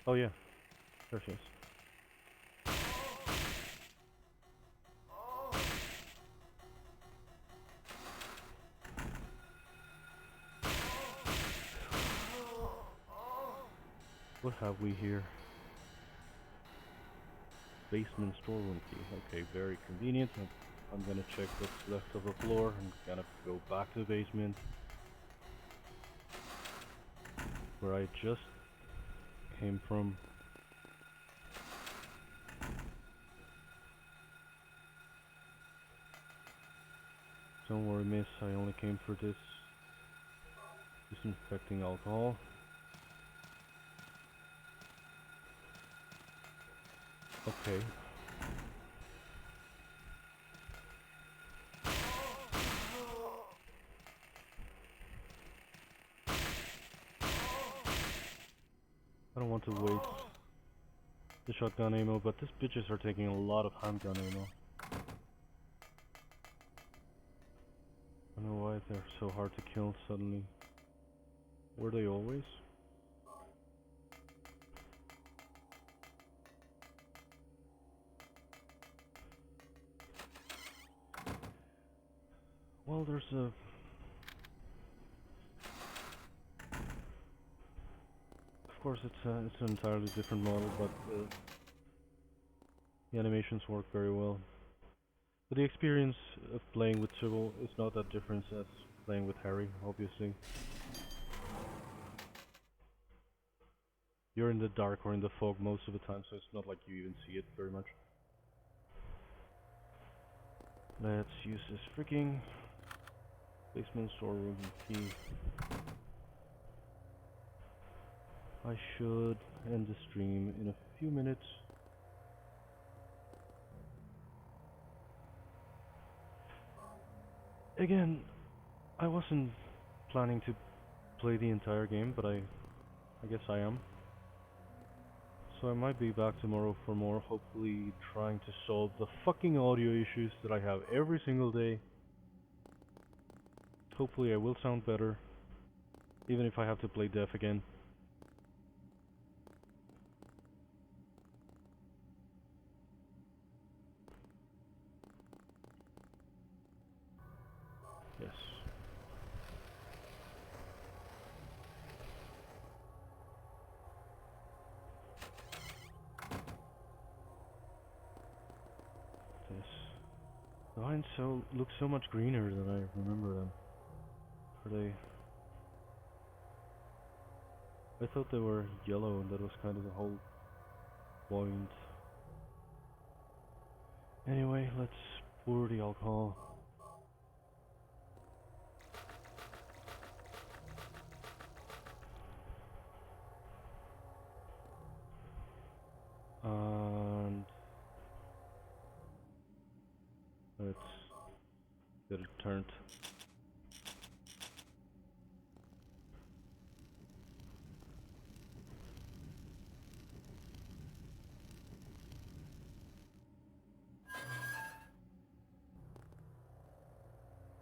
Oh yeah. There she is. What have we here? Basement storeroom key. Okay, very convenient. I'm gonna check what's left of the floor and gonna go back to the basement. where I just came from. Don't worry, miss, I only came for this disinfecting alcohol. Okay. I don't want to waste the shotgun ammo, but these bitches are taking a lot of handgun ammo. I don't know why they're so hard to kill suddenly. Were they always? Well, there's a... Of course, it's an entirely different model, but the animations work very well. But the experience of playing with Cybil is not that different as playing with Harry, obviously. You're in the dark or in the fog most of the time, so it's not like you even see it very much. Let's use this freaking basement storeroom key. I should end the stream in a few minutes. Again, I wasn't planning to play the entire game, but I guess I am. So I might be back tomorrow for more, hopefully trying to solve the fucking audio issues that I have every single day. Hopefully I will sound better, even if I have to play deaf again. Yes. The lines look so much greener than I remember them. Are they? I thought they were yellow, and that was kind of the whole point. Anyway, let's pour the alcohol. And let's get it turned.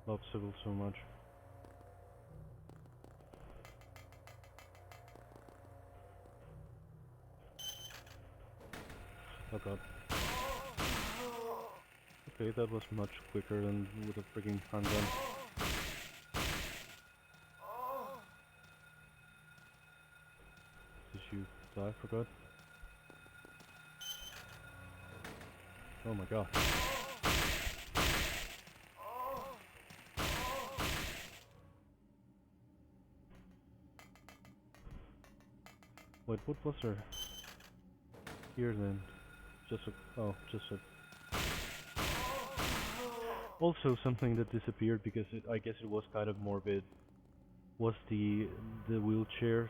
Love Cybil so much. Oh god. Okay, that was much quicker than with a freaking handgun. Did you die for good? Oh my god. Wait, what was there here then? Just a... Also something that disappeared because I guess it was kind of morbid was the wheelchairs.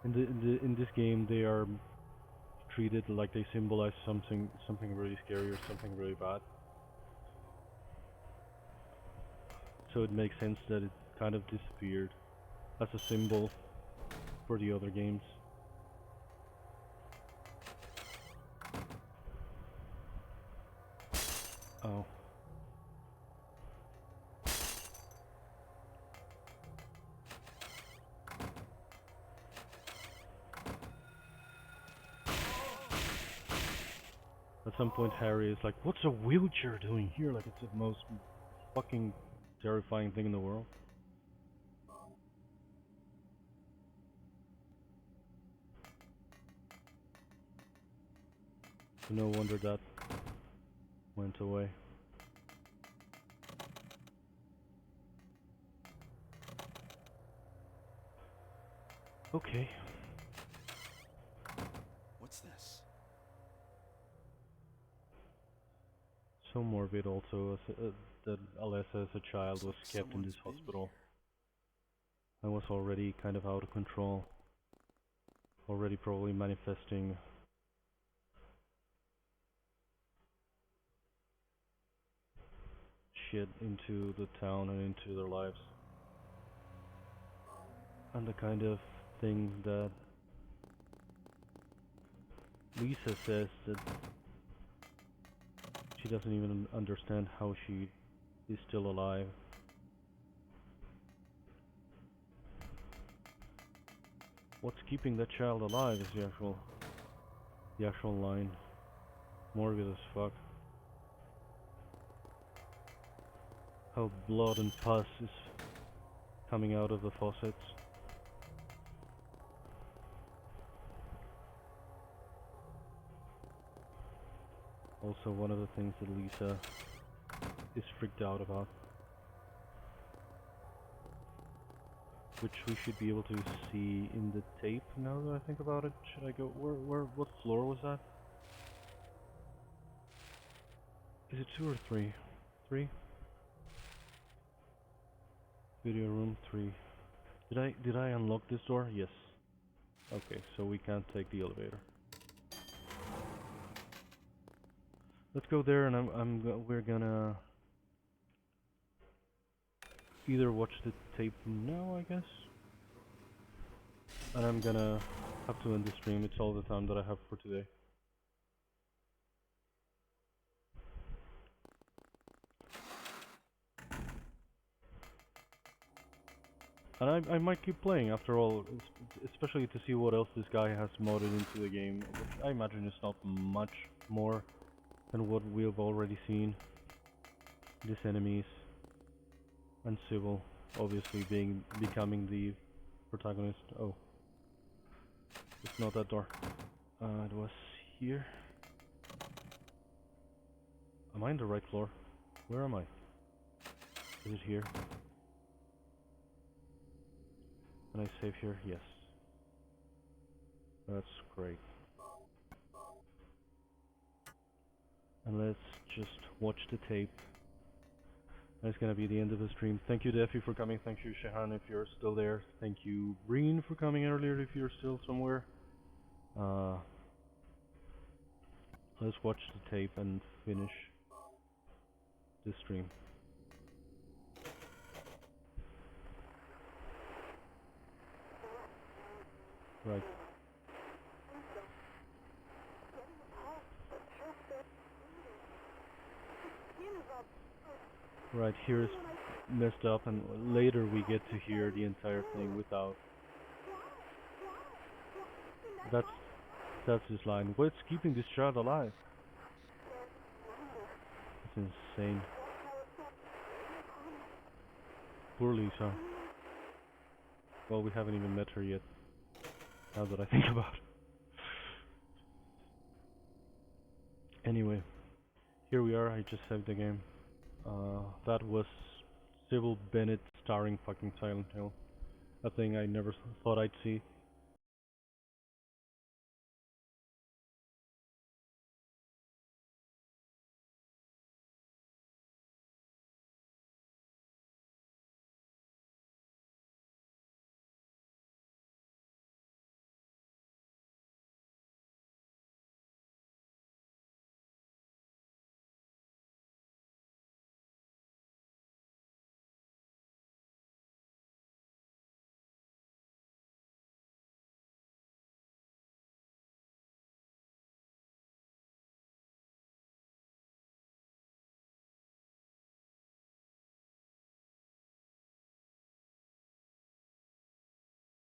In this game they are treated like they symbolize something really scary or something really bad. So it makes sense that it kind of disappeared as a symbol for the other games. Oh. At some point Harry is like, what's a wheelchair doing here? Like it's the most fucking terrifying thing in the world. No wonder that went away. Okay. What's this? So morbid also that Alessa as a child was Looks kept in someone's this been hospital. here. I was already kind of out of control. Already probably manifesting shit into the town and into their lives. And the kind of thing that Lisa says that she doesn't even understand how she is still alive. What's keeping that child alive is the actual line. Morbid as fuck. How blood and pus is coming out of the faucets. Also one of the things that Lisa is freaked out about. Which we should be able to see in the tape now that I think about it. Should I go, what floor was that? Is it 2 or 3? 3? Video room 3. Did I unlock this door? Yes. Okay, so we can't take the elevator. Let's go there, and we're gonna either watch the tape now, I guess, and I'm gonna have to end the stream. It's all the time that I have for today. And I might keep playing after all, especially to see what else this guy has modded into the game, which I imagine is not much more than what we have already seen. These enemies and Cybil obviously becoming the protagonist. Oh, it's not that door. It was here. Am I on the right floor? Where am I? Is it here? Can I save here? Yes. That's great. And let's just watch the tape. That's gonna be the end of the stream. Thank you, Defi, for coming. Thank you, Shahan, if you're still there. Thank you, Breen, for coming earlier, if you're still somewhere. Let's watch the tape and finish the stream. Right. Right, here's messed up, and later we get to hear the entire thing without. That's his line. What's keeping this child alive? It's insane. Poor Lisa. Well, we haven't even met her yet. Now that I think about it. Anyway, here we are. I just saved the game. That was Cybil Bennett starring fucking Silent Hill. A thing I never thought I'd see.